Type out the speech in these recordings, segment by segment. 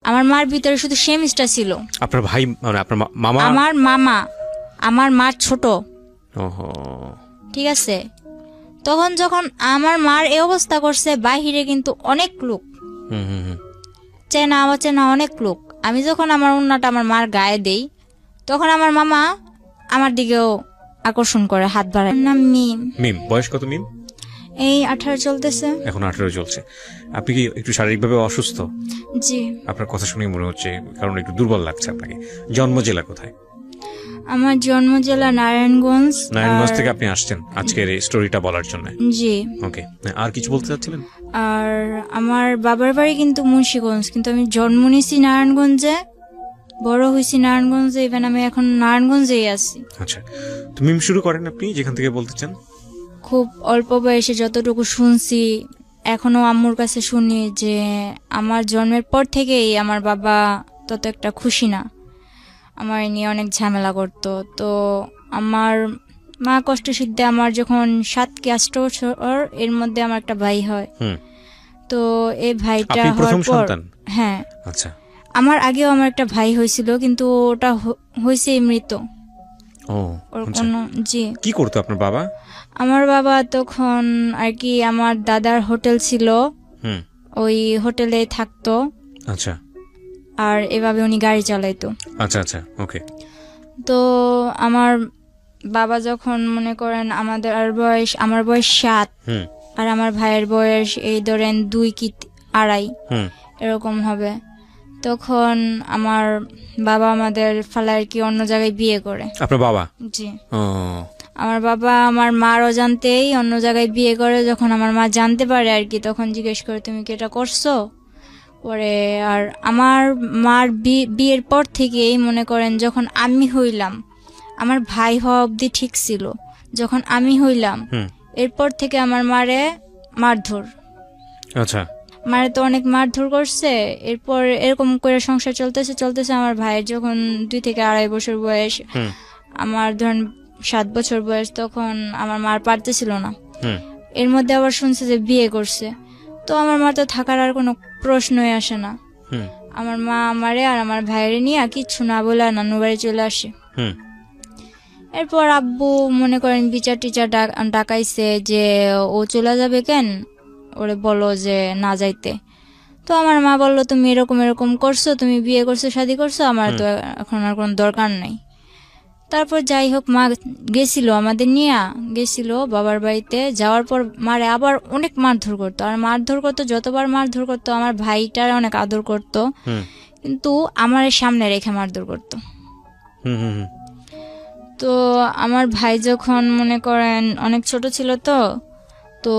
আমার মার ভিতরে শুধু সে মিষ্টা ছিল। আপনার ভাই মানে আপনার মামা? আমার মামা, আমার মার ছোট। ওহো, ঠিক আছে। তখন যখন আমার মার এই অবস্থা করছে, বাহিরে কিন্তু অনেক লোক, চেনা অচেনা অনেক লোক। আমি যখন আমার ওন্নাটা আমার মার গায়ে দেই, তখন আমার মামা আমার দিকেও আকর্ষণ করে, হাত বাড়ায়। নাম মিম। মিম, বয়স কত মিম? এই 18 চলতেছে। এখন 18 চলছে। আপনি কি একটু শারীরিকভাবে অসুস্থ? জি। আপনার কথা শুনে মনে হচ্ছে, কারণ একটু দুর্বল লাগছে আপনাকে। জন্ম জেলা কোথায়? আমার জন্ম জেলা নারায়ণগঞ্জ। নারায়ণগঞ্জ থেকে আপনি আসছেন আজকের এই স্টোরিটা বলার জন্য? জি। ওকে, আর কিছু বলতে চাচ্ছিলেন? আর আমার বাবার বাড়ি কিন্তু মুন্সিগঞ্জ, কিন্তু আমি জন্ম নিয়েছি নারায়ণগঞ্জে, বড় হয়েছি নারায়ণগঞ্জে, ইভেন আমি এখন নারায়ণগঞ্জেই আছি। আচ্ছা, তো মিম শুরু করেন আপনি যেখান থেকে বলতে চান। খুব অল্প বয়সে যতটুকু শুনছি, এখনো আম্মুর কাছে শুনি যে আমার জন্মের পর থেকেই আমার বাবা তত একটা খুশি না, আমার নিয়ে অনেক ঝামেলা করতো। তো আমার মা কষ্ট সিদ্ধে আমার যখন 7 কি 8 বছর, এর মধ্যে আমার একটা ভাই হয়। তো এই ভাইটা হওয়ার পর, হ্যাঁ, আচ্ছা, আমার আগেও আমার একটা ভাই হয়েছিল, কিন্তু ওটা হয়েছে মৃত। ও, জি। কি করতো আপনার বাবা? আমার বাবা তখন আর কি আমার দাদার হোটেল ছিল, ওই হোটেলে থাকতো। আচ্ছা। আর এভাবে উনি গাড়ি চালাইতো। আচ্ছা আচ্ছা, ওকে। তো আমার বাবা যখন মনে করেন আমার বয়স 7, আর আমার ভাইয়ের বয়স এই ধরেন 2 কি 2.5 এরকম হবে, তখন আমার বাবা আমাদের ফালার কি অন্য জায়গায় বিয়ে করে। আপনার বাবা? জি। আমার বাবা আমার মার অজান্তেই অন্য জায়গায় বিয়ে করে। যখন আমার মা জানতে পারে আর কি, তখন জিজ্ঞেস করে তুমি কি এটা করছো পরে। আর আমার মার বিয়ের পর থেকেই মনে করেন যখন আমি হইলাম, আমার ভাই হওয়া অবধি ঠিক ছিল, যখন আমি হইলাম এরপর থেকে আমার মারে মারধর। আচ্ছা। মারে তো অনেক মারধর করছে। এরপর এরকম করে সংসার চলতেছে। আমার ভাইয়ের যখন 2 থেকে 2.5 বছর বয়স, আমার ধরেন 7 বছর বয়স, তখন আমার মার পারতেছিল না। এর মধ্যে আবার শুনছে যে বিয়ে করছে। তো আমার মা তো থাকার আর কোনো প্রশ্নই আসে না। আমার মা আমারে আর আমার ভাইয়ের নিয়ে কিচ্ছু না বলে নানু বাড়ি চলে আসে। এরপর আব্বু মনে করেন বিচার টিচার ডাকাইছে যে ও চলে যাবে কেন, ওরে বলো যে না যাইতে। তো আমার মা বললো তুমি এরকম করছো, তুমি বিয়ে করছো, শাদী করছো, আমার তো এখন আর কোনো দরকার নাই। তারপর যাই হোক, মা গেছিল, আমাদের নিয়ে গেছিল বাবার বাড়িতে। যাওয়ার পর মারে আবার অনেক মারধর করতো, আর মারধর করতো, যতবার মারধর করতো আমার ভাইটার অনেক আদর করতো, কিন্তু আমার সামনে রেখে মারধর করতো। তো আমার ভাই যখন মনে করেন অনেক ছোট ছিল, তো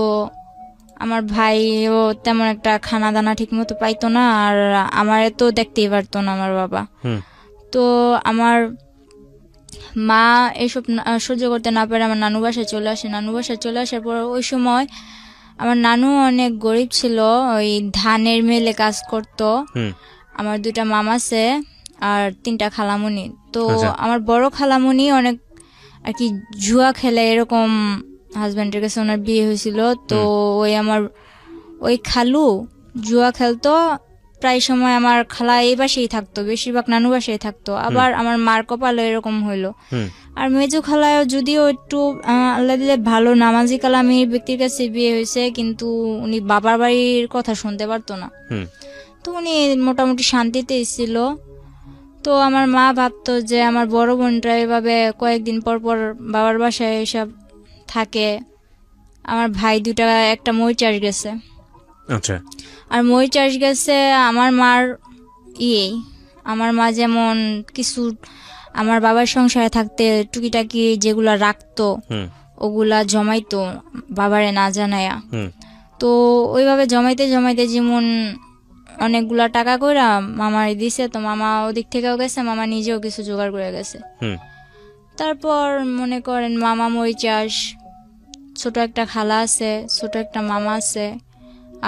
আমার ভাইও তেমন একটা খানা দানা ঠিক মতো পাইতো না, আর আমার তো দেখতেই পারতো না আমার বাবা। তো আমার মা এইসব সহ্য করতে না পারে আমার নানু বাসায় চলে আসে। নানু বাসায় চলে আসার পর ওই সময় আমার নানু অনেক গরিব ছিল, ওই ধানের মেলে কাজ করতো। আমার 2টা মামা আছে আর 3টা খালামুনি। তো আমার বড় খালামুনি অনেক আর কি জুয়া খেলে, এরকম হাজবেন্ডের কাছে ওনার বিয়ে হয়েছিল। তো ওই খালু জুয়া খেলতো প্রায় সময়। আমার খালা এই বাসায় থাকতো, বেশিরভাগ নানু বাসায় থাকতো। আবার আমার মার কপালে এরকম হইলো। আর মেজু খালায়ও যদিও একটু আল্লাহ দিলে ভালো নামাজি কালামি ব্যক্তির কাছে বিয়ে হয়েছে, কিন্তু উনি বাবার বাড়ির কথা শুনতে পারতো না। তো উনি মোটামুটি শান্তিতেই ছিল। তো আমার মা ভাবতো যে আমার বড় বোনটা এভাবে কয়েকদিন পর পর বাবার বাসায় এসব থাকে। আমার ভাই 2টা, একটা মই চাষ গেছে। আচ্ছা। আর মই চাষ গেছে আমার মার আমার মা যেমন কিছু আমার বাবার সংসারে থাকতে টুকিটাকি যেগুলা রাখতো ওগুলা জমাইতো বাবারে না জানায়া। তো ওইভাবে জমাইতে যেমন অনেকগুলা টাকা কইরা মামারে দিছে। তো মামা ওদিক থেকেও গেছে, মামা নিজেও কিছু জোগাড় করে গেছে। তারপর মনে করেন মামা মই চাষ, ছোট একটা খালা আছে, ছোট একটা মামা আছে,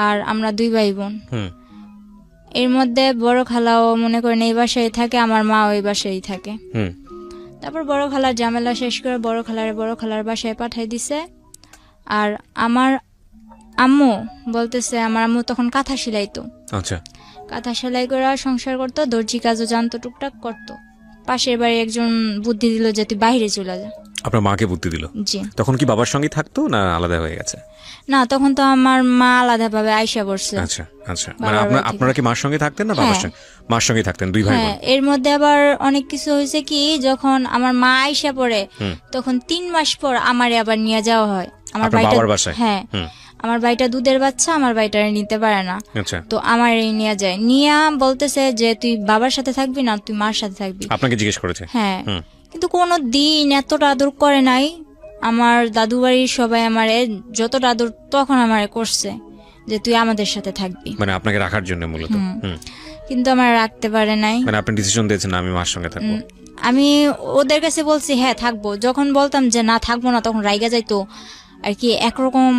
আর আমরা 2 ভাই বোন। এর মধ্যে বড় খালাও মনে করেন এই বাসায় থাকে, আমার মা ওই বাসায় থাকে। তারপর বড় খালার ঝামেলা শেষ করে বড় খালার বাসায় পাঠাই দিছে। আর আমার আম্মু বলতেছে, আমার আম্মু তখন কাঁথা সেলাইতো। আচ্ছা। কাঁথা সেলাই করে সংসার করতো, দর্জি কাজও জানতো, টুকটাক করতো। পাশের বাড়ি একজন বুদ্ধি দিল যে তুই বাইরে চলে যা। আপনার মাকে বুদ্ধি দিল? জি। তখন কি বাবার সঙ্গে থাকতো না আলাদা হয়ে গেছে? না, তখন তো আমার মা আলাদা ভাবে আইসা পড়ছে। আচ্ছা আচ্ছা, মানে আপনারা কি মার সঙ্গে থাকতেন না বাবার সঙ্গে? মার সঙ্গে থাকতেন, দুই ভাই বোন। এর মধ্যে আবার অনেক কিছু হয়েছে কি, যখন আমার মা আইসা পড়ে তখন 3 মাস পর আমারে আবার নিয়ে যাওয়া হয় আমার বাবার বাসায়। হ্যাঁ, আমার ভাইটা দুধের বাচ্চা, আমার ভাইটা নিতে পারে না। আচ্ছা। তো আমার নিয়ে যায়, নিয়ে বলতেছে যে তুই বাবার সাথে থাকবি না তুই মার সাথে থাকবি। আপনাকে জিজ্ঞেস করেছে? হ্যাঁ, কিন্তু কোনো দিন এতটা আদর করে নাই। আমার দাদু বাড়ির সবাই আমারে যতটা আদর তখন আমারে করছে যে তুই আমাদের সাথে থাকবি, মানে আপনাকে রাখার জন্য মূলত। কিন্তু আমার রাখতে পারে নাই। মানে আপনি ডিসিশন দিয়েছেন আমি মার সঙ্গে থাকবো। আমি ওদের কাছে বলছি হ্যাঁ থাকবো, যখন বলতাম যে না থাকবো না তখন রাইগা যাইতো আর কি, একরকম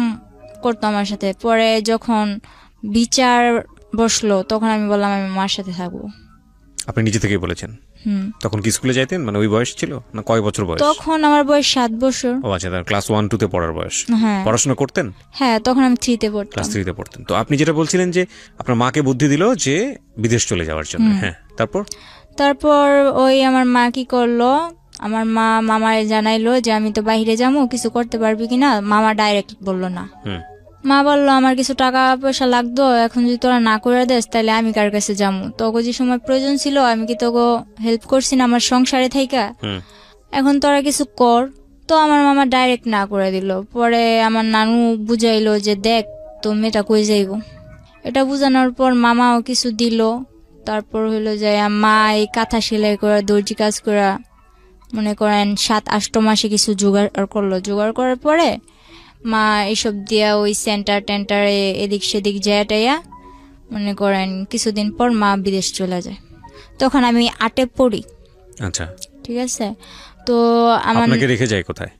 করতো আমার সাথে। পরে যখন বিচার বসলো তখন আমি বললাম আমি মার সাথে থাকবো। আপনি নিজে থেকেই বলেছেন? তখন কি স্কুলে যাইতেন? মানে ওই বয়স ছিল না? কয় বছর বয়স তখন? আমার বয়স 7 বছর। ও আচ্ছা, ক্লাস 1-2 তে পড়ার বয়স। হ্যাঁ। পড়াশোনা করতেন? হ্যাঁ, তখন আমি 3 তে পড়তাম। ক্লাস 3 তে পড়তেন। তো আপনি যেটা বলছিলেন যে আপনার মাকে বুদ্ধি দিল যে বিদেশ চলে যাওয়ার জন্য, হ্যাঁ, তারপর ওই আমার মা কি করলো, আমার মা মামারে জানাইলো যে আমি তো বাইরে যাবো, কিছু করতে পারবি কিনা। মামা ডাইরেক্ট বললো না। মা বললো আমার কিছু টাকা পয়সা লাগতো, এখন যদি তোরা না করে দেস তাহলে আমি কার কাছে যাবো? তোকে যে সময় প্রয়োজন ছিল আমি কি তোকে হেল্প করছি না আমার সংসারে থাইকা? এখন তোরা কিছু কর। তো আমার মামা ডাইরেক্ট না করে দিল। পরে আমার নানু বুঝাইলো যে দেখ তো মেয়েটা কই যাইব। এটা বুঝানোর পর মামাও কিছু দিল। তারপর হইলো যে মা এই কাঁথা সেলাই করা, দর্জি কাজ করা, মনে করেন 7-8 মাসে কিছু জোগাড় করলো। জোগাড় করার পরে মা এইসব দিয়া ওই সেন্টারে এদিক সেদিক যাইয়া মনে করেন কিছুদিন পর মা বিদেশ চলে যায়। তখন আমি 8-এ পড়ি। আচ্ছা, ঠিক আছে। তো আপনাকে রেখে যায় কোথায়?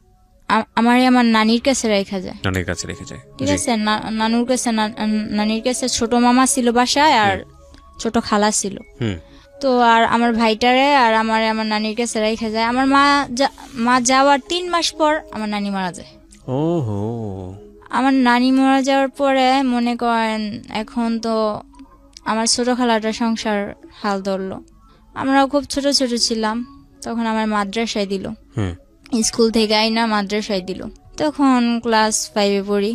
আমার নানির কাছে রেখে যায়। নানির কাছে রেখে যায়, ঠিক আছে। নানির কাছে ছোট মামা ছিল বাসায় আর ছোট খালা ছিল। তো আর আমার ভাইটারে আর আমার নানির কাছে রেখে যায়। আমার মা যাওয়ার 3 মাস পর আমার নানি মারা যায়। ওহো। আমার নানি মারা যাওয়ার পরে মনে করেন এখন তো আমার ছোট খালাটা সংসার হাল ধরলো। আমরাও খুব ছোট ছোট ছিলাম তখন। আমার মাদ্রাসায় দিল, স্কুল থেকে আইনা মাদ্রাসায় দিল। তখন ক্লাস 5-এ পড়ি।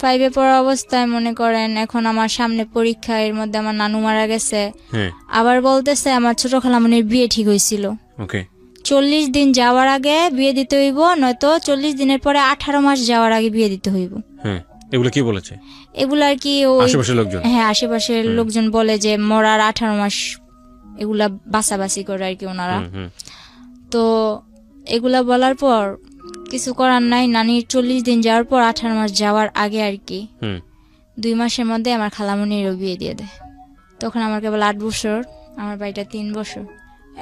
5-এ পড়া অবস্থায় মনে করেন এখন আমার সামনে পরীক্ষা, এর মধ্যে আমার নানু মারা গেছে। আবার বলতেছে আমার ছোট খালামণির বিয়ে ঠিক হয়েছিল, 40 দিন যাওয়ার আগে বিয়ে দিতে হইব, নয়তো 40 দিনের পরে 18 মাস যাওয়ার আগে বিয়ে দিতে হইব। এগুলো কি বলেছে? এগুলো আর কি আশেপাশের লোকজন? হ্যাঁ, আশেপাশের লোকজন বলে যে মরার 18 মাস এগুলা বাছাবাছি করে আর কি ওনারা। তো এগুলা বলার পর কিছু করার নাই। নানির 40 দিন যাওয়ার পর 18 মাস যাওয়ার আগে আর কি 2 মাসের মধ্যে আমার খালামণিরও বিয়ে দিয়ে দেয়। তখন আমার কেবল 8 বছর, আমার ভাইটা 3 বছর।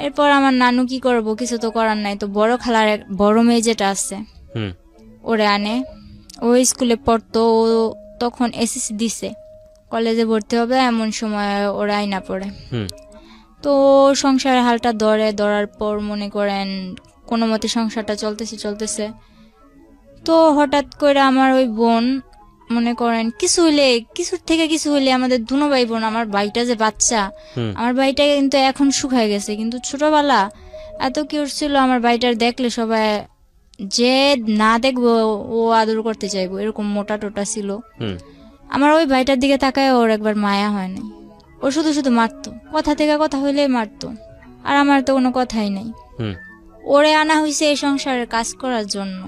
এরপর আমার নানু কি করবো, কিছু তো করার নাই। তো বড় খালার বড় মেয়ে যেটা আছে ওরে আনে, ও স্কুলে পড়তো। ও তখন এসএসসি দিছে, কলেজে ভর্তি হবে এমন সময় ওরা আইনা পড়ে। তো সংসারের হালটা ধরার পর মনে করেন কোনো মতে সংসারটা চলতেছে। তো হঠাৎ করে আমার ওই বোন মনে করেন কিছুর থেকে কিছু হইলে আমাদের দুনো ভাই বোন, আমার ভাইটা যে বাচ্চা, আমার ভাইটা কিন্তু এখন শুকায় গেছে, কিন্তু ছোটবেলা এত কিউট ছিল। আমার ভাইটার দেখলে সবাই যে না দেখবো ও আদর করতে চাইবো, এরকম মোটা টোটা ছিল। আমার ওই ভাইটার দিকে তাকায় ওর একবার মায়া হয় নাই। ও শুধু শুধু মারতো, কথা থেকে কথা হইলেই মারতো। আর আমার তো কোনো কথাই নাই। ওরে আনা হয়েছে এই সংসারের কাজ করার জন্য।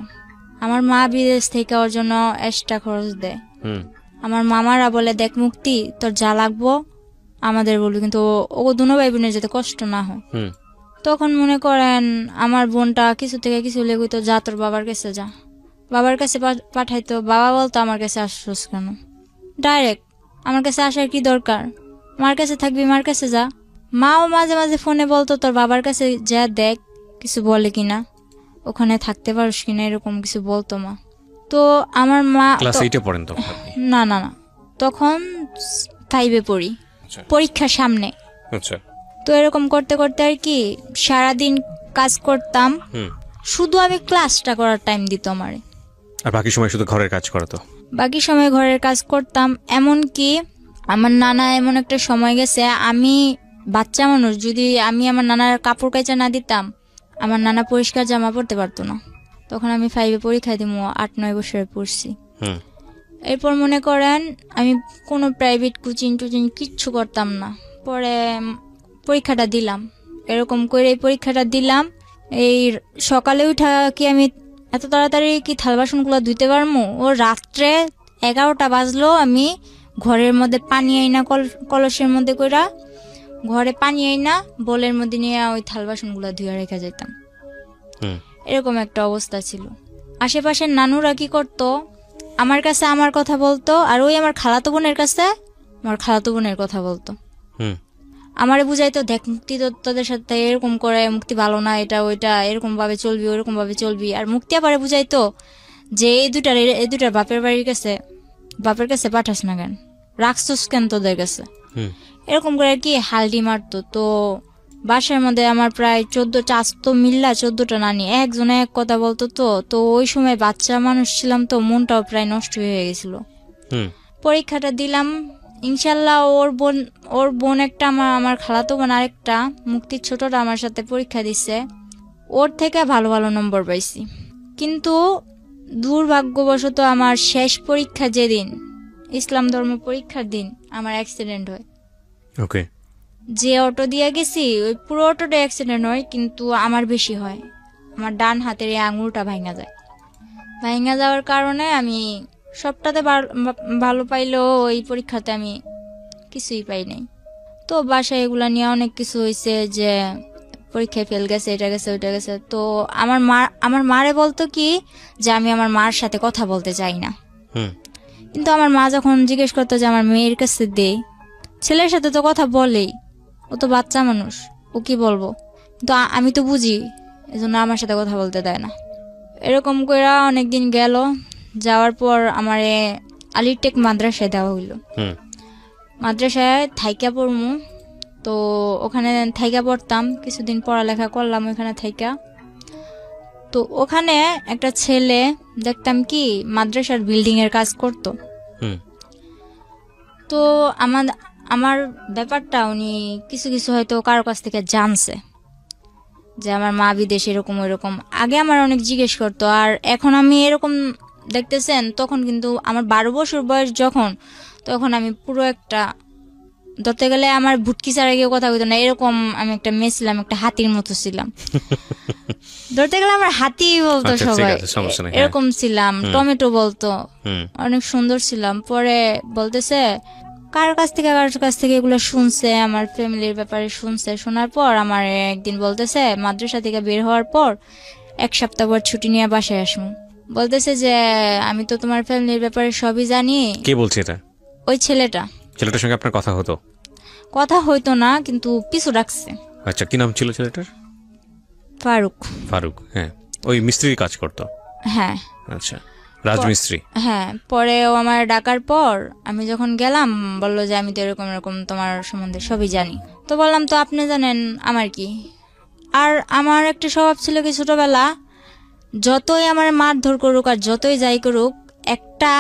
আমার মা বিদেশ থেকে ওর জন্য এক্সট্রা খরচ দেয়। আমার মামারা বলে দেখ মুক্তি তোর যা লাগবো আমাদের বলবি, কিন্তু ও দুনো ভাই বোনের যাতে কষ্ট না হয়। তখন মনে করেন আমার বোনটা কিছু থেকে কিছু লেগুতো, যা তোর বাবার কাছে যা। বাবার কাছে পাঠাইতো, বাবা বলতো আমার কাছে আসছোস কেন? ডাইরেক্ট আমার কাছে আসার কি দরকার? মার কাছে থাকবি, মার কাছে যা। মাও মাঝে মাঝে ফোনে বলতো তোর বাবার কাছে যা দেখ কিছু বলে কিনা, ওখানে থাকতে পারস কিনা, এরকম কিছু বলতো মা। তো আমার মা ক্লাস 8-এ পড়েন তো? না, তখন 5-এ পড়ি, পরীক্ষার সামনে। আচ্ছা। তো এরকম করতে করতে আর কি সারাদিন কাজ করতাম, শুধু আমি ক্লাসটা করার টাইম দিত আমারে। আর বাকি সময় শুধু ঘরের কাজ করতো? বাকি সময় ঘরের কাজ করতাম। এমন কি আমার নানা এমন একটা সময় গেছে, আমি বাচ্চা মানুষ, যদি আমি আমার নানার কাপড় কাচা না দিতাম, আমার নানা পরিষ্কার জামা পরতে পারতো না। তখন আমি 5-এ পরীক্ষা দিব, 8-9 বছরে পড়ছি। এরপর মনে করেন আমি কোনো প্রাইভেট কোচিং টোচিং কিচ্ছু করতাম না। পরে পরীক্ষাটা দিলাম, এরকম করে এই পরীক্ষাটা দিলাম। এই সকালে উঠা কি আমি এত তাড়াতাড়ি কি থাল বাসনগুলো ধুইতে পারবো? ও রাত্রে 11টা বাজলো, আমি ঘরের মধ্যে পানি আইনা কলসের মধ্যে কইরা ঘরে পানি আইনা বলের মধ্যে নিয়ে ওই থাল বাসনগুলো ধুয়ে রেখে যেতাম। এরকম একটা অবস্থা ছিল। আশেপাশের নানুরা কি করতো, আমার কাছে আমার কথা বলতো, আর ওই আমার খালাতো বোনের কাছে আমার খালাতো বোনের কথা বলতো। আমারে বুঝাইতো, দেখ মুক্তি তোদের সাথে এরকম করে, মুক্তি ভালো না, এটা ওইটা এরকম ভাবে চলবি, ওইরকম ভাবে চলবি। আর মুক্তি আবার বুঝাইতো যে এই দুটার বাপের বাড়ির কাছে, বাপের কাছে পাঠাস না কেন, রাখছস কেন তোদের কাছে, এরকম করে আর কি হালডি মারতো। তো বাসার মধ্যে আমার প্রায় 14টা, আজ তো মিল্লা 14টা নানি, একজন এক কথা বলতো। তো ওই সময় বাচ্চা মানুষ ছিলাম, তো মনটাও প্রায় নষ্ট হয়ে গেছিল। পরীক্ষাটা দিলাম, ইনশাল্লাহ ওর বোন একটা, আমার খালাতো বোন আরেকটা, মুক্তির ছোটটা আমার সাথে পরীক্ষা দিছে, ওর থেকে ভালো ভালো নম্বর পাইছি। কিন্তু দুর্ভাগ্যবশত আমার শেষ পরীক্ষা যেদিন, ইসলাম ধর্ম পরীক্ষার দিন, আমার অ্যাক্সিডেন্ট হয়। ওকে। যে অটো দিয়ে গেছি ওই পুরো অটোটা অ্যাক্সিডেন্ট হয়, কিন্তু আমার বেশি হয়। আমার ডান হাতের এই আঙুলটা ভাঙা যায়। ভাঙা যাওয়ার কারণে আমি সবটাতে ভালো পাইলেও ওই পরীক্ষাতে আমি কিছুই পাই নাই। তো বাসায় এগুলা নিয়ে অনেক কিছু হয়েছে, যে পরীক্ষায় ফেল গেছে, এটা গেছে, ওইটা গেছে। তো আমার মারে বলতো কি যে আমি আমার মার সাথে কথা বলতে চাই না। কিন্তু আমার মা যখন জিজ্ঞেস করতো যে আমার মেয়ের কাছে দে, ছেলের সাথে তো কথা বলেই, ও তো বাচ্চা মানুষ, ও কি বলবো। কিন্তু আমি তো বুঝি, এজন্য আমার সাথে কথা বলতে দেয় না। এরকম করে অনেকদিন গেল, যাওয়ার পর আমার আলিটেক মাদ্রাসায় দেওয়া হইলো। মাদ্রাসায় থাইকা পড়মু, তো ওখানে থাইকা পড়তাম, কিছুদিন পড়ালেখা করলাম ওখানে থাইকা। তো ওখানে একটা ছেলে দেখতাম কি মাদ্রাসার বিল্ডিং এর কাজ করতো। তো আমার ব্যাপারটা উনি কিছু কিছু হয়তো কারো কাছ থেকে জানছে, যে আমার মা বিদেশ এরকম ওইরকম। আগে আমার অনেক জিজ্ঞেস করতো, আর এখন আমি এরকম দেখতেছেন, তখন কিন্তু আমার 12 বছর বয়স যখন, তখন আমি পুরো একটা, ধরতে গেলে আমার ভুটকি ছাড়া গিয়ে কথা বলতো না, এরকম আমি একটা মেয়ে ছিলাম, একটা হাতির মতো ছিলাম। ধরতে গেলে আমার হাতি বলতো সবাই, এরকম ছিলাম। টমেটো বলতো, অনেক সুন্দর ছিলাম। পরে বলতেছে কারোর কাছ থেকে এগুলো শুনছে, আমার ফ্যামিলির ব্যাপারে শুনছে। শোনার পর আমার একদিন বলতেছে, মাদ্রাসা থেকে বের হওয়ার পর 1 সপ্তাহ পর ছুটি নিয়ে বাসায় আসবো। বলতেছে যে আমি তো তোমার ফ্যামিলির ব্যাপারে সবই জানি। কে বলছে এটা? ওই ছেলেটার সঙ্গে আপনার কথা হতো? কথা হইতো না, কিন্তু পিছু রাখছে। আচ্ছা, কি নাম ছিল ছেলেটার? ফারুক। হ্যাঁ, ওই মিস্ত্রির কাজ করতো? হ্যাঁ। আচ্ছা, রাজমিস্ত্রি। হ্যাঁ। পরে ও আমার ডাকার পর আমি যখন গেলাম, বললো যে আমি তো এরকম এরকম তোমার সম্বন্ধে সবই জানি। তো বললাম তো আপনি জানেন আমার কি। আর আমার একটা স্বভাব ছিল কি, ছোটবেলা যতই আমার মারধর করুক আর যতই যাই করুক, একটা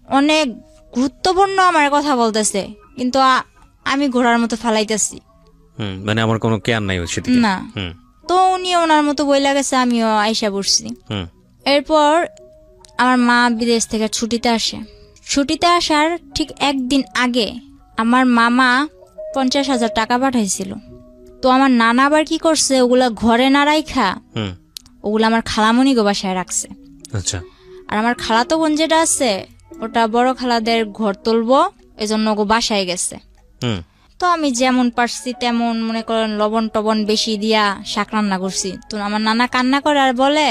অনেক গুরুত্বপূর্ণ আমার কথা বলতেছে, কিন্তু আমি ঘোড়ার মতো ফালাইতেছি, মানে আমার কোনো কেয়ার নাই না। তো উনি ওনার মতো বইলা গেছে, আমিও আইসা পড়ছি। এরপর আমার মা বিদেশ থেকে ছুটিতে আসে। ছুটিতে আসার ঠিক একদিন আগে আমার মামা 50,000 টাকা পাঠাইছিল। তো আমার নানা আবার কি করছে, ওগুলা ঘরে না রাইখা ওগুলা আমার খালামণি গো বাসায় রাখছে। আচ্ছা। আর আমার খালাতো বোন যেটা আছে, ওটা বড় খালাদের ঘর তুলবো, এজন্য ওগো বাসায় গেছে। তো আমি যেমন পারছি তেমন মনে করেন লবণ টবণ বেশি দিয়া শাক রান্না করছি। তো আমার নানা কান্না করে আর বলে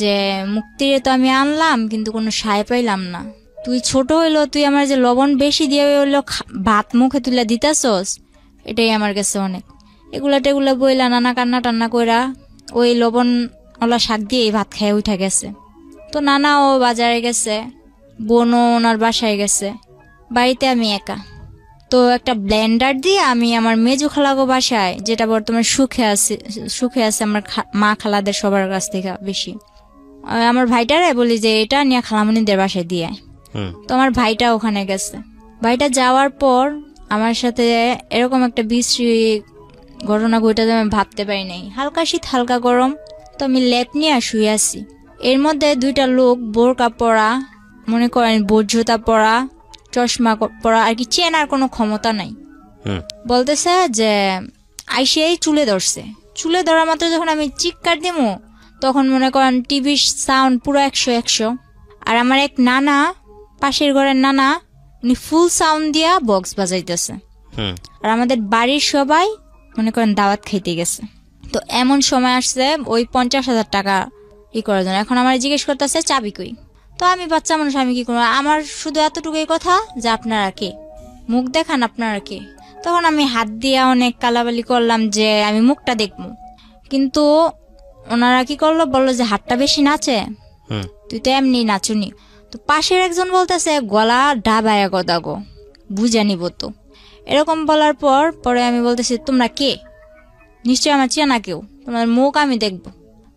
যে মুক্তিরে তো আমি আনলাম, কিন্তু কোনো সায় পাইলাম না। তুই ছোট হইলো, তুই আমার যে লবণ বেশি দিয়ে হইলো ভাত মুখে তুলে দিতেছস, এটাই আমার কাছে অনেক। এগুলা বইলা নানা কান্না টান্না কইরা ওই লবণ ওলা শাক দিয়ে ভাত খেয়ে উঠে গেছে। তো নানাও বাজারে গেছে, বোনও ওনার বাসায় গেছে, বাড়িতে আমি একা। তো একটা ব্লেন্ডার দিয়ে আমি আমার মেজু খালাগো বাসায়, যেটা বর্তমানে সুখে আছে আমার মা খালাদের সবার কাছ থেকে বেশি, আমার ভাইটারে বলি যে এটা নিয়ে খালামণিদের বাসায় দিয়ে। তো আমার ভাইটা ওখানে গেছে। বাড়িটা যাওয়ার পর আমার সাথে এরকম একটা বিশ্রী ঘটনা ঘটে আমি ভাবতে পারি নাই। হালকা শীত হালকা গরম, তো আমি লেপ নিয়ে শুয়ে আছি। এর মধ্যে দুইটা লোক বোরকা পরা, মনে করেন বজ্রতা পরা, চশমা পরা, আর কি চেনার কোনো ক্ষমতা নাই, বলতেছে যে আইসেই চুলে ধরছে। চুলে ধরা মাত্র যখন আমি চিৎকার দিমু তখন মনে করেন টিভির সাউন্ড পুরো 100। আর আমার এক নানা, পাশের ঘরের নানা, উনি ফুল সাউন্ড দিয়া বক্স বাজাইতেছে। আর আমাদের বাড়ির সবাই মনে করেন দাওয়াত খাইতে গেছে। তো এমন সময় আসছে ওই 50,000 টাকা করার জন্য। এখন আমার জিজ্ঞেস করতেছে চাবি কই। তো আমি বাচ্চা মানুষ, আমি কি করবো, আমার শুধু এতটুকুই কথা যে আপনারা কে, মুখ দেখান আপনারা কে। তখন আমি হাত দিয়া অনেক কালাবালি করলাম যে আমি মুখটা দেখবো, কিন্তু ওনারা কি করলো, বললো যে হাতটা বেশি নাচে, তুই তো এমনি নাচুনি। তো পাশের একজন বলতেছে গলা ডাবায়া গদা গো, বুঝে নিব তো। এরকম বলার পরে আমি বলতেছি তোমরা কে, নিশ্চয় আমার চেনা কেউ, তোমার মুখ আমি দেখবো।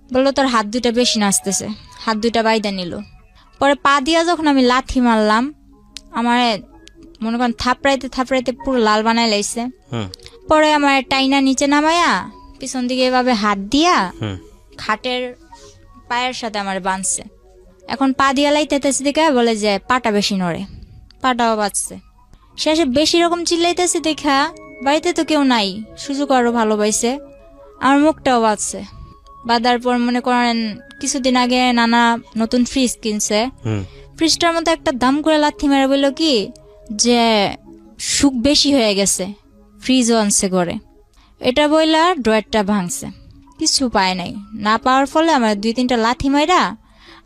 বললো তোর হাত দুইটা বেশি নাচতেছে, হাত দুইটা বাইদা নিল। পরে পা দিয়া যখন আমি লাথি মারলাম, আমার মনে করেন থাপড়াইতে পুরো লাল বানাই লাইছে। পরে আমার টাইনা নিচে নামায়া পিছন দিকে এভাবে হাত দিয়া খাটের পায়ের সাথে আমার বাঁধছে। এখন পা দিয়া লাইতেছে দেখে বলে যে পাটা বেশি নড়ে, পাটাও বাঁচছে। শেষে বেশি রকম চিল্লাইতেছে দেখা বাড়িতে তো কেউ নাই, সুযোগ আরো ভালো পাইছে, আমার মুখটাও বাঁচছে। বাঁধার পর মনে করেন কিছুদিন আগে নানা নতুন ফ্রিজ কিনছে, ফ্রিজটার মধ্যে একটা দাম করে লাথি মেরে বললো কি যে সুখ বেশি হয়ে গেছে, ফ্রিজও আনছে ঘরে। এটা বইলা ড্রয়ারটা ভাঙছে, কিছু পায় নাই। না পাওয়ার ফলে আমার 2-3টা লাথি মাইরা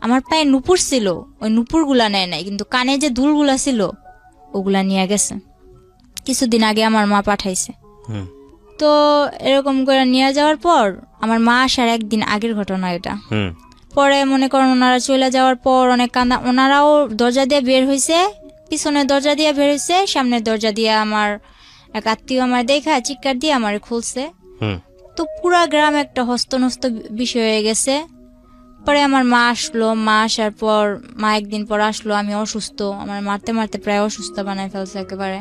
আমার পায়ে নুপুর ছিল, ওই নুপুরগুলা নেয় নাই, কিন্তু কানে যে দুলগুলা ছিল ওগুলা নিয়ে গেছে। কিছুদিন আগে আমার মা পাঠাইছে। তো এরকম করে নিয়ে যাওয়ার পর আমার মা আসার একদিন আগের ঘটনা এটা। পরে মনে করেন ওনারা চলে যাওয়ার পর অনেক কান্দা, ওনারাও দরজা দিয়ে বের হয়েছে, পিছনের দরজা দিয়ে বের হয়েছে, সামনের দরজা দিয়ে আমার এক আত্মীয় আমার দেখা চিৎকার দিয়ে আমার খুলছে। তো পুরা গ্রাম একটা হস্তনস্ত বিষয় হয়ে গেছে। পরে আমার মা আসলো, মা আসার পর মা একদিন পর আসলো, আমি অসুস্থ, আমার মারতে মারতে প্রায় অসুস্থ বানায় ফেলছে একেবারে।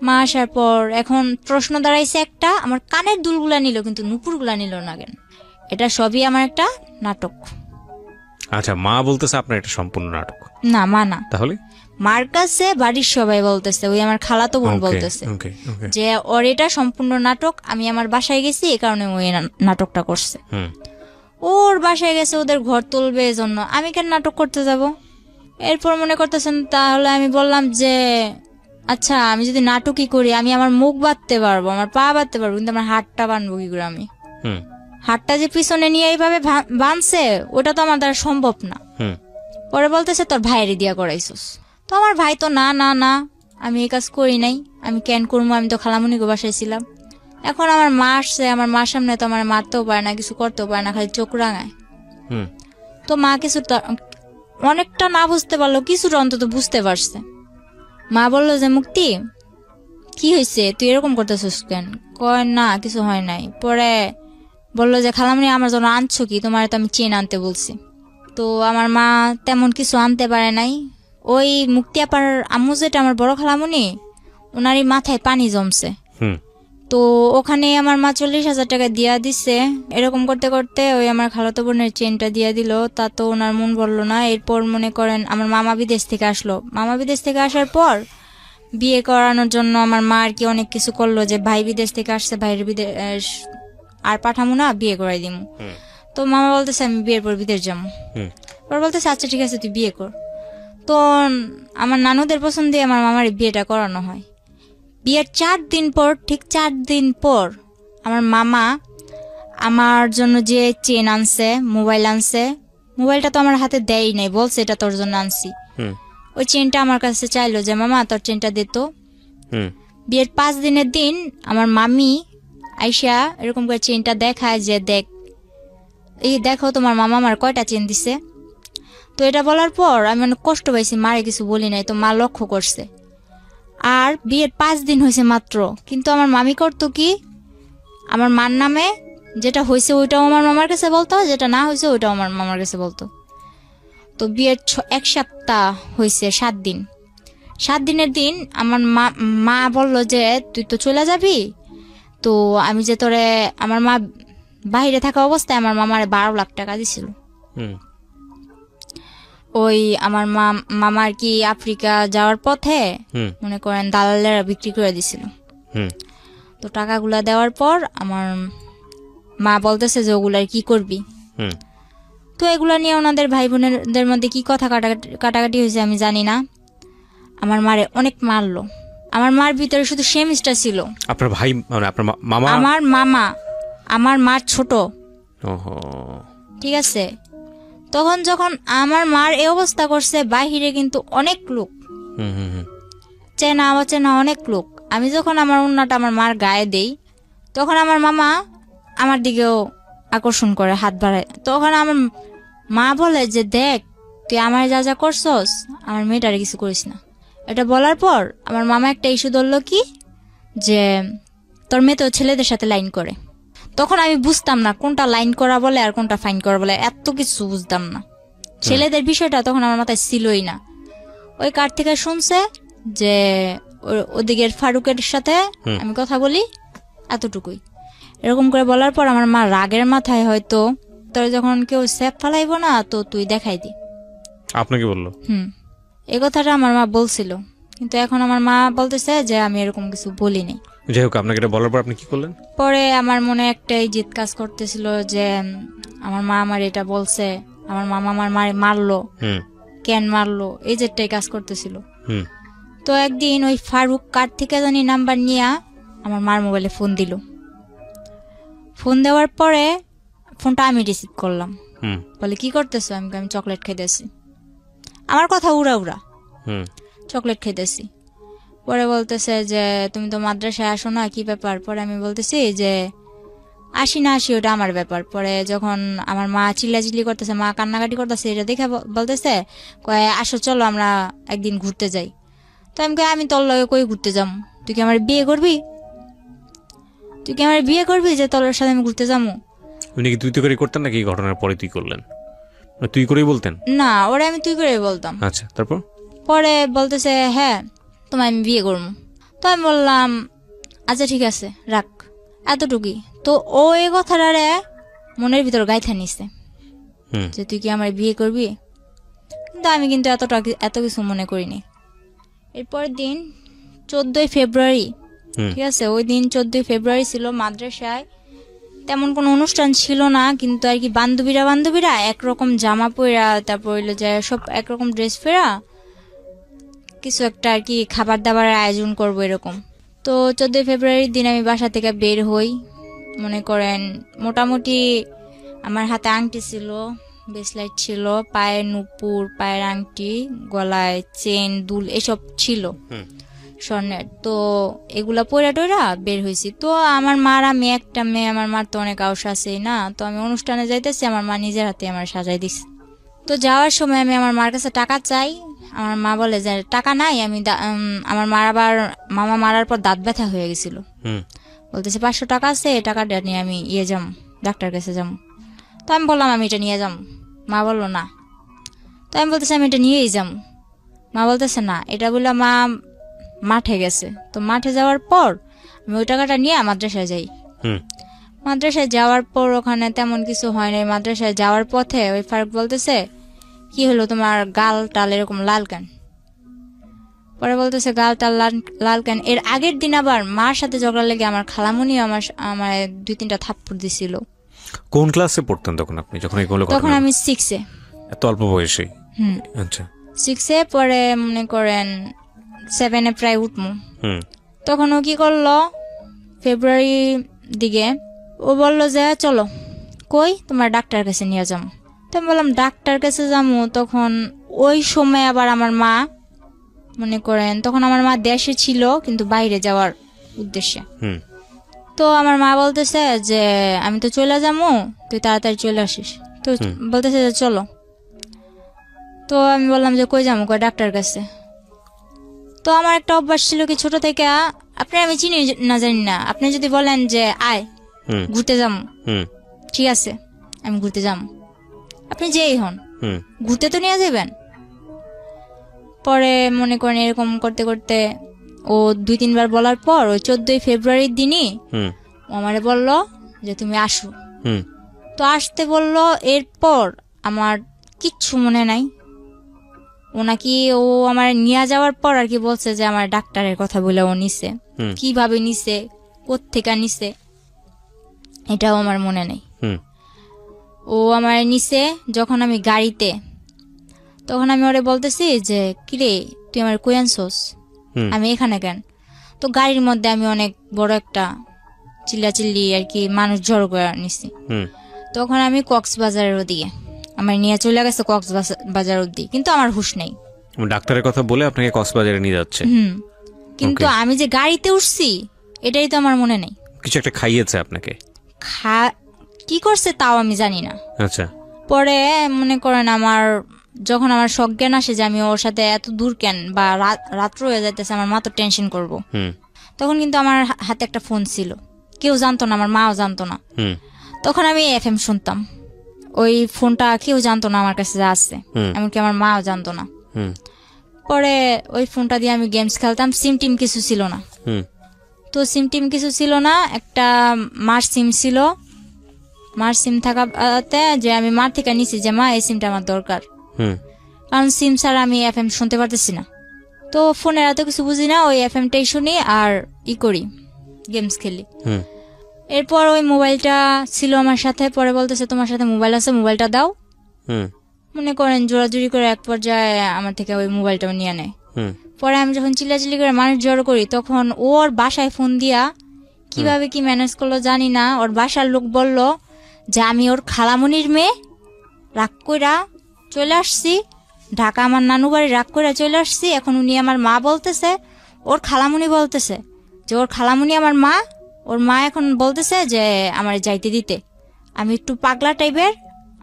মা আসার পর এখন প্রশ্ন দাঁড়াইছে একটা, আমার কানের দুলগুলা নিল কিন্তু নুপুরগুলা নিল না কেন। এটা সবই আমার একটা নাটক। আচ্ছা, মা বলতেছে আপনার এটা সম্পূর্ণ নাটক? না, মা না। তাহলে মার কাছে বাড়ির সবাই বলতেছে, ওই আমার খালাতো বোন বলতেছে যে ওর এটা সম্পূর্ণ নাটক, আমি আমার বাসায় গেছি এই কারণে ওই নাটকটা করছে। ওর বাসায় গেছে ওদের ঘর তুলবে এজন্য, আমি কেন নাটক করতে যাব। এরপর মনে করতেছেন, তাহলে আমি বললাম যে আচ্ছা আমি যদি নাটকই করি, আমি আমার মুখ বাঁধতে পারবো, আমার পা বাঁধতে পারবো, কিন্তু আমার হাতটা বাঁধবো কি করে আমি? হাতটা যে পিছনে নিয়ে এইভাবে বাঁধছে ওটা তো আমার দ্বারা সম্ভব না। পরে বলতেছে তোর ভাইয়েরই দিয়া করাইছস। তো আমার ভাই তো না না না, আমি এই কাজ করি নাই, আমি কেন করবো, আমি তো খালামুনিকে বাসায় ছিলাম। এখন আমার মা আসছে, আমার মার সামনে তো আমার মারতেও পারে না, কিছু করতেও পারে না, খালি চোখ রাঙায়। তো মা কিছু অনেকটা না বুঝতে পারলো, কিছুটা অন্তত বুঝতে পারছে। মা বললো যে মুক্তি কি হয়েছে, তুই এরকম করতেছিস কেন? কয় না কিছু হয় নাই। পরে বললো যে খালামুনি আমার জন্য আনছো কি, তোমার তো আমি চেন আনতে বলছি। তো আমার মা তেমন কিছু আনতে পারে নাই। ওই মুক্তি আপার আম্মু যেটা আমার বড় খালামুনি, ওনারই মাথায় পানি জমছে। তো ওখানে আমার মা 40,000 টাকা দিয়া দিছে। এরকম করতে করতে ওই আমার খালাতো বোনের চেনটা দিয়া দিল, তা তো ওনার মন বললো না। এরপর মনে করেন আমার মামা বিদেশ থেকে আসলো। মামা বিদেশ থেকে আসার পর বিয়ে করানোর জন্য আমার মা আর কি অনেক কিছু করলো, যে ভাই বিদেশ থেকে আসছে, ভাইয়ের বিদেশ আর পাঠামো না, বিয়ে করাই দিমু। তো মামা বলতেছে আমি বিয়ের পর বিদেশ যাবো। পর বলতেছে আচ্ছা ঠিক আছে তুই বিয়ে কর। তো আমার নানুদের পছন্দে আমার মামার বিয়েটা করানো হয়। বিয়ের 4 দিন পর, ঠিক 4 দিন পর আমার মামা আমার জন্য যে চেন আনছে, মোবাইল আনছে, মোবাইলটা তো আমার হাতে দেয় নাই, বলছে এটা তোর জন্য আনছি। ওই চেনটা আমার কাছে চাইলো যে মামা তোর চেনটা দে তো। বিয়ের 5 দিনের দিন আমার মামি আইসা এরকম করে চেনটা দেখায় যে দেখ, এই দেখো তোমার মামা আমার কয়টা চেন দিছে। তো এটা বলার পর আমি অনেক কষ্ট পাইছি, মারে কিছু বলি নাই, তো মা লক্ষ্য করছে। আর বিয়ের 5 দিন হয়েছে মাত্র, কিন্তু আমার মামি করতো কি, আমার মার নামে যেটা হয়েছে ওইটাও আমার মামার কাছে বলতো, যেটা না হয়েছে ওইটাও আমার মামার কাছে বলতো। তো বিয়ের 1 সপ্তাহ হয়েছে, 7 দিন, 7 দিনের দিন আমার মা মা বলল যে তুই তো চলে যাবি, তো আমি যে তোরে, আমার মা বাইরে থাকা অবস্থায় আমার মামারে 12 লাখ টাকা দিছিল। হুম ওই আমার মামা আর কি আফ্রিকা যাওয়ার পথে হুম মনে করেন দালালেরা বিক্রি করে দিছিল। হুম তো টাকাগুলা দেওয়ার পর আমার মা বলতেছে যে ওগুলার কি করবি। হুম তো এগুলা নিয়ে ওনাদের ভাই বোনেদের মধ্যে কি কথা কাটাকাটি হয়েছে আমি জানি না। আমার মারে অনেক মারলো। আমার মার ভিতরে শুধু সেমিস্টার ছিল। আপনার ভাই মানে আপনার মামা? আমার মামা, আমার মার ছোট। ওহো। ঠিক আছে, তখন যখন আমার মার এই অবস্থা করছে, বাহিরে কিন্তু অনেক লোক, হুম হুম হুম চেনা অচেনা অনেক লোক। আমি যখন আমার উন্নাটা আমার মার গায়ে দেই, তখন আমার মামা আমার দিকেও আকর্ষণ করে, হাত বাড়ায়। তখন আমার মা বলে যে দেখ তুই আমার যা যা করছস, আমার মেয়েটারে কিছু করিস না। এটা বলার পর আমার মামা একটা ইস্যু ধরলো কি, যে তোর মেয়ে তো ছেলেদের সাথে লাইন করে। তখন আমি বুঝতাম না কোনটা লাইন করা বলে আর কোনটা ফাইন করা বলে, এত কিছু বুঝতাম না। ছেলেদের বিষয়টা তখন আমার মাথায় ছিলই না। ওই কার থেকে শুনছে যে ওদিকের ফারুকের সাথে আমি কথা বলি, এতটুকুই। এরকম করে বলার পর আমার মা রাগের মাথায় হয়তো তোর যখন কেউ স্যাপ ফালাইব না তো তুই দেখাই দি। আপনাকে বললো? এই কথাটা আমার মা বলছিল, কিন্তু এখন আমার মা বলতেছে যে আমি এরকম কিছু বলিনি। যাই হোক, আপনাকে এটা বলার পর আপনি কি করলেন? পরে আমার মনে একটাই জিদ কাজ করতেছিল যে আমার মা আমার এটা বলছে, আমার মামা আমার মারলো, কেন মারলো, এই জেদটাই কাজ করতেছিল। তো একদিন ওই ফারুক কার থেকে জানি নাম্বার নিয়ে আমার মার মোবাইলে ফোন দিল। ফোন দেওয়ার পরে ফোনটা আমি রিসিভ করলাম। বলে কি করতেছো? আমি চকলেট খাইতেছি। আমার কথা উড়া উড়া, চকলেট খাইতেছি। পরে বলতেছে যে তুমি তো মাদ্রাসায় আসো না, কি ব্যাপার? পরে আমি বলতেছি যে আসি না আসি ওটা আমার ব্যাপার। পরে যখন আমার মা চিল্লাচিল্লি করতেছে, মা কান্নাকাটি করতেছে, এটা দেখে বলতেছে কয় আসো চলো আমরা একদিন ঘুরতে যাই। তো আমি কই আমি তোর লগে কই ঘুরতে যাম? তুই কি আমার বিয়ে করবি? তুই কি আমার বিয়ে করবি যে তোর সাথে আমি ঘুরতে যাবো? উনি কি তুই তো করে করতেন নাকি ঘটনার পরে তুই করলেন? তুই করেই বলতেন? না, ওরা আমি তুই করে বলতাম। আচ্ছা, তারপর? পরে বলতেছে হ্যাঁ তোমায় আমি বিয়ে করবো। তো আমি বললাম আচ্ছা ঠিক আছে রাখ, এতটুকুই। তো ও এই কথাটারে মনের ভিতর গাইথা নিছে যে তুই কি আমার বিয়ে করবি। কিন্তু আমি কিন্তু এত কিছু মনে করিনি। এরপরের দিন 14ই ফেব্রুয়ারি, ঠিক আছে, ওই দিন 14ই ফেব্রুয়ারি ছিল। মাদ্রাসায় তেমন কোনো অনুষ্ঠান ছিল না, কিন্তু আর কি বান্ধবীরা একরকম জামা পরা, তারপর হইলো যে সব একরকম ড্রেস ফেরা, কিছু একটা আর কি খাবার দাবারের আয়োজন করব এরকম। তো 14ই ফেব্রুয়ারির দিন আমি বাসা থেকে বের হই। মনে করেন মোটামুটি আমার হাতে আংটি ছিল, ব্রেসলেট ছিল, পায়ের নুপুর, পায়ের আংটি, গলায় চেন, দুল এসব ছিল স্বর্ণের। তো এগুলা পয়রা টয়রা বের হয়েছি। তো আমার মার, আমি একটা মেয়ে, আমার মার তো অনেক আউস আছেই না। তো আমি অনুষ্ঠানে যাইতেছি, আমার মা নিজের হাতে আমার সাজাই দিছে। তো যাওয়ার সময় আমি আমার মার কাছে টাকা চাই। আমার মা বলে যে টাকা নাই। আমি আমার মার আবার মামা মারার পর দাঁত ব্যথা হয়ে গেছিল, বলতেছে 500 টাকা আছে, এই টাকাটা নিয়ে আমি যাম, ডাক্তার কাছে যাম। তো আমি বললাম আমি এটা নিয়ে যাম। মা বললো না। তো আমি বলতেছি আমি এটা নিয়েই যাম। মা বলতেছে না, এটা বললো মা মাঠে গেছে। তো মাঠে যাওয়ার পর আমি ওই টাকাটা নিয়ে মাদ্রাসায় যাই। মাদ্রাসায় যাওয়ার পর ওখানে তেমন কিছু হয় নাই। মাদ্রাসায় যাওয়ার পথে ওই ফারুক বলতেছে কি হলো তোমার গাল টাল এরকম লাল কেন? পরে বলতেছে গাল টাল লাল কেন? এর আগের দিন আবার মার সাথে ঝগড়া লেগে আমার খালামুনি আমার 2-3টা থাপ্পড় দিছিল। কোন ক্লাসে পড়তেন তখন আপনি যখন এগুলো? তখন আমি 6-এ। এত অল্প বয়সে? আচ্ছা, 6-এ। পরে মনে করেন 7-এ প্রায় উঠমু। তখন ও কি করলো, ফেব্রুয়ারি দিকে ও বললো যে চলো কই তোমার ডাক্তার কাছে নিয়ে যাম। তো আমি বললাম ডাক্তার কাছে যাবো। তখন ওই সময় আবার আমার মা মনে করেন, তখন আমার মা দেশে ছিল কিন্তু বাইরে যাওয়ার উদ্দেশ্যে। তো আমার মা বলতেছে যে আমি তো চলে যাবো, তুই তাড়াতাড়ি চলে আসিস। তো বলতেছে যে চলো। তো আমি বললাম যে কই যাবো? কই ডাক্তার কাছে। তো আমার একটা অভ্যাস ছিল কি ছোট থেকে, আপনি আমি চিনি না জানি না, আপনি যদি বলেন যে আয় ঘুরতে যাবো, ঠিক আছে আমি ঘুরতে যাবো, আপনি যেই হন ঘুরতে তো নিয়ে যাবেন। পরে মনে করেন এরকম করতে করতে ও 2-3 বার বলার পর ওই 14ই ফেব্রুয়ারির দিনই ও আমারে বললো যে তুমি আসো। তো আসতে বললো, এরপর আমার কিচ্ছু মনে নাই। ও নাকি ও আমার নিয়ে যাওয়ার পর আর কি বলছে যে আমার ডাক্তারের কথা বলে ও নিছে, কিভাবে নিছে, কোত্থেকে নিছে এটাও আমার মনে নেই। ও আমার নিছে যখন আমি গাড়িতে, তখন আমি ওরে বলতেছি যে কিরে তুই আমার কই আনছস, আমি এখানে কেন? তো গাড়ির মধ্যে আমি অনেক বড় একটা চিল্লাচিল্লি আর কি মানুষ জড়ো করে নিছি। তখন আমি কক্সবাজারের ওদিকে আমার নিয়ে চলে গেছে, কক্সবাজার অব্দি, কিন্তু আমার হুঁশ নেই। ডাক্তারের কথা বলে আপনাকে কক্সবাজারে নিয়ে যাচ্ছে। কিন্তু আমি যে গাড়িতে উঠছি এটাই তো আমার মনে নেই। কিছু একটা খাইয়েছে আপনাকে? কি করছে তাও আমি জানি না। আচ্ছা। পরে মনে করেন আমার যখন আমার সজ্ঞান আসে যে আমি ওর সাথে এত দূর কেন বা রাত্র হয়ে যাইতেছে, আমার মা তো টেনশন করবো। তখন কিন্তু আমার হাতে একটা ফোন ছিল, কেউ জানতো না, আমার মাও জানতো না। তখন আমি FM শুনতাম, ওই ফোনটা কেউ জানতো না আমার কাছে আছে, এমনকি আমার মাও জানতো না। পরে ওই ফোনটা দিয়ে আমি গেমস খেলতাম, সিম টিম কিছু ছিল না। তো সিম টিম কিছু ছিল না, একটা মার সিম ছিল। মার সিম থাকাতে যে আমি মার থেকে নিছি যে মা এই সিমটা আমার দরকার, কারণ সিম ছাড়া আমি FM শুনতে পারতেছি না। তো ফোনের এত কিছু বুঝি না, ওই FMটাই শুনি আর করি, গেমস খেলি। এরপর ওই মোবাইলটা ছিল আমার সাথে, পরে বলতেছে তোমার সাথে মোবাইল আছে, মোবাইলটা দাও। মনে করেন জোরাজুরি করে এক পর্যায়ে আমার থেকে ওই মোবাইলটাও নিয়ে নেয়। পরে আমি যখন চিল্লাচিল্লি করে মানুষ জড়ো করি, তখন ওর বাসায় ফোন দিয়া কিভাবে কি ম্যানেজ করলো জানি না, ওর বাসার লোক বলল যে আমি ওর খালামনির মেয়ে, রাগ কইরা চলে আসছি ঢাকা, আমার নানু বাড়ি, রাগ কইরা চলে আসছি। এখন উনি আমার মা বলতেছে, ওর খালামনি বলতেছে যে ওর খালামনি আমার মা, ওর মা এখন বলতেছে যে আমার যাইতে দিতে। আমি একটু পাগলা টাইপের,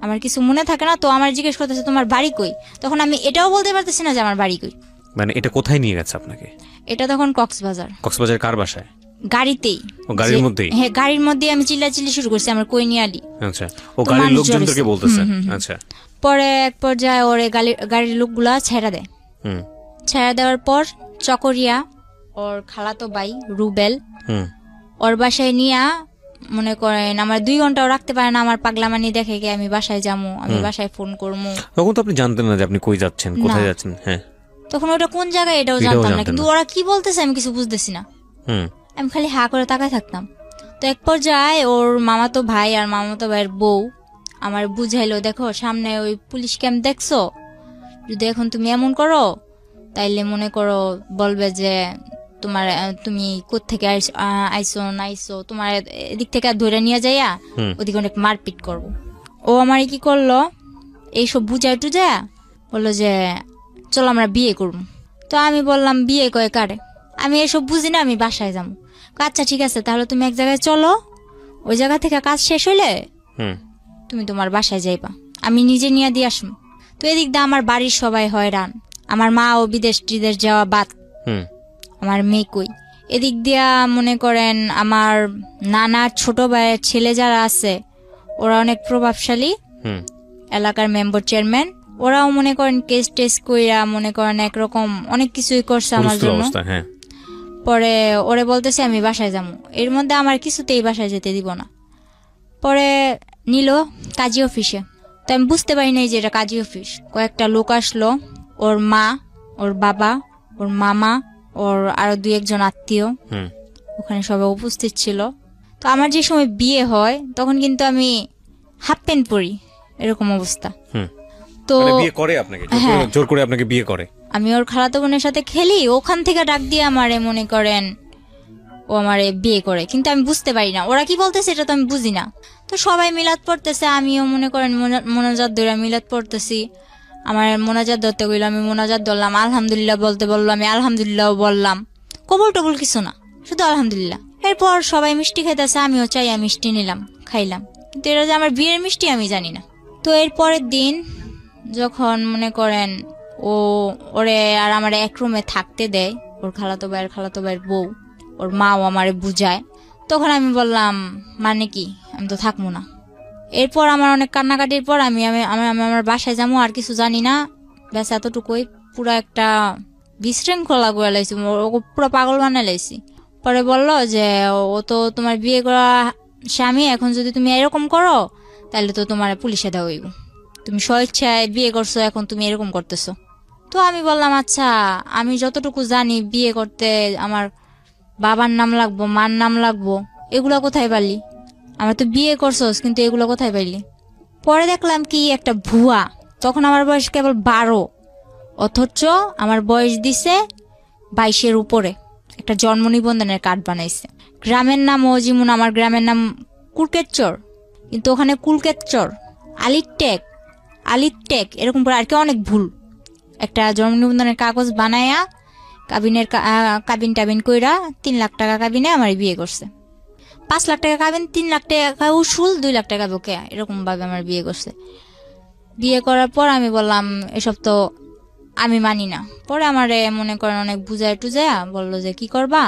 আমার কিছু মনে থাকে না, তো আমার জিজ্ঞেস করতেছে তোমার বাড়ি কই। তখন আমি এটাও বলতে পারতেছি না যে আমার বাড়ি কই। মানে এটা কোথায় নিয়ে গেছে আপনাকে? এটা তখন কক্সবাজার। কক্সবাজার কার বাসায়? গাড়িতেই। ও গাড়ির মধ্যেই? হ্যাঁ, গাড়ির মধ্যেই আমি চিল্লাচিল্লি শুরু করছি আমার কই নিয়ে আলি। আচ্ছা, ও গাড়ির লোকজনদেরকে বলতেছে? আচ্ছা। পরে এক পর্যায়ে ওর গাড়ির লোকগুলা ছেড়ে দেয়। ছেড়ে দেওয়ার পর চকরিয়া ওর খালাতো ভাই রুবেল ওর বাসায় নিয়ে মনে করেন আমার 2 ঘন্টাও রাখতে পারে না। আমার পাগলামানি দেখে কি আমি বাসায় যাবো, আমি বাসায় ফোন করবো। তখন তো আপনি জানতেন না যে আপনি কই যাচ্ছেন, কোথায় যাচ্ছেন? হ্যাঁ, তখন ওটা কোন জায়গায় এটাও জানতাম না, কিন্তু ওরা কি বলতেছে আমি কিছু বুঝতেছি না। আমি খালি হা করে তাকায় থাকতাম। তো এক পর্যায়ে ওর মামাতো ভাই আর মামাতো ভাইয়ের বউ আমার বুঝাইলো, দেখো সামনে ওই পুলিশ ক্যাম্প দেখছো, যদি এখন তুমি এমন করো তাইলে মনে করো বলবে যে তুমি কোত্থেকে আইসো না আইসো, তোমার এদিক থেকে ধরে নিয়ে যাইয়া ওদিকে অনেক মারপিট করবো। ও আমার কি করলো, এইসব বুঝায় টুজায়া বললো যে চলো আমরা বিয়ে করবো। তো আমি বললাম বিয়ে কয় কারে, আমি এসব বুঝি না, আমি বাসায় যাবো। আচ্ছা ঠিক আছে, তাহলে তুমি এক জায়গায় চলো, ওই জায়গা থেকে কাজ শেষ হইলে তুমি তোমার বাসায় যাইবা, আমি নিজে নিয়ে দিয়ে আসবো। তো এদিক দিয়ে আমার বাড়ির সবাই হয়রান, আমার মা ও বিদেশ যাওয়া বাদ, আমার মেয়ে কই। এদিক দিয়া মনে করেন আমার নানার ছোট ভাইয়ের ছেলে যারা আছে ওরা অনেক প্রভাবশালী, এলাকার মেম্বার চেয়ারম্যান, ওরাও মনে করেন কেস টেস কইরা মনে করেন একরকম অনেক কিছুই করছে আমার জন্য। পরে ওরে বলতেছে আমি বাসায় যাবো, এর মধ্যে আমার কিছুতেই বাসায় যেতে দিব না। পরে নিল কাজী অফিসে, তো আমি বুঝতে পারি নাই যে এটা কাজী অফিস। কয়েকটা লোক আসলো, ওর মা, ওর বাবা, ওর মামা, ওর আরো 2-1 আত্মীয় ওখানে সবাই উপস্থিত ছিল। তো আমার যে সময় বিয়ে হয় তখন কিন্তু আমি হাফ প্যান্ট পরি, এরকম অবস্থা। তো বিয়ে করে আপনাকে, জোর করে আপনাকে বিয়ে করে। আমি ওর খালাতো বোনের সাথে খেলি, ওখান থেকে ডাক দিয়ে আমারে মনে করেন ও আমারে বিয়ে করে, কিন্তু আমি বুঝতে পারি না ওরা কি বলতেছে, এটা তো আমি বুঝি না। তো সবাই মিলাদ পড়তেছে, আমিও মনে করেন মোনাজাত ধরে মিলাদ পড়তেছি। আমার মোনাজাত ধরতে গেল, আমি মোনাজাত ধরলাম, আলহামদুলিল্লাহ বলতে বললো, আমি আলহামদুলিল্লাহ বললাম, কবুল টবুল কিছু না, শুধু আলহামদুলিল্লাহ। এরপর সবাই মিষ্টি খাইতেছে, আমিও চাই মিষ্টি নিলাম, খাইলাম, কিন্তু এটা যে আমার বিয়ের মিষ্টি আমি জানি না। তো এর পরের দিন যখন মনে করেন ওরে আর আমার এক রুমে থাকতে দেয়, ওর খালাতো ভাইয়ের বউ, ওর মাও আমারে বুঝায়, তখন আমি বললাম মানে কি, আমি তো থাকবো না। এরপর আমার অনেক কান্নাকাটির পর আমি আমার বাসায় যাবো, আর কিছু জানি না, ব্যাস এতটুকুই। পুরা একটা বিশৃঙ্খলা করে লাইছি, ওকে পুরো পাগল বানাই লাইছি। পরে বলল যে ও তো তোমার বিয়ে করা স্বামী, এখন যদি তুমি এরকম করো তাহলে তো তোমার পুলিশে দেওয়া হইব, তুমি স্বেচ্ছায় বিয়ে করছো, এখন তুমি এরকম করতেছো। তো আমি বললাম আচ্ছা, আমি যতটুকু জানি বিয়ে করতে আমার বাবার নাম লাগবো, মার নাম লাগবো, এগুলা কোথায় পারলি? আমার তো বিয়ে করছোস, কিন্তু এগুলো কোথায় পাইলি? পরে দেখলাম কি একটা ভুয়া, তখন আমার বয়স কেবল 12, অথচ আমার বয়স দিছে 22-এর উপরে। একটা জন্ম নিবন্ধনের কার্ড বানাইছে, গ্রামের নাম ও যেমন আমার গ্রামের নাম কুলকেতচর, কিন্তু ওখানে কুলকেতচর, আলিটেক এরকম করে আর কি অনেক ভুল। একটা জন্ম নিবন্ধনের কাগজ বানায়া কাবিন টাবিন কইরা 3 লাখ টাকা কাবিনে আমার বিয়ে করছে। 5 লাখ টাকা কাবিন, 3 লাখ টাকা উসুল, 2 লাখ টাকা বকে, এরকম ভাবে আমার বিয়ে করছে। বিয়ে করার পর আমি বললাম এসব তো আমি মানি না। পরে আমার মনে করেন অনেক বুঝায় টুজায়া বললো যে কি করবা।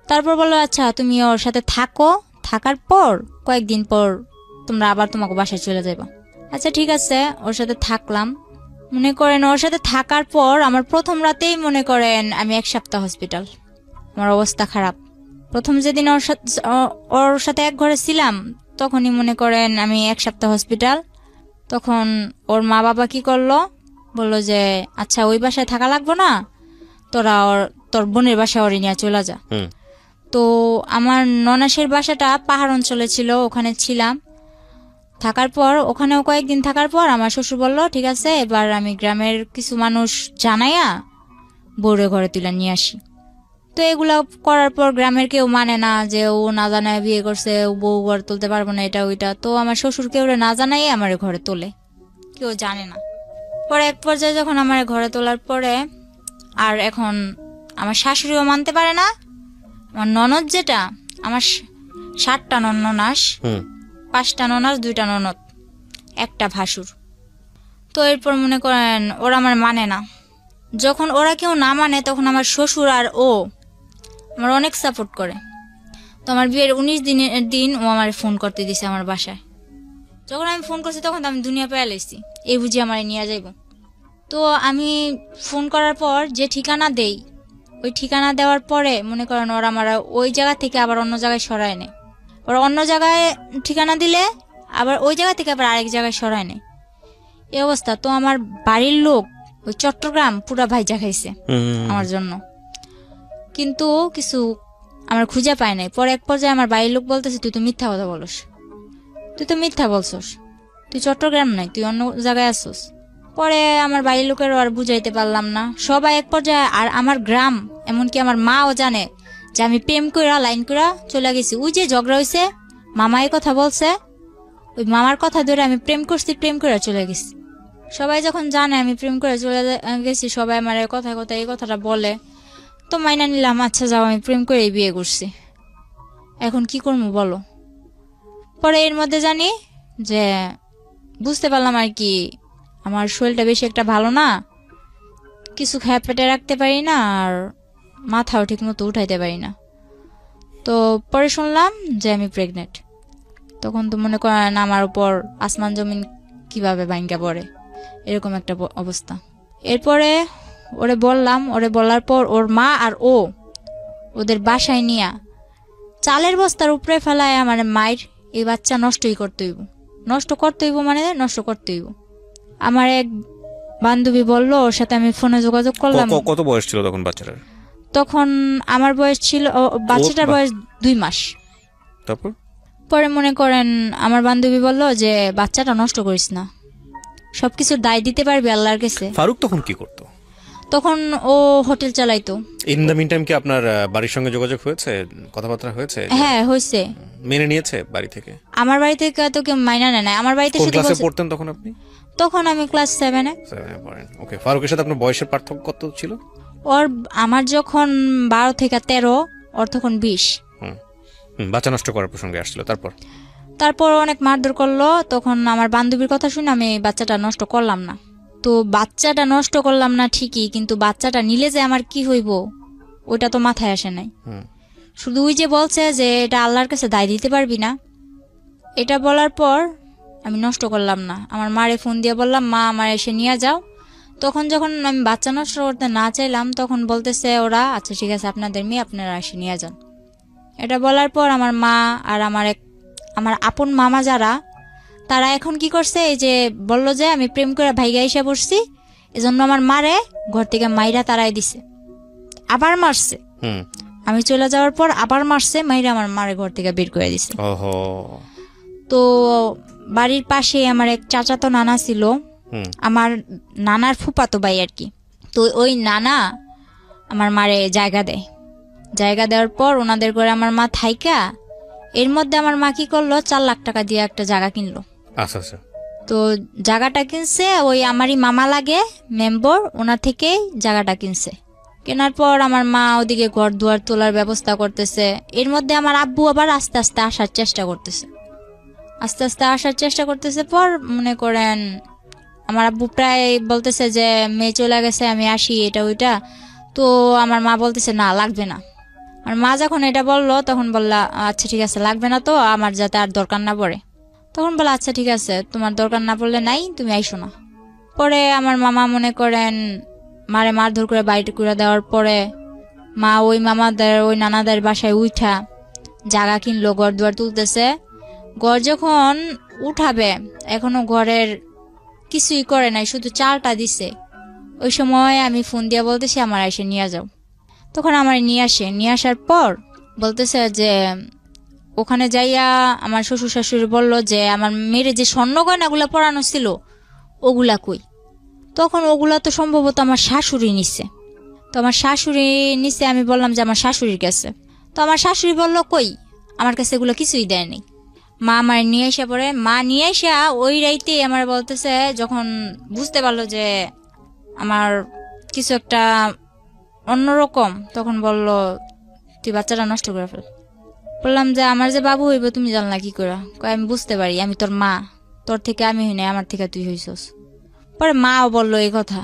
তারপর বললো আচ্ছা তুমি ওর সাথে থাকো, থাকার পর কয়েকদিন পর তোমরা আবার তোমাকে বাসায় চলে যাবা। আচ্ছা ঠিক আছে, ওর সাথে থাকলাম। মনে করেন ওর সাথে থাকার পর আমার প্রথম রাতেই মনে করেন আমি 1 সপ্তাহ হসপিটাল, আমার অবস্থা খারাপ। প্রথম যেদিন ওর সাথে এক ঘরে ছিলাম তখনই মনে করেন আমি 1 সপ্তাহ হসপিটাল। তখন ওর মা বাবা কি করলো, বললো যে আচ্ছা ওই বাসায় থাকা লাগবো না, তোরা তোর বোনের বাসায় ওরে নিয়ে চলে যা। তো আমার ননাসের বাসাটা পাহাড় অঞ্চলে ছিল, ওখানে ছিলাম। থাকার পর ওখানেও কয়েকদিন থাকার পর আমার শ্বশুর বললো ঠিক আছে এবার আমি গ্রামের কিছু মানুষ জানাইয়া বউরে ঘরে তুলে নিয়ে আসি। তো এগুলা করার পর গ্রামের কেউ মানে না, যে ও না জানায় বিয়ে করছে, ও বউ ঘরে তুলতে পারবো না, এটা ওইটা। তো আমার শ্বশুর কেউ না জানাই আমার ঘরে তোলে, কেউ জানে না। পরে এক পর্যায়ে যখন আমার ঘরে তোলার পরে আর এখন আমার শাশুড়িও মানতে পারে না, আমার ননদ যেটা, আমার 7টা ননাস, 5টা ননাস, 2টা ননদ, একটা ভাসুর। তো এরপর মনে করেন ওরা আমার মানে না। যখন ওরা কেউ না মানে তখন আমার শ্বশুর আর ও আমার অনেক সাপোর্ট করে। তো আমার বিয়ের 19 দিনের দিন ও আমার ফোন করতে দিছে আমার বাসায়। যখন আমি ফোন করছি তখন তো আমি দুনিয়া পেয়ে লাইছি, এই বুঝি আমার নিয়ে যাইব। তো আমি ফোন করার পর যে ঠিকানা দেই, ওই ঠিকানা দেওয়ার পরে মনে করেন ওরা আমার ওই জায়গা থেকে আবার অন্য জায়গায় সরায় নেয়। ওরা অন্য জায়গায় ঠিকানা দিলে আবার ওই জায়গা থেকে আবার আরেক জায়গায় সরায় নেয়, এই অবস্থা। তো আমার বাড়ির লোক ওই চট্টগ্রাম পুরা ভাইজা খাইছে আমার জন্য, কিন্তু কিছু আমার খুঁজে পায় নাই। পরে এক পর্যায়ে আমার বাড়ির লোক বলতেছে তুই তো মিথ্যা কথা বলস, তুই তো মিথ্যা বলছস, তুই চট্টগ্রাম নাই, তুই অন্য জায়গায় আসছস। পরে আমার বাড়ির লোকেরও আর বুঝাইতে পারলাম না, সবাই এক পর্যায়ে। আর আমার গ্রাম এমনকি আমার মাও জানে যে আমি প্রেম কইরা লাইন কইরা চলে গেছি। ওই যে ঝগড়া হয়েছে, মামা এই কথা বলছে, ওই মামার কথা ধরে আমি প্রেম করছি, প্রেম করে চলে গেছি। সবাই যখন জানে আমি প্রেম করে চলে গেছি, সবাই আমার কথা এই কথাটা বলে, তো মাইনা নিলাম আচ্ছা যাও, আমি প্রেম করে বিয়ে করছি, এখন কি করবো বলো। পরে এর মধ্যে জানি যে বুঝতে পারলাম আর কি আমার শরীরটা বেশি একটা ভালো না, কিছু খেয়ে পেটে রাখতে পারি না, আর মাথাও ঠিক মতো উঠাইতে পারি না। তো পরে শুনলাম যে আমি প্রেগনেন্ট। তখন তো মনে করেন আমার উপর আসমান জমিন কিভাবে ভাঙ্গা পড়ে, এরকম একটা অবস্থা। এরপরে ওরে বললাম, ওরে বলার পর ওর মা আর ওদের বাসায় নিয়া চালের বস্তার উপরে ফেলায় আমার মায়ের এই বাচ্চা নষ্টই করতে হইব, নষ্ট করতে হইব মানে নষ্ট করতে হইব। আমার এক বান্ধবী বলল, ওর সাথে আমি ফোনে যোগাযোগ করলাম। কত বয়স ছিল তখন বাচ্চাটার? তখন আমার বয়স ছিল, বাচ্চাটার বয়স 2 মাস। তারপর পরে মনে করেন আমার বান্ধবী বলল যে বাচ্চাটা নষ্ট করিস না, সবকিছুর দায় দিতে পারবি আল্লাহর কাছে। ফারুক তখন কি করতো? তখন ও হোটেল চালাইতো। ইন দ্য মিন টাইম কি আপনার বাড়ির সঙ্গে যোগাযোগ হয়েছে, কথাবার্তা হয়েছে? হ্যাঁ হয়েছে। মেনে নিয়েছে বাড়ি থেকে? আমার বাড়ি থেকে তো কেউ মাইনা নেয় না, আমার বাড়িতে শুধু ক্লাসে পড়তেন তখন আপনি? তখন আমি ক্লাস 7-এ পড়েন। ওকে, ফারুকের সাথে আপনার বয়সের পার্থক্য কত ছিল? ওর আমার যখন 12 থেকে 13, ওর তখন 20। বাচ্চা নষ্ট করার প্রসঙ্গে আসছিল। তারপর অনেক মারধর করলো। তখন আমার বান্ধবীর কথা শুনে আমি বাচ্চাটা নষ্ট করলাম না। তো বাচ্চাটা নষ্ট করলাম না ঠিকই, কিন্তু বাচ্চাটা নিলে যে আমার কি হইব ওইটা তো মাথায় আসে নাই। শুধু ওই যে বলছে যে এটা আল্লাহর কাছে দায় দিতে পারবি না, এটা বলার পর আমি নষ্ট করলাম না। আমার মারে ফোন দিয়ে বললাম, মা আমার এসে নিয়ে যাও। তখন যখন আমি বাচ্চা নষ্ট করতে না চাইলাম তখন বলতেছে ওরা, আচ্ছা ঠিক আছে আপনাদের মেয়ে আপনারা এসে নিয়ে যান। এটা বলার পর আমার মা আর আমার আপন মামা যারা, তারা এখন কি করছে, এই যে বললো যে আমি প্রেম করে ভাইগা এসে পড়ছি, এজন্য আমার মারে ঘর থেকে মাইরা তারাই দিছে, আবার মারছে। হুম। আমি চলে যাওয়ার পর আবার মারছে, মাইরা আমার মারে ঘর থেকে বের করে দিছে। ওহো। তো বাড়ির পাশে আমার এক চাচাতো নানা ছিল, হুম। আমার নানার ফুফাতো ভাই আর কি। তো ওই নানা আমার মারে জায়গা দেয়, জায়গা দেওয়ার পর ওনাদের ঘরে আমার মা থাইকা, এর মধ্যে আমার মা কি করলো, 4 লাখ টাকা দিয়ে একটা জায়গা কিনলো। আচ্ছা আচ্ছা। তো জায়গাটা কিনছে ওই আমারই মামা লাগে মেম্বর, ওনার থেকেই জায়গাটা কিনছে। কেনার পর আমার মা ওদিকে ঘর দুয়ার তোলার ব্যবস্থা করতেছে। এর মধ্যে আমার আব্বু আবার আস্তে আস্তে আসার চেষ্টা করতেছে, আস্তে আস্তে আসার চেষ্টা করতেছে। পর মনে করেন আমার আব্বু প্রায় বলতেছে যে মেয়ে চলে গেছে আমি আসি এটা ওইটা। তো আমার মা বলতেছে না লাগবে না। আর মা যখন এটা বললো তখন বললা আচ্ছা ঠিক আছে লাগবে না, তো আমার যাতে আর দরকার না পড়ে। তখন বলে আচ্ছা ঠিক আছে তোমার দরকার না পড়লে নাই, তুমি আইসো না। পরে আমার মামা মনে করেন মারে মারধর করে বাইরে করে দেওয়ার পরে মা ওই মামাদের ওই নানাদের বাসায় উঠা জায়গা কিনলো, ঘর দুয়ার তুলতেছে। ঘর যখন উঠাবে এখনো ঘরের কিছুই করে নাই, শুধু চালটা দিছে। ওই সময় আমি ফোন দিয়ে বলতেছি আমার এসে নিয়ে যাও। তখন আমার নিয়ে আসে, নিয়ে আসার পর বলতেছে যে ওখানে যাইয়া আমার শ্বশুর শাশুড়ি বলল যে আমার মেয়ের যে স্বর্ণ গয়নাগুলো পরানো ছিল ওগুলা কই। তখন ওগুলা তো সম্ভবত আমার শাশুড়ি নিছে। তো আমার শাশুড়ি নিছে, আমি বললাম যে আমার শাশুড়ির কাছে। তো আমার শাশুড়ি বলল কই, আমার কাছে এগুলো কিছুই দেয়নি। মা আমার নিয়ে এসে পরে, মা নিয়ে এসে ওই রাইতে আমার বলতেছে, যখন বুঝতে পারলো যে আমার কিছু একটা অন্যরকম, তখন বলল তুই বাচ্চাটা নষ্ট করে ফেল। বললাম যে আমার যে বাবু হইব তুমি জানলা কি করে? কয় আমি বুঝতে পারি, আমি তোর মা, তোর থেকে আমি হই নাই, আমার থেকে তুই হইছস। পরে মাও বললো এই কথা।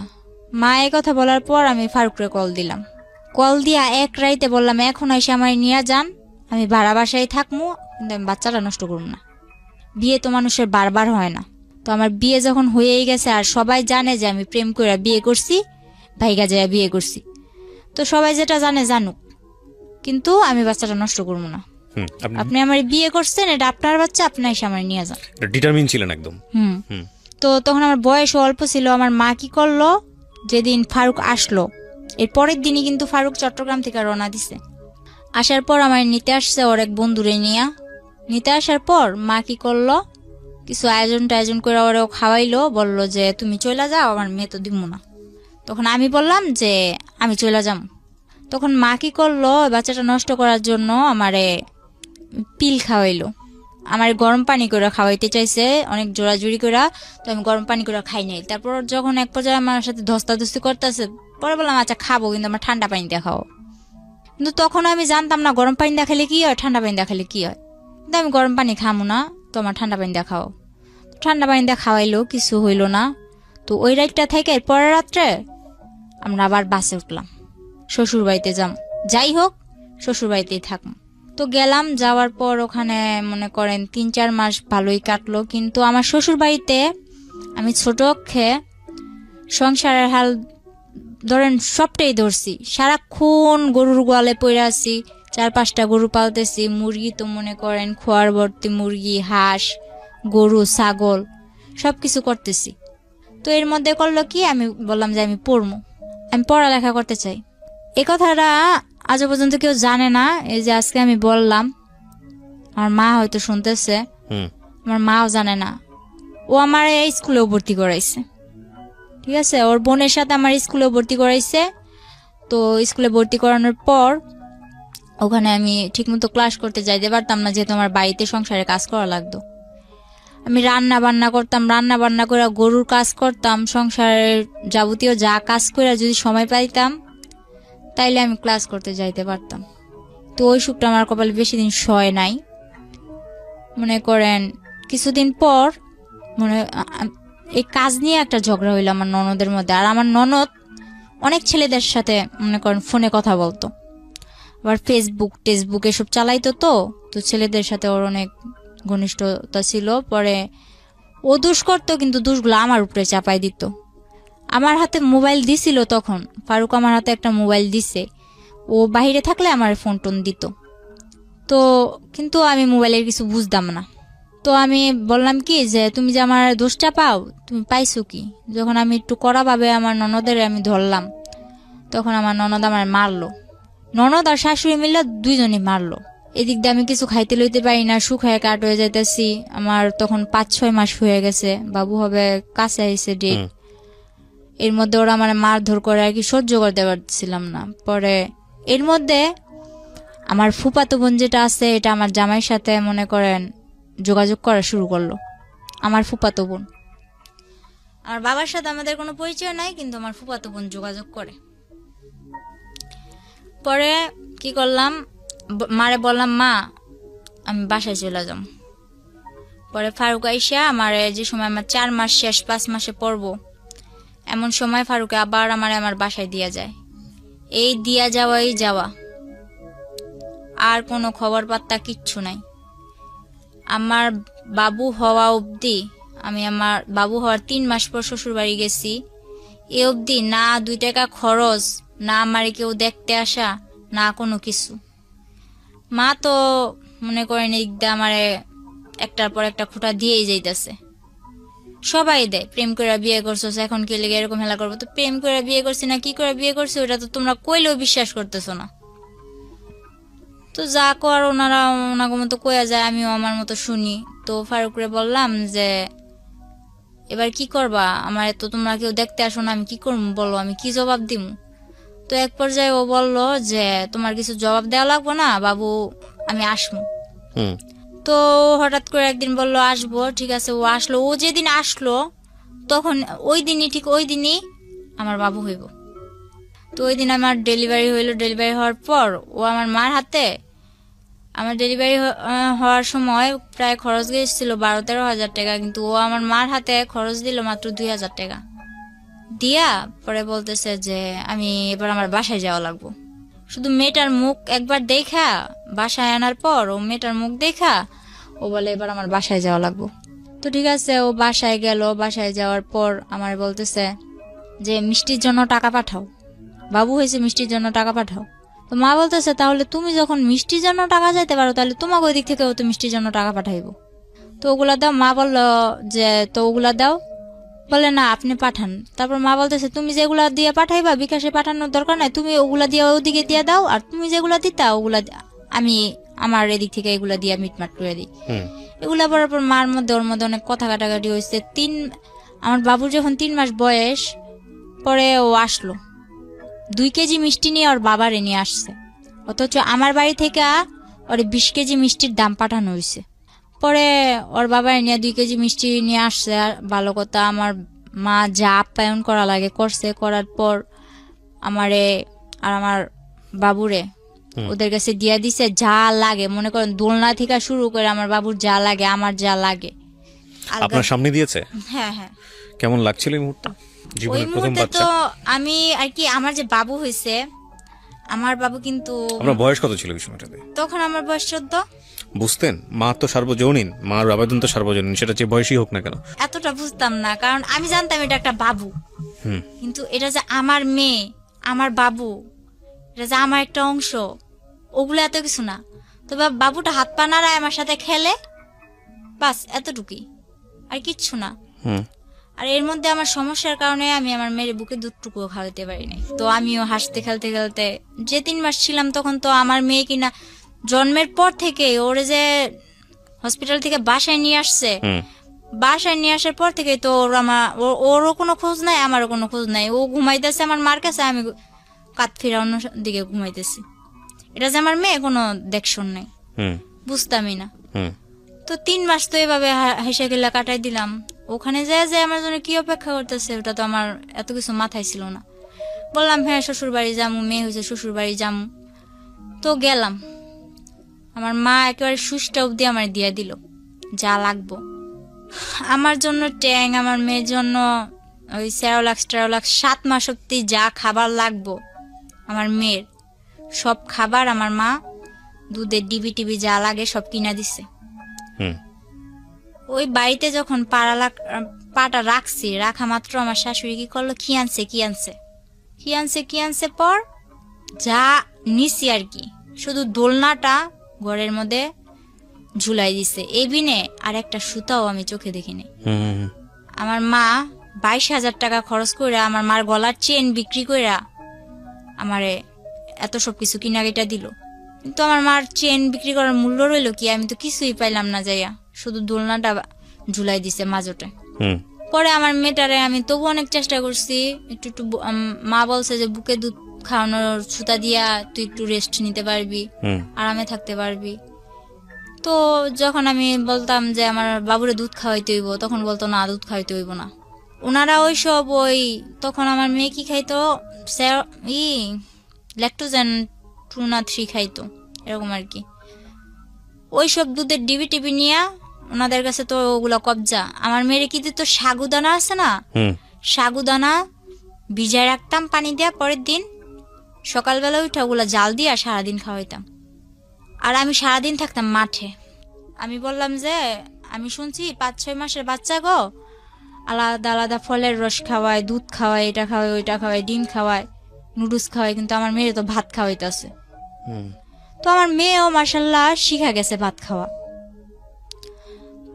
মা এই কথা বলার পর আমি ফারুকরে কল দিলাম। কল দিয়া এক রাইতে বললাম এখন এসে আমার নিয়ে যান, আমি ভাড়া বাসায় থাকবো, কিন্তু আমি বাচ্চাটা নষ্ট করব না। বিয়ে তো মানুষের বারবার হয় না। তো আমার বিয়ে যখন হয়েই গেছে আর সবাই জানে যে আমি প্রেম করে বিয়ে করছি, ভাইগা যায় বিয়ে করছি, তো সবাই যেটা জানে জানুক, কিন্তু আমি বাচ্চাটা নষ্ট করবো না। আপনি আমার বিয়ে করছেন, এটা আপনার বাচ্চা, আপনি এসে আমার নিয়ে যান। ডিটারমিন ছিলেন একদম। তো তখন আমার বয়স অল্প ছিল। আমার মা কি করলো, যেদিন ফারুক আসলো এর পরের দিনই কিন্তু ফারুক চট্টগ্রাম থেকে রওনা দিছে। আসার পর আমার নিতে আসছে ওর এক বন্ধুরে নিয়ে। নিতে আসার পর মা কি করলো, কিছু আয়োজন করে ওরেও খাওয়াইলো, বললো যে তুমি চলে যাও, আমার মেয়ে তো দিব না। তখন আমি বললাম যে আমি চলে যাম। তখন মা কি করলো, বাচ্চাটা নষ্ট করার জন্য আমারে পিল খাওয়াইলো। আমার গরম পানি করে খাওয়াইতে চাইছে অনেক জোরাজুরি করে, তো আমি গরম পানি করে খাই নাই। তারপর যখন এক পর্যায়ে আমার সাথে ধস্তাধস্তি করতেছে, পরে বললাম আচ্ছা খাবো, কিন্তু আমার ঠান্ডা পানি দিয়ে খাও। কিন্তু তখন আমি জানতাম না গরম পানি দেখালে কি হয়, ঠান্ডা পানি দেখালে কি হয়। কিন্তু আমি গরম পানি খামো না, তো আমার ঠান্ডা পানি দিয়ে খাও। ঠান্ডা পানি দিয়ে খাওয়াইলো, কিছু হইল না। তো ওই রাতটা থেকে পরের রাত্রে আমরা আবার বাসে উঠলাম, শ্বশুর বাড়িতে যাই হোক শ্বশুর বাড়িতেই থাকবো। তো গেলাম, যাওয়ার পর ওখানে মনে করেন 3-4 মাস ভালোই কাটলো। কিন্তু আমার শ্বশুর বাড়িতে আমি ছোট অক্ষে সংসারের হাল ধরেন সবটাই ধরছি। সারাক্ষণ গরুর গোয়ালে পড়ে আছি, 4-5টা গরু পালতেছি, মুরগি তো মনে করেন খোয়ার ভর্তি মুরগি, হাঁস, গরু, ছাগল সবকিছু করতেছি। তো এর মধ্যে করলো কি, আমি বললাম যে আমি পড়বো, আমি পড়ালেখা করতে চাই। এ কথাটা আজও পর্যন্ত কেউ জানে না, এই যে আজকে আমি বললাম। আমার মা হয়তো শুনতেছে, আমার মাও জানে না। ও আমার এই স্কুলেও ভর্তি করাইছে, ঠিক আছে, ওর বোনের সাথে আমার স্কুলেও ভর্তি করাইছে। তো স্কুলে ভর্তি করানোর পর ওখানে আমি ঠিকমতো ক্লাস করতে যাইতে পারতাম না, যেহেতু আমার বাড়িতে সংসারে কাজ করা লাগতো। আমি রান্না বান্না করতাম, রান্না বান্না করে গরুর কাজ করতাম, সংসারের যাবতীয় যা কাজ করে যদি সময় পাইতাম তাইলে আমি ক্লাস করতে যাইতে পারতাম। তো ওই সুখটা আমার কপালে বেশি দিন সয় নাই। মনে করেন কিছুদিন পর এই কাজ নিয়ে একটা ঝগড়া হইলো আমার ননদের মধ্যে। আর আমার ননদ অনেক ছেলেদের সাথে মনে করেন ফোনে কথা বলতো, আবার ফেসবুক এসব চালাইতো। তো ছেলেদের সাথে ওর অনেক ঘনিষ্ঠতা ছিল। পরে ও দোষ করতো, কিন্তু দোষগুলো আমার উপরে চাপাই দিত। আমার হাতে মোবাইল দিছিল তখন, ফারুক আমার হাতে একটা মোবাইল দিছে, ও বাইরে থাকলে আমার ফোন টোন দিত। তো কিন্তু আমি মোবাইলের কিছু বুঝতাম না। তো আমি বললাম কি যে তুমি যে আমার দোষটা পাও, তুমি পাইছো কি? যখন আমি একটু কড়াভাবে আমার ননদের আমি ধরলাম, তখন আমার ননদ আমার মারলো। ননদ আর শাশুড়ি মিলে দুইজনই মারলো। এদিক দিয়ে আমি কিছু খাইতে লইতে পারি না, শুকায় কাট হয়ে যাইতেছি। আমার তখন 5-6 মাস হয়ে গেছে, বাবু হবে কাছে আইছে ডেট। এর মধ্যে ওরা আমার মারধর করে আর কি, সহ্য করতে পারছিলাম না। পরে এর মধ্যে আমার ফুফাতো বোন যেটা আছে, এটা আমার জামাইয়ের সাথে মনে করেন যোগাযোগ করা শুরু করলো। আমার ফুফাতো বোন, আমার বাবার সাথে আমাদের কোনো পরিচয় নাই, কিন্তু আমার ফুফাতো বোন যোগাযোগ করে। পরে কি করলাম, মারে বললাম মা আমি বাসায় চলে যাম। পরে ফারুক আইসা আমার যে সময় আমার 4 মাস শেষ 5 মাসে পড়বো, এমন সময় ফারুকে আবার আমার বাসায় দিয়া যায়। এই দিয়া যাওয়াই যাওয়া, আর কোনো খবর পাত্তা কিচ্ছু নাই। আমার বাবু হওয়া অবধি, আমি আমার বাবু হওয়ার 3 মাস পর শ্বশুর বাড়ি গেছি, এ অবধি না 2 টাকা খরচ, না আমার কেউ দেখতে আসা, না কোনো কিছু। মা তো মনে করেন একদম আমারে একটার পর একটা খুঁটা দিয়েই যাইতেছে। সবাই দেয়, প্রেম করে বিয়ে করছো, এখন কি লেগে এরকম হেলা করবো? তো প্রেম করে বিয়ে করছি না কি করে বিয়ে করছি, ওটা তো তোমরা কইলেও বিশ্বাস করতেছো না। তো যা কর ওনারা ওনাকে মতো কয়া যায়, আমিও আমার মতো শুনি। তো ফারুকরে বললাম যে এবার কি করবা, আমার তো তোমরা কেউ দেখতে আসো না, আমি কি করবো বলো, আমি কি জবাব দিব? তো এক পর্যায়ে ও বললো যে তোমার কিছু জবাব দেওয়া লাগবো না বাবু, আমি আসবো। তো হঠাৎ করে একদিন বললো আসবো, ঠিক আছে ও আসলো। ও যেদিন আসলো তখন ওই দিনই, ঠিক ওই দিনই আমার বাবু হইব। তো ওই দিন আমার ডেলিভারি হইলো। ডেলিভারি হওয়ার পর ও আমার মার হাতে, আমার ডেলিভারি হওয়ার সময় প্রায় খরচ গিয়েছিল 12-13 হাজার টাকা, কিন্তু ও আমার মার হাতে খরচ দিল মাত্র 2,000 টাকা দিয়া। পরে বলতেছে যে আমি এবার আমার বাসায় যাওয়া লাগবো। শুধু মেয়েটার মুখ একবার দেখা, বাসায় আনার পর ও মেয়েটার মুখ দেখা ও বলে এবার আমার বাসায় যাওয়া লাগবো। তো ঠিক আছে, ও বাসায় গেল। বাসায় যাওয়ার পর আমার বলতেছে যে মিষ্টির জন্য টাকা পাঠাও, বাবু হয়েছে মিষ্টির জন্য টাকা পাঠাও। তো মা বলতেছে তাহলে তুমি যখন মিষ্টির জন্য টাকা চাইতে পারো, তাহলে তোমাকে ওই দিক থেকেও তো মিষ্টির জন্য টাকা পাঠাইবো। তো ওগুলা দাও। মা বললো যে তো ওগুলা দাও, বলে না আপনি পাঠান। তারপর মা বলতেছে তুমি যেগুলা দিয়ে পাঠাইবা, বিকাশে পাঠানোর দরকার নাই, তুমি ওগুলা দিয়ে ওদিকে দিয়ে দাও, আর তুমি যেগুলা দিতা ওগুলা আমি আমার এদিক থেকে এগুলা দিয়ে মিটমাট করে দিই। এগুলা বলার পর মার মধ্যে ওর মধ্যে অনেক কথা কাটাকাটি হয়েছে। আমার বাবুর যখন 3 মাস বয়স, পরে ও আসলো 2 কেজি মিষ্টি নিয়ে ওর বাবারে নিয়ে আসছে, অথচ আমার বাড়ি থেকে ওর 20 কেজি মিষ্টির দাম পাঠানো হয়েছে। পরে ওর বাবার নিয়ে 2 কেজি মিষ্টি নিয়ে আসছে। আর ভালো কথা, আমার মা যা আপ্যায়ন করা লাগে করছে। করার পর আমারে আর আমার বাবুরে ওদের কাছে দিয়া দিছে যা লাগে, মনে করেন দোলনা থেকে শুরু করে আমার বাবুর যা লাগে, আমার যা লাগে আপনার সামনে দিয়েছে। হ্যাঁ হ্যাঁ। কেমন লাগছিল এই মুহূর্তে, ওই জীবনের প্রথম মুহূর্তে বাচ্চা? তো আমি আর কি, আমার যে বাবু হয়েছে, আমার বাবু কিন্তু আপনার বয়স কত ছিল এই সময়টাতে? তখন আমার বয়স 14। বুঝতেন মা তো সার্বজনীন, মার আবেদন তো সার্বজনীন, সেটা যে বয়সই হোক না কেন। এতটা বুঝতাম না, কারণ আমি জানতাম এটা একটা বাবু, কিন্তু এটা যে আমার মেয়ে, আমার বাবু, এটা যে আমার একটা অংশ, ওগুলো এত কিছু না। তবে বাবুটা হাত পা নাড়ায় আমার সাথে খেলে, বাস এতটুকুই, আর কিচ্ছু না। আর এর মধ্যে আমার সমস্যার কারণে আমি আমার মেয়ের বুকে দুধটুকুও খাওয়াতে পারি নাই। তো আমিও হাসতে খেলতে খেলতে, যে 3 মাস ছিলাম তখন তো আমার মেয়ে কিনা জন্মের পর থেকে ওরে যে হসপিটাল থেকে বাসায় নিয়ে আসছে, বাসায় নিয়ে আসার পর থেকে তো ওরও কোনো খোঁজ নাই, আমারও কোনো খোঁজ নাই। ও ঘুমাইতেছে আমার মার কাছে, আমি কাত ফিরা অন্য দিকে ঘুমাইতেছি। এটা যে আমার মেয়ে কোনো দেখশন নাই, বুঝতামই না। তো 3 মাস তো এভাবে হেসে গেলা কাটাই দিলাম। ওখানে যায় যে আমার জন্য কি অপেক্ষা করতেছে ওটা তো আমার এত কিছু মাথায় ছিল না। বললাম হ্যাঁ শ্বশুর বাড়ি যামু, মেয়ে হয়েছে শ্বশুর বাড়ি যামু। তো গেলাম, আমার মা একেবারে সুষ্টা অব্দি আমার দিয়ে দিল যা লাগবো। আমার জন্য ট্যাং, আমার মেয়ের জন্য ওই 7 মাস অব্দি যা খাবার লাগবো আমার মেয়ের, সব খাবার আমার মা, দুধের ডিবি টিবি যা লাগে সব কিনা দিছে। ওই বাড়িতে যখন পাটা রাখছি, রাখা মাত্র আমার শাশুড়ি কি করলো, কি আনছে পর যা নিছি আর কি, শুধু দোলনাটা ঘরের মধ্যে ঝুলাই দিছে, এই বিনে আর একটা সুতাও আমি চোখে দেখিনি। আমার মা 22,000 টাকা খরচ করে আমার মার গলার চেন বিক্রি কইরা আমারে এত সব কিছু কিনাকিটা দিল, কিন্তু আমার মার চেন বিক্রি করার মূল্য রইল কি, আমি তো কিছুই পাইলাম না যাইয়া, শুধু দোলনাটা ঝুলাই দিছে মাজোটে। পরে আমার মেয়েটারে আমি তবু অনেক চেষ্টা করছি, একটু একটু মা বলছে যে বুকে দুধ খাওয়ানোর সুতা দিয়া তুই একটু রেস্ট নিতে পারবি, আরামে থাকতে পারবি। তো যখন আমি বলতাম যে আমার বাবুরে দুধ খাওয়াইতে হইব, তখন বলতো না, দুধ খাওয়াইতে হইব না। ওনারা তখন আমার মেয়ে কি খাইতো, ল্যাকটোজেন 2 না 3 খাইতো এরকম আর কি। ওইসব দুধের ডিবি টিবি নিয়ে ওনাদের কাছে তো ওগুলো কবজা। আমার মেয়ের কি দিত, সাগুদানা আছে না, সাগুদানা ভিজায় রাখতাম পানি দিয়া, পরের দিন সকালবেলা উঠে ওগুলো জাল দিয়া সারাদিন খাওয়াইতাম। আর আমি সারাদিন থাকতাম মাঠে। আমি বললাম যে আমি শুনছি 5-6 মাসের বাচ্চা গো আলাদা আলাদা ফলের রস খাওয়ায়, দুধ খাওয়ায়, এটা খাওয়ায়, ওইটা খাওয়ায়, ডিম খাওয়ায়, নুডলস খাওয়ায়, কিন্তু আমার মেয়ে তো ভাত খাওয়াইতেছে। তো আমার মেয়েও মাশাল্লাহ শিখা গেছে ভাত খাওয়া।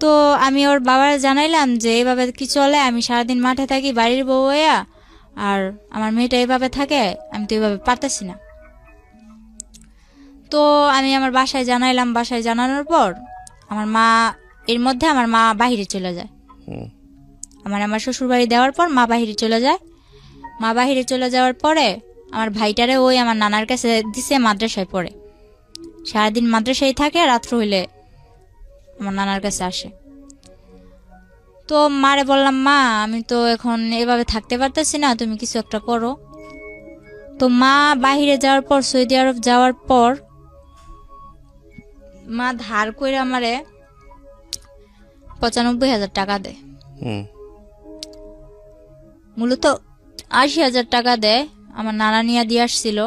তো আমি ওর বাবার জানাইলাম যে এইভাবে কি চলে, আমি সারাদিন মাঠে থাকি বাড়ির বউ হইয়া, আর আমার মেয়েটা এইভাবে থাকে, আমি তো এইভাবে পারতেছি না। তো আমি আমার বাসায় জানাইলাম, বাসায় জানানোর পর আমার মা বাহিরে চলে যায়। আমার শ্বশুর বাড়ি দেওয়ার পর মা বাহিরে চলে যায়। মা বাহিরে চলে যাওয়ার পরে আমার ভাইটারে ওই আমার নানার কাছে দিছে, মাদ্রাসায় পড়ে, সারাদিন মাদ্রাসায় থাকে, রাত্র হইলে আমার নানার কাছে আসে। তো মারে বললাম, মা আমি তো এখন এভাবে থাকতে পারতেছি না, তুমি কিছু একটা করো। তো মা বাহিরে যাওয়ার পর, সৌদি আরব যাওয়ার পর, মা ধার করে আমারে 95,000 টাকা দেয়। মূলত 80,000 টাকা দেয়, আমার নানা নিয়ে দিয়ে আসছিল।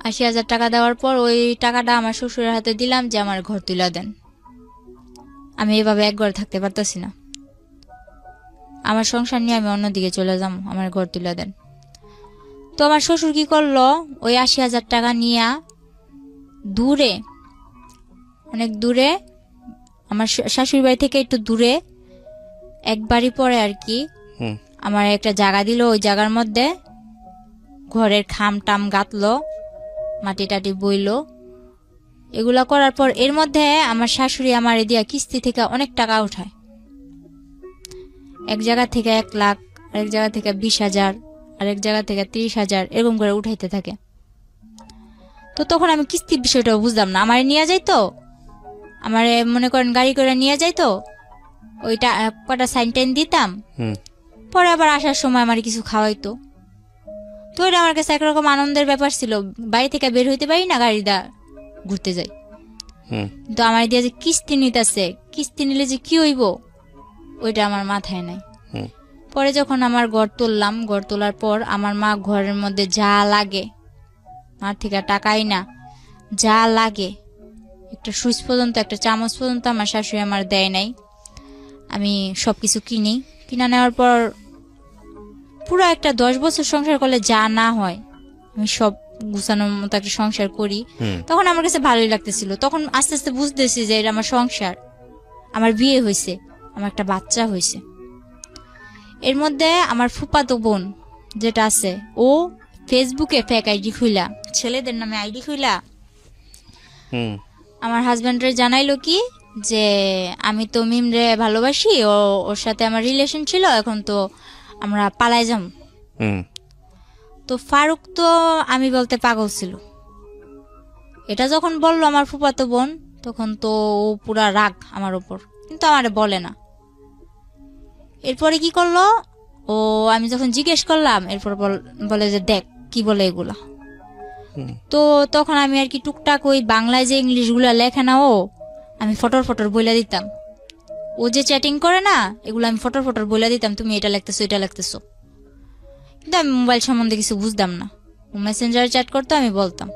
80,000 টাকা দেওয়ার পর ওই টাকাটা আমার শ্বশুরের হাতে দিলাম যে আমার ঘর তুলে দেন, আমি এভাবে এক ঘরে থাকতে পারতেছি না, আমার সংসার নিয়ে আমি অন্যদিকে চলে যাবো, আমার ঘর তুলে দেন। তো আমার শ্বশুর কি করলো, ওই 80,000 টাকা নিয়ে দূরে, অনেক দূরে, আমার শাশুড়ি বাড়ি থেকে একটু দূরে, এক বাড়ি পরে আর কি, আমার একটা জায়গা দিল। ওই জায়গার মধ্যে ঘরের খাম টাম গাঁথলো, মাটি টাটি বইলো, এগুলা করার পর এর মধ্যে আমার শাশুড়ি আমার দিয়া কিস্তি থেকে অনেক টাকা উঠায়, এক জায়গা থেকে 1 লাখ, আরেক জায়গা থেকে 20,000, আরেক জায়গা থেকে 30,000, এরকম করে উঠাইতে থাকে। তো তখন আমি কিস্তির বিষয়টা বুঝলাম না, আমার নিয়ে যাইতো, আমার মনে করেন গাড়ি করে নিয়ে যাইতো, ওইটা কটা সাইন টাইন দিতাম, পরে আবার আসার সময় আমার কিছু খাওয়াইতো। তো এটা আমার কাছে একরকম আনন্দের ব্যাপার ছিল, বাড়ি থেকে বের হইতে পারি না, গাড়িটা ঘুরতে যাই। তো আমার দিয়ে যে কিস্তি নিতেছে, কিস্তি নিলে যে কি হইব ওইটা আমার মাথায় নাই। পরে যখন আমার ঘর তুললাম, ঘর তোলার পর আমার মা ঘরের মধ্যে যা লাগে, মার থেকে টাকাই না, যা লাগে, একটা সুইচ পর্যন্ত, একটা চামচ পর্যন্ত আমার শাশুড়ি আমার দেয় নাই। আমি সবকিছু কিনা নেওয়ার পর পুরো একটা 10 বছর সংসার করলে যা না হয়, আমি সব গুছানোর মতো একটা সংসার করি। তখন আমার কাছে ভালোই লাগতেছিল। তখন আস্তে আস্তে বুঝতেছি যে এটা আমার সংসার, আমার বিয়ে হয়েছে, আমার একটা বাচ্চা হয়েছে। এর মধ্যে আমার ফুফাতো বোন যেটা আছে, ও ফেসবুকে ফেক আইডি খুইলা, ছেলেদের নামে আইডি খুইলা আমার হাজবেন্ডের জানাইলো কি যে আমি তো মিমরে ভালোবাসি, ওর সাথে আমার রিলেশন ছিল, এখন তো আমরা পালাই যাম। তো ফারুক তো আমি বলতে পাগল ছিল। এটা যখন বললো আমার ফুফাতো বোন, তখন তো ও পুরা রাগ আমার উপর, কিন্তু আমারে বলে না। এরপরে কি করলো, আমি যখন জিজ্ঞেস করলাম, এরপর বলে যে দেখ কি বলে এগুলা। তো তখন আমি আর কি টুকটাক ওই বাংলায় যে ইংলিশ গুলা লেখে না, আমি ফটর বলে দিতাম। ও যে চ্যাটিং করে না, এগুলো আমি ফটর বলে দিতাম, তুমি এটা লিখতেছো, এটা লিখতেছো। কিন্তু আমি মোবাইল সম্বন্ধে কিছু বুঝতাম না, মেসেঞ্জারে চ্যাট করতো, আমি বলতাম।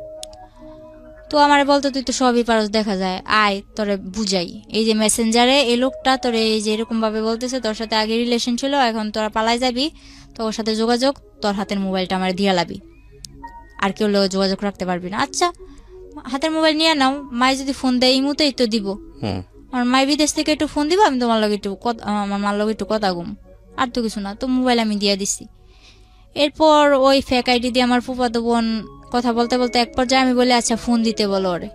তো তো আমার বলতো তুই তো সবই পারস, দেখা যায়, আয় তোরে বুঝাই। এই যে মেসেঞ্জারে এই লোকটা তোরে এই যে এরকম ভাবে বলতেছে, তোর সাথে আগে রিলেশন ছিল, এখন তোরা পালাই যাবি, তো ওর সাথে যোগাযোগ, তোর হাতের মোবাইলটা আমার দিয়া লাবি, আর কেউ যোগাযোগ রাখতে পারবি না। আচ্ছা হাতের মোবাইল নিয়ে নাও, মায় যদি ফোন দেয় এই মুহূর্তেই তো দিব। আমার মাই বিদেশ থেকে একটু ফোন দিব, আমি তোমার লগে একটু আমার মার লগে একটু কথা গুম, আর তো কিছু না। তো মোবাইল আমি দিয়ে দিছি। এরপর ওই ফেক আইডি দিয়ে আমার ফুফাতো বোন কথা বলতে বলতে এক পর্যায়ে আমি বলি আচ্ছা ফোন দিতে বলো ওরে।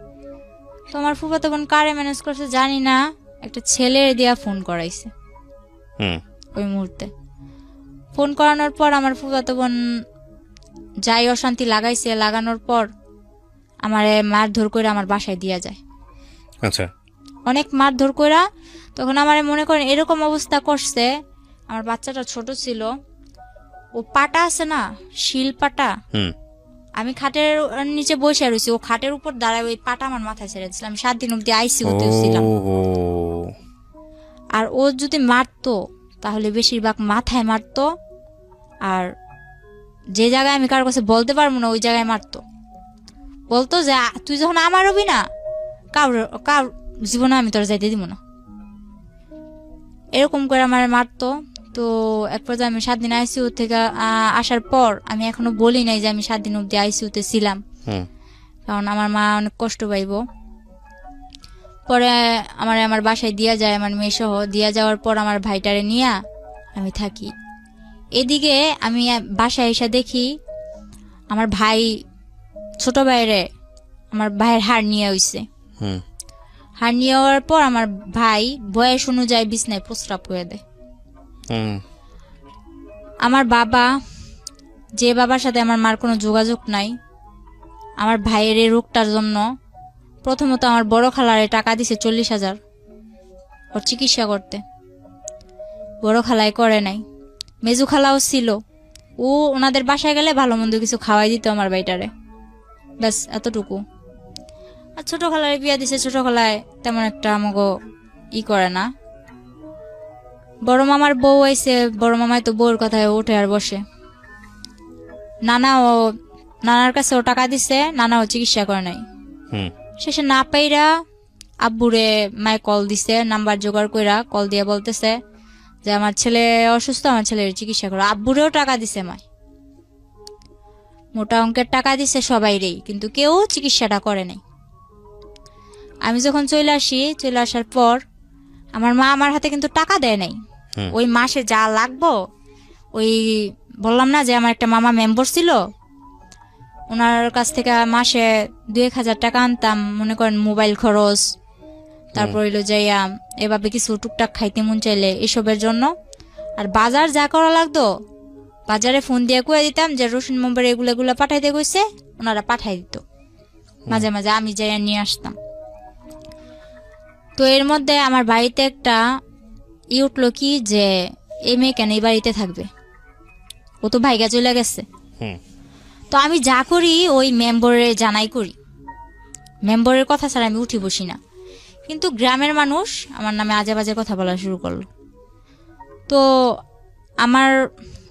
তো আমার ফুফাতো বোন কারে ম্যানেজ করছে জানি না, একটা ছেলের দিয়া ফোন করাইছে। ওই মুহূর্তে ফোন করানোর পর আমার ফুফাতো বোন যাই অশান্তি লাগাইছে, লাগানোর পর আমারে মারধর করে আমার বাসায় দিয়া যায়। আচ্ছা, অনেক মারধর কইরা। তখন আমারে মনে করেন এরকম অবস্থা করছে, আমার বাচ্চাটা ছোট ছিল, ও পাটা আছে না, শিল পাটা, আমি খাটের নিচে বসে রয়েছি, ও খাটের উপর দাঁড়ায় ওই পাটা আমার মাথায় ছেড়ে দিয়েছিলাম। 7 দিন অব্দি আইসিইউতে ছিলাম। আর ও যদি মারতো তাহলে বেশিরভাগ মাথায় মারতো, আর যে জায়গায় আমি কারোর কাছে বলতে পারবো না ওই জায়গায় মারতো। বলতো যে তুই যখন আমার হবি না, কার জীবনে আমি তোর যাইতে দিব না, এরকম করে আমার মারতো। তো এক পর্যায়ে আমি 7 দিন আইসিইউ থেকে আসার পর আমি এখনো বলি নাই যে আমি 7 দিন অব্দি আইসিইউতে ছিলাম, কারণ আমার মা অনেক কষ্ট পাইব। পরে আমার বাসায় দিয়া যায়, আমার মেয়ে সহ দিয়া যাওয়ার পর আমার ভাইটারে নিয়ে আমি থাকি। এদিকে আমি বাসায় এসে দেখি আমার ভাই, ছোট ভাইরে আমার ভাইয়ের হাড় নিয়ে হইছে। হাড় নিয়ে হওয়ার পর আমার ভাই বয়স অনুযায়ী বিছনায় প্রস্রাব করে দেয়। আমার বাবা, যে বাবার সাথে আমার মার কোনো যোগাযোগ নাই, আমার ভাইয়ের এই রোগটার জন্য প্রথমত আমার বড় খালারে টাকা দিছে 40,000 ওর চিকিৎসা করতে। বড় খালাই করে নাই। মেজু খালাও ছিল, ও ওনাদের বাসায় গেলে ভালো মন্দ কিছু খাওয়াই দিত আমার ভাইটারে, ব্যাস এতটুকু। আর ছোট খালারে বিয়া দিছে, ছোট খালায় তেমন একটা আমাকে করে না। বড় মামার বউ আইছে, বড় মামায় তো বউর কথায় ওঠে আর বসে। নানার কাছে ও টাকা দিছে, নানাও চিকিৎসা করে নাই। শেষে না পাইরা আব্বুরে মায় কল দিছে, নাম্বার জোগাড় কইরা কল দিয়ে বলতেছে যে আমার ছেলে অসুস্থ, আমার ছেলের চিকিৎসা করো। আব্বুরেও টাকা দিছে মায়, মোটা অঙ্কের টাকা দিছে সবাইরেই, কিন্তু কেউ চিকিৎসাটা করে নাই। আমি যখন চলে আসি, চলে আসার পর আমার মা আমার হাতে কিন্তু টাকা দেয় নাই। ওই মাসে যা লাগবো, ওই বললাম না যে আমার একটা মামা মেম্বার ছিল, ওনার কাছ থেকে মাসে 2-1 হাজার টাকা আনতাম, মনে করেন মোবাইল খরচ, তারপর হইলো যাইয়া এভাবে কিছু টুকটাক খাইতে মন চাইলে এসবের জন্য। আর বাজার যা করা লাগতো বাজারে ফোন দিয়ে কয়ে দিতাম যে রসুন মোম্বার এগুলো পাঠাইতে কইছে, ওনারা পাঠাই দিত। মাঝে মাঝে আমি যাইয়া নিয়ে আসতাম। তো এর মধ্যে আমার বাড়িতে একটা উঠলো কি যে এই মেয়ে কেন এই বাড়িতে থাকবে, ও তো ভাইগা চলে গেছে। তো আমি যা করি ওই মেম্বরে জানাই করি, মেম্বরের কথা ছাড়া আমি উঠি বসি না। কিন্তু গ্রামের মানুষ আমার নামে আজে বাজে কথা বলা শুরু করলো। তো আমার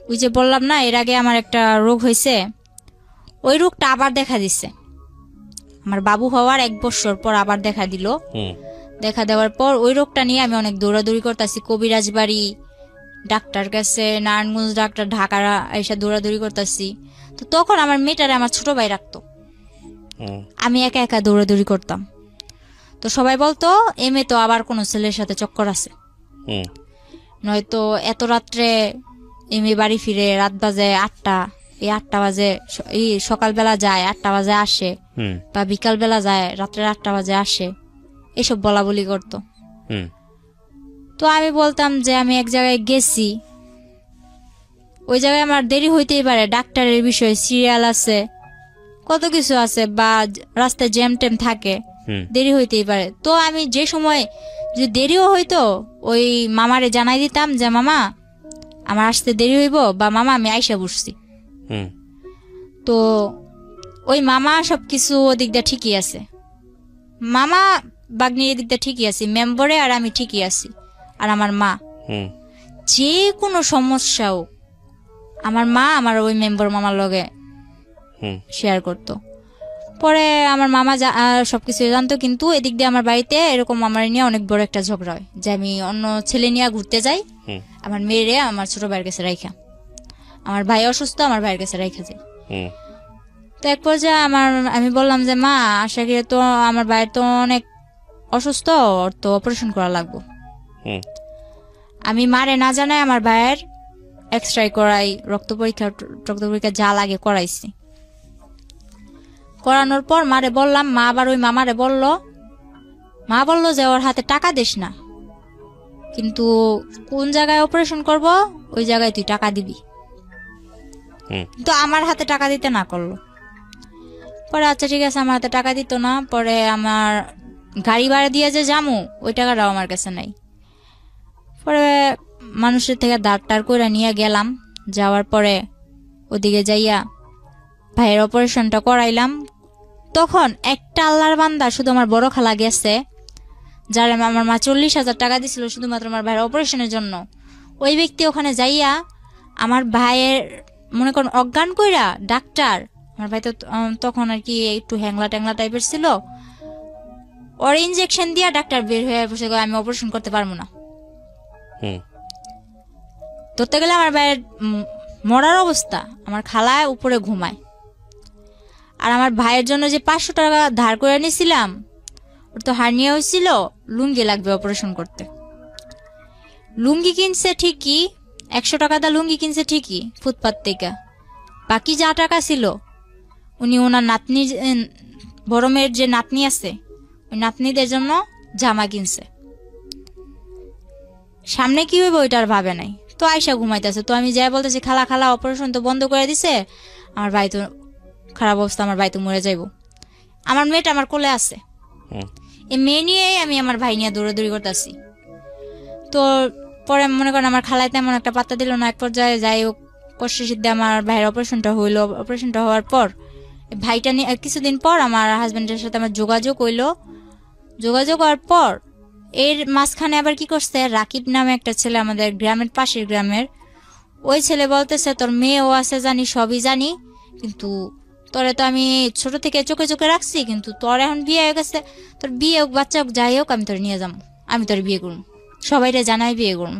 ওই যে বললাম না এর আগে আমার একটা রোগ হয়েছে, ওই রোগটা আবার দেখা দিচ্ছে। আমার বাবু হওয়ার 1 বছর পর আবার দেখা দিল। দেখা দেওয়ার পর ওই রোগটা নিয়ে আমি অনেক দৌড়াদৌড়ি করতেছি, কবিরাজ বাড়ি, ডাক্তার কাছে, নারায়ণগঞ্জ ডাক্তার, ঢাকা এসে দৌড়াদৌড়ি করতেছি। তো তখন আমার মেয়েটারে আমার ছোট ভাই রাখতো, আমি একা একা দৌড়াদৌড়ি করতাম। তো সবাই বলতো এ মেয়ে তো আবার কোনো ছেলের সাথে চক্কর আছে, নয়তো এত রাত্রে এ মেয়ে বাড়ি ফিরে, রাত বাজে 8টা, এই 8টা বাজে এই সকালবেলা যায়, 8টা বাজে আসে, বা বিকাল বেলা যায় রাত্রে 8টা বাজে আসে, এসব বলা বলি করতো। তো আমি বলতাম যে আমি এক জায়গায় গেছি, ওই জায়গায় আমার দেরি হইতেই পারে, ডাক্তারের বিষয়ে সিরিয়াল আছে, কত কিছু আছে, বা রাস্তায় জ্যাম ট্যাম থাকে, দেরি হইতেই পারে। তো আমি যে সময় যদি দেরিও হইতো ওই মামারে জানাই দিতাম যে মামা আমার আসতে দেরি হইব, বা মামা আমি আইসা বসছি। তো ওই মামা সবকিছু ওদিক দিয়ে ঠিকই আছে, মামা বাগনি এদিক দিয়ে ঠিকই আছি, মেম্বরে আর আমি ঠিকই আছি। আর আমার মা যে কোনো সমস্যাও আমার মা আমার ওই মেম্বার মামার লগে শেয়ার করতো। পরে আমার মামা সবকিছু জানতো, কিন্তু এদিক দিয়ে আমার বাড়িতে এরকম আমার নিয়ে অনেক বড় একটা ঝগড়া হয় যে আমি অন্য ছেলে নিয়ে ঘুরতে যাই, আমার মেয়েরে আমার ছোট ভাইয়ের কাছে রাইখা, আমার ভাই অসুস্থ আমার ভাইয়ের কাছে রাইখা যাই। তো এক পর্যায়ে আমি বললাম যে মা, আশা করি তো আমার ভাইয়ের তো অনেক অসুস্থ, ওর তো অপারেশন করা লাগবে। আমি মারে না জানাই আমার ভাইয়ের এক্সরে করাই, রক্ত পরীক্ষা যা লাগে করাইছি। করানোর পর মারে বললাম, মা আবার ওই মামারে মা বলল যে ওর হাতে টাকা দিস না, কিন্তু কোন জায়গায় অপারেশন করব ওই জায়গায় তুই টাকা দিবি। তো আমার হাতে টাকা দিতে না করলো। পরে আচ্ছা ঠিক আছে, আমার হাতে টাকা দিত না। পরে আমার গাড়ি ভাড়া দিয়ে যে যামু ওই টাকাটাও আমার কাছে নাই। পরে মানুষের থেকে ধার করে নিয়ে গেলাম। যাওয়ার পরে ওদিকে যাইয়া ভাইয়ের অপারেশনটা করাইলাম। তখন একটা আল্লাহর বান্দা, শুধু আমার বড় খালা গেছে, যার আমার মা 40,000 টাকা দিছিল শুধুমাত্র আমার ভাইয়ের অপারেশনের জন্য। ওই ব্যক্তি ওখানে যাইয়া আমার ভাইয়ের মনে করেন অজ্ঞান কইরা ডাক্তার, আমার ভাই তো তখন আর কি একটু হ্যাংলা ট্যাংলা টাইপের ছিল, ওর ইনজেকশন দিয়া ডাক্তার বের হয়ে বসে আমি অপারেশন করতে পারবো না। ধরতে গেলে আমার ভাইয়ের মরার অবস্থা, আমার খালায় উপরে ঘুমায়। আর আমার ভাইয়ের জন্য যে 500 টাকা ধার করে নিয়েছিলাম, ওর তো হার্নিয়া হয়েছিল, লুঙ্গি লাগবে অপারেশন করতে। লুঙ্গি কিনছে ঠিকই, 100 টাকা দা লুঙ্গি কিনছে ঠিকই ফুটপাত থেকে। বাকি যা টাকা ছিল উনি ওনার নাতনি, বড় মেয়ের যে নাতনি আছে ওই নাতনিদের জন্য জামা কিনছে। সামনে কি হইব ওইটার ভাবে নাই। তো আয়সা ঘুমাইতেছে, তো আমি যাই বলতেছি খালা খালা অপারেশন তো বন্ধ করে দিছে, আমার ভাই তো খারাপ অবস্থা, আমার ভাই তো মরে যাইব। আমার মেয়েটা আমার কোলে আছে, এই মেয়ে নিয়ে আমি আমার ভাই নিয়ে দৌড়াদৌড়ি করতেছি। তো পরে মনে করেন আমার খালায় তেমন একটা পাত্তা দিল না। এক পর্যায়ে যাই হোক কষ্ট সিদ্ধে আমার ভাইয়ের অপারেশনটা হইলো। অপারেশনটা হওয়ার পর ভাইটা নিয়ে কিছুদিন পর আমার হাজবেন্ডের সাথে আমার যোগাযোগ হইলো। যোগাযোগ হওয়ার পর এর মাঝখানে আবার কি করছে, রাকিব নামে একটা ছেলে, আমাদের গ্রামের পাশের গ্রামের, ওই ছেলে বলতেছে তোর মেয়েও আছে জানি, সবই জানি, কিন্তু তোরে তো আমি ছোট থেকে চোখে চোখে রাখছি, কিন্তু তোর এখন বিয়ে হয়ে গেছে, তোর বিয়ে হোক বাচ্চা হোক যাই হোক আমি তোর নিয়ে যাবো, আমি তোর বিয়ে করুন, সবাইরে জানাই বিয়ে করুন,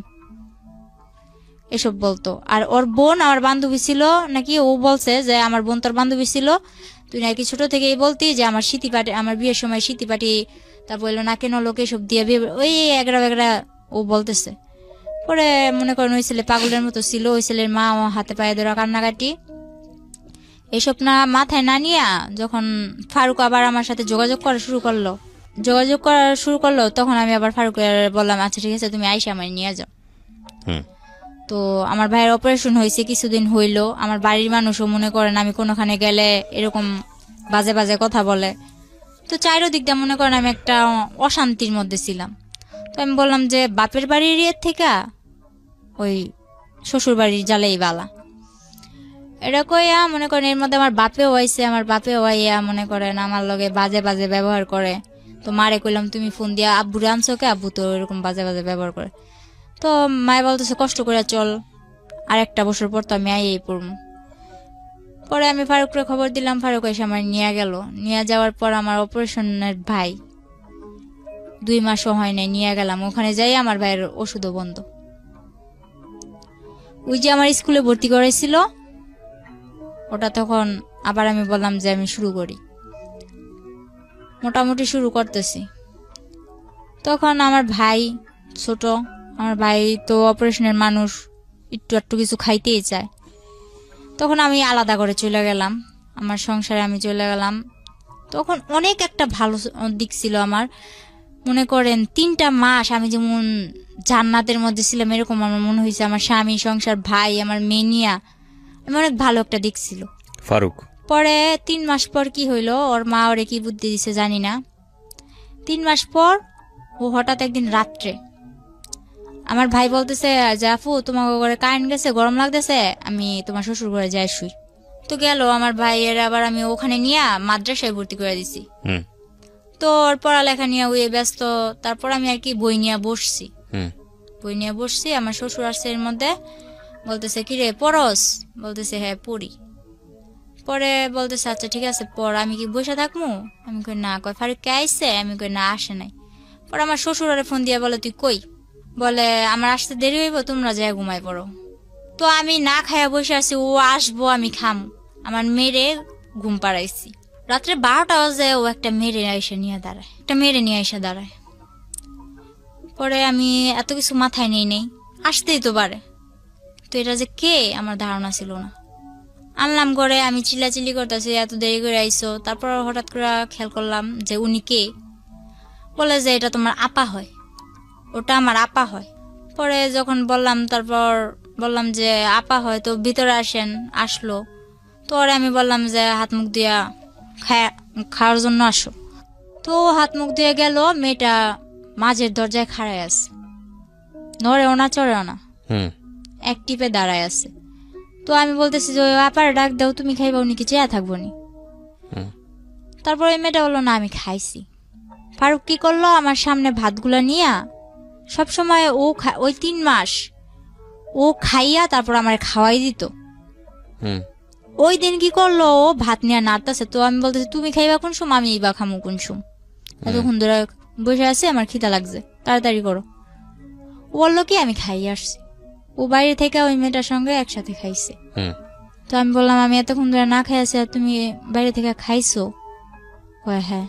এসব বলতো। আর ওর বোন আমার বান্ধবী ছিল নাকি, ও বলছে যে আমার বোন তোর বান্ধবী ছিল, তুই নাকি ছোট থেকেই বলতি যে আমার স্মৃতিপাটি, আমার বিয়ের সময় স্মৃতিপাটি, তারপর এলো না কেন লোকে সব দিয়ে বিয়ে, ওই এগরা বেগরা ও বলতেছে। পরে মনে করেন ওই ছেলে পাগলের মতো ছিল। ওই ছেলের মা হাতে পায়ে ধরা কান্নাকাটি, এসব না মাথায় না নিয়ে যখন ফারুক আবার আমার সাথে যোগাযোগ করা শুরু করলো, তখন আমি আবার ফারুকের বললাম আচ্ছা ঠিক আছে তুমি আইসা আমায় নিয়ে যাও। তো আমার ভাইয়ের অপারেশন হয়েছে, কিছুদিন হইলো। আমার বাড়ির মানুষও মনে করেন আমি কোনোখানে গেলে এরকম বাজে বাজে কথা বলে। তো চারিদিক দিয়ে মনে করেন আমি একটা অশান্তির মধ্যে ছিলাম। তো আমি বললাম যে বাপের বাড়ির ইয়ের থেকে ওই শ্বশুর বাড়ির জ্বালাই বালা, এটা কইয়া মনে করেন এর মধ্যে আমার বাপেও আইছে। আমার বাপেও আইয়া মনে করেন আমার লগে বাজে বাজে ব্যবহার করে। তো মারে কইলাম তুমি ফোন দিয়া আব্বুরে আনছো কে, আব্বু তো এরকম বাজে বাজে ব্যবহার করে। তো মায়ে বলতেছে কষ্ট করে চল, আর একটা বছর পর তো আমি আইয়েই পড়বো। পরে আমি ফারুকরে খবর দিলাম, ফারুক এসে আমার নিয়ে গেল। নিয়ে যাওয়ার পর আমার অপারেশনের ভাই 2 মাসও হয় নাই, নিয়ে গেলাম ওখানে যাই, আমার ভাইয়ের ওষুধও বন্ধ। ওই যে আমার স্কুলে ভর্তি করেছিল ওটা, তখন আবার আমি বললাম যে আমি শুরু করি, মোটামুটি শুরু করতেছি। তখন আমার ভাই ছোট, আমার ভাই তো অপারেশনের মানুষ, একটু একটু কিছু খাইতেই চায়। তখন আমি আলাদা করে চলে গেলাম, আমার সংসারে আমি চলে গেলাম। তখন অনেক একটা ভালো দিক ছিল আমার, মনে করেন 3টা মাস আমি যেমন জান্নাতের মধ্যে ছিলাম এরকম আমার মনে হয়েছে। আমার স্বামী, সংসার, ভাই, আমার মেনিয়া, আমি অনেক ভালো একটা দিক ছিল। ফারুক পরে 3 মাস পর কি হইলো, ওর মা ওরে কি বুদ্ধি দিছে জানি না, 3 মাস পর ও হঠাৎ একদিন রাত্রে আমার ভাই বলতেছে জাফু তোমার ঘরে কারেন্ট গেছে, গরম লাগতেছে, আমি তোমার শ্বশুর ঘরে যাই শুই। তো গেল আমার ভাইয়ের, আবার আমি ওখানে নিয়ে মাদ্রাসায় ভর্তি করে দিছি। তো ওর পড়ালেখা নিয়ে ওই ব্যস্ত। তারপর আমি আর কি বই নিয়ে বসছি, আমার শ্বশুর আসছে এর মধ্যে, বলতেছে কিরে পড়স, বলতেছে হ্যাঁ পড়ি। পরে বলতেছে আচ্ছা ঠিক আছে পর আমি কি বসে থাকবো, আমি কই না। কয় ফারুক কে আইছে, আমি কই না আসে নাই। পরে আমার শ্বশুর আরে ফোন দিয়া বলে তুই কই, বলে আমার আসতে দেরি হইব, তোমরা যাই ঘুমাই পড়ো। তো আমি না খাইয়া বসে আছি, ও আসবো আমি খাম, আমার মেরে ঘুম পাড়াইছি। রাত্রে 12টা বাজে ও একটা মেরে নিয়ে এসে দাঁড়ায়। পরে আমি এত কিছু মাথায় নেই আসতেই তো পারে, তো এটা যে কে আমার ধারণা ছিল না। আনলাম করে আমি চিল্লাচিল্লি করতেছি এত দেরি করে আইসো। তারপর হঠাৎ করে খেয়াল করলাম যে উনি কে, বলে যে এটা তোমার আপা হয়, ওটা আমার আপা হয়। পরে যখন বললাম, তারপর বললাম যে আপা হয় তো ভিতরে আসেন, আসলো। তো ওরে আমি বললাম যে হাত মুখ দিয়া খাওয়ার জন্য আসো। তো হাত মুখ দিয়ে গেল, মেয়েটা মাঝের দরজায় খাড়ায় আছে, নড়েও না চড়েও না, এক টিপে দাঁড়ায় আছে। তো আমি বলতেছি যে আপারে ডাক দাও, তুমি খাইবা, উনি কি চেয়া থাকবো নি। তারপর ওই মেয়েটা বললো না আমি খাইছি। ফারুক কি করলো, আমার সামনে ভাতগুলা নিয়া সবসময় ওই 3 মাস ও খাইয়া তারপর আমার খাওয়াই দিত। ওই দিন কি করলো, ও ভাত নিয়ে নাড়তেছে। তো আমি বলতেছি তুমি খাইবা কোন সময়, আমি বা খামু কোন সময়, এতক্ষণ ধরে বসে আছে, আমার খিদা লাগছে, তাড়াতাড়ি করো। ও বললো কি আমি খাই আসছি। ও বাইরে থেকে ওই মেয়েটার সঙ্গে একসাথে খাইছে। তো আমি বললাম আমি এতক্ষণ ধরে না খাই আছি, আর তুমি বাইরে থেকে খাইছো? হ্যাঁ।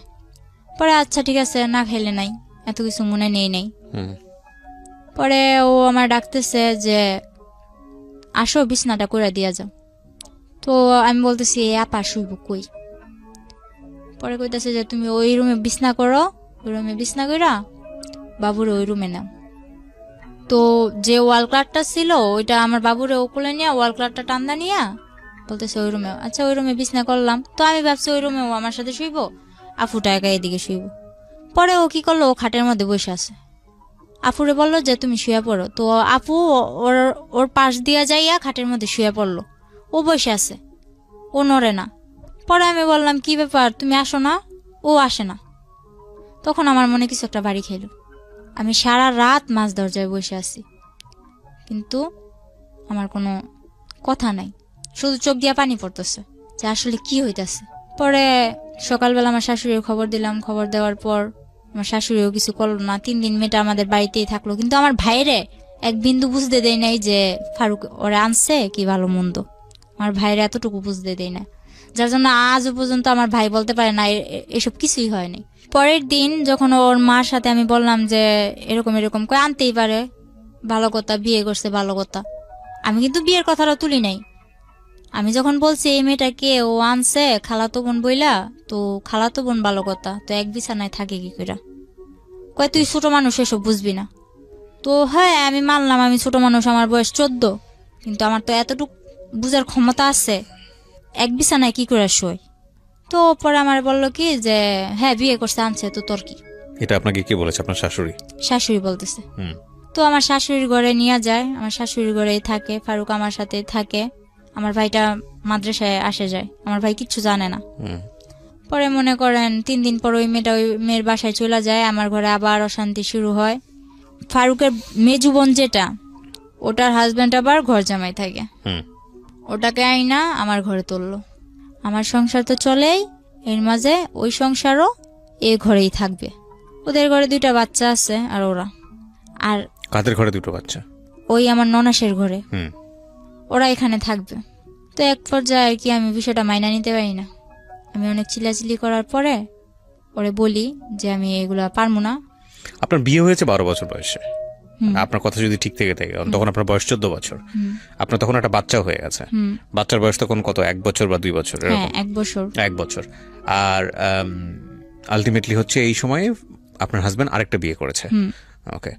পরে আচ্ছা ঠিক আছে, না খাইলে নাই, এত কিছু মনে নেই। পরে ও আমার ডাকতেছে যে আসো বিছনাটা করে দিয়া যাও। তো আমি বলতেছি এ আপা শুইব কই। পরে কইতেছে যে তুমি ওই রুমে বিছনা করো, ওই রুমে বিছনা কইরা বাবুরে ওই রুমে নাও। তো যে ওয়াল ক্লাকটা ছিল ওইটা আমার বাবুরে ওকুলে নিয়ে ওয়াল ক্লাকটা টান্দা নিয়ে বলতেছে ওই রুমে। আচ্ছা ওই রুমে বিছনা করলাম। তো আমি ভাবছি ওই রুমে ও আমার সাথে শুইব, আফুটা একা এদিকে শুইব। পরে ও কি করলো, ও খাটের মধ্যে বসে আছে। আফুরে বললো যে তুমি শুয়ে পড়ো। তো আপু ওর পাশ দিয়া যাইয়া খাটের মধ্যে শুয়ে পড়লো। ও বসে আছে, ও নড়ে না। পরে আমি বললাম কি ব্যাপার, তুমি আসো না? ও আসে না। তখন আমার মনে কিছু একটা বাড়ি খেলো। আমি সারা রাত মাঝ দরজায় বসে আছি, কিন্তু আমার কোনো কথা নাই, শুধু চোখ দিয়া পানি পড়তেছে যে আসলে কি হইতেছে। পরে সকালবেলা আমার শাশুড়ির খবর দিলাম। খবর দেওয়ার পর আমার শাশুড়িও কিছু করলো না। 3 দিন মেয়েটা আমাদের বাড়িতেই থাকলো, কিন্তু আমার ভাইরে এক বিন্দু বুঝতে দেয় নাই যে ফারুক ওরা আনছে কি ভালো মন্দ। আমার ভাইরে এতটুকু বুঝতে দেয় না, যার জন্য আজও পর্যন্ত আমার ভাই বলতে পারে না এসব কিছুই হয়নি। পরের দিন যখন ওর মার সাথে আমি বললাম যে এরকম এরকম করে আনতেই পারে, ভালো কথা, বিয়ে করছে ভালো কথা, আমি কিন্তু বিয়ের কথাটা তুলি নাই। আমি যখন বলছি এই মেয়েটাকে ও আনছে খালাতো বোন বইলা, তো খালাতো বোন ভালো কথা, তো এক বিছানায় থাকে কি কইরা। কয় তুই ছোট মানুষ, এসব বুঝবি না। তো হ্যাঁ আমি মানলাম আমি ছোট মানুষ, আমার বয়স 14, কিন্তু আমার তো এতটুকু বুঝার ক্ষমতা আছে এক বিছানায় কি করে শোয়। তো পরে আমার বললো কি যে হ্যাঁ বিয়ে করছে আনছে, তো তোর কি। এটা আপনাকে কি বলেছে আপনার শাশুড়ি? শাশুড়ি বলতেছে। তো আমার শাশুড়ির ঘরে নিয়ে যায়, আমার শাশুড়ির ঘরেই থাকে, ফারুক আমার সাথে থাকে। আমার ভাইটা মাদ্রাসায় আসে যায়, আমার ভাই কিচ্ছু জানে না। পরে মনে করেন 3 দিন পর ওই মেয়ের বাসায় চলে যায়, আমার ঘরে আবার অশান্তি শুরু হয়। ফারুকের মেজু বোন যেটা, ওটার হাজবেন্ড আবার ঘর জামাই থাকে, ওটাকে আইনা আমার ঘরে তুললো। আমার সংসার তো চলেই, এর মাঝে ওই সংসারও এ ঘরেই থাকবে। ওদের ঘরে 2টা বাচ্চা আছে, আর ওরা আর কাদের ঘরে 2টো বাচ্চা? ওই আমার ননাসের ঘরে, ওরা এখানে থাকবে। তো এক পর্যায়ে আর কি আমি বিষয়টা মাইনা নিতে পারি না। আমি অনেক চিল্লাচিল্লি করার পরে ওরে বলি যে আমি এগুলা পারবো না। আপনার বিয়ে হয়েছে 12 বছর বয়সে, আপনার কথা যদি ঠিক থেকে থাকে, তখন আপনার বয়স 14 বছর, আপনার তখন একটা বাচ্চা হয়ে গেছে। বাচ্চার বয়স তখন কত, 1 বছর বা 2 বছর? হ্যাঁ 1 বছর। 1 বছর। আর আলটিমেটলি হচ্ছে এই সময়ে আপনার হাজবেন্ড আরেকটা বিয়ে করেছে। ওকে।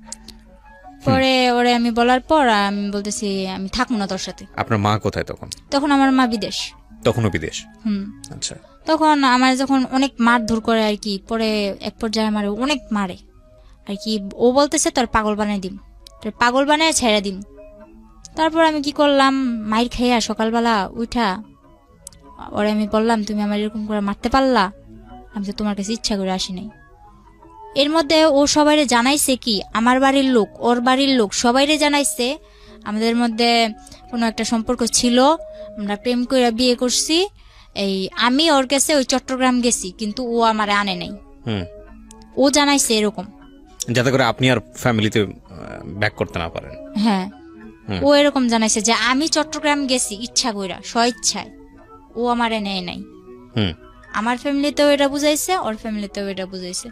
পরে ওরে আমি বলার পর আমি বলতেছি আমি থাকবো না তোর সাথে। আপনার মা কোথায় তখন? তখন আমার মা বিদেশ। তখনও বিদেশ? আচ্ছা। তখন আমার যখন অনেক মারধর করে আর কি, পরে এক পর্যায়ে আমার অনেক মারে আর কি। ও বলতেছে তোর পাগল বানাই দিম, তোর পাগল বানায় ছেড়ে দিম। তারপর আমি কি করলাম, মাইর খাইয়া সকালবেলা উঠা ওরে আমি বললাম তুমি আমার এরকম করে মারতে পারলা, আমি তো তোমার কাছে ইচ্ছা করে আসি নাই। এর মধ্যে ও সবাইরে জানাইছে কি, আমার বাড়ির লোক ওর বাড়ির লোক সবাইরে জানাইছে আমাদের মধ্যে কোনো একটা সম্পর্ক ছিল, আমরা প্রেম করে বিয়ে করছি, এই আমি ওর কাছে ওই চট্টগ্রাম গেছি, কিন্তু ও আমারে আনে নাই। হুম। ও জানাইছে এরকম, যাতে করে আপনি আর ফ্যামিলিতে ব্যাক করতে না পারেন। হ্যাঁ ও এরকম জানাইছে যে আমি চট্টগ্রাম গেছি ইচ্ছা কইরা, স্বইচ্ছায়, ও আমারে নেয় নাই। হুম। আমার ফ্যামিলিতেও এটা বুঝাইছে, ওর ফ্যামিলিতেও এটা বুঝাইছে।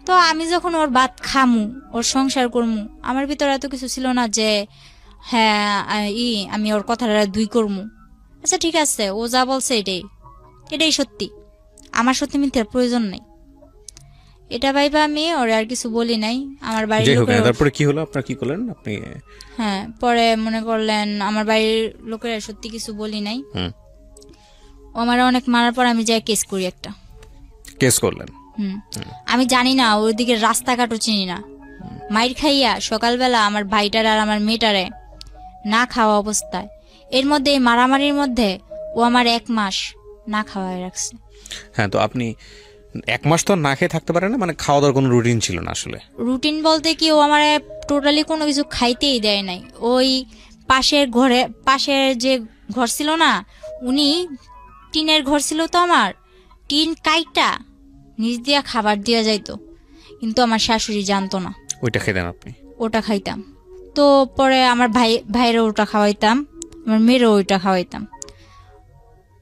তো আমি যখন ওর ভাত খামু, ওর সংসার করমু, আমার ভিতরে এত কিছু ছিল না যে হ্যাঁ আমি ওর কথাটা দুই করমু। আচ্ছা ঠিক আছে, ও যা বলছে এটাই সত্যি, আমার সত্যি মিথ্যার প্রয়োজন নেই, এটা ভাইবা আমি ওরে আর কিছু বলি নাই। আমার বাড়ির যাই হোক, লোকেরা, তারপরে কি হলো, আপনার কি করলেন আপনি? হ্যাঁ পরে মনে করলেন আমার বাড়ির লোকেরা সত্যি কিছু বলি নাই। হুম। ও আমার অনেক মারার পর আমি যাই কেস করি একটা। কেস করলেন? আমি জানি না, ওইদিকে রাস্তাঘাটও চিনি না। মাইর খাইয়া সকালবেলা আমার ভাইটার আর আমার মেয়েটারে না খাওয়া অবস্থায়, এর মধ্যে এই মারামারির মধ্যে ও আমার 1 মাস না খাওয়ায় রাখছে। হ্যাঁ, তো আপনি 1 মাস তো না খেয়ে থাকতে পারেন না, মানে খাওয়া দাওয়ার কোনো রুটিন ছিল না আসলে? রুটিন বলতে কি, ও আমার টোটালি কোনো কিছু খাইতেই দেয় নাই। ওই পাশের যে ঘর ছিল না, উনি টিনের ঘর ছিল, তো আমার টিন কাইটা নিচ দিয়া খাবার দিয়া যাইতো, কিন্তু আমার শাশুড়ি জানতো না। ওইটা খেতেন আপনি? ওটা খাইতাম। তো পরে আমার ভাইয়েরও ওটা খাওয়াইতাম, আমার মেয়েরও ওইটা খাওয়াইতাম।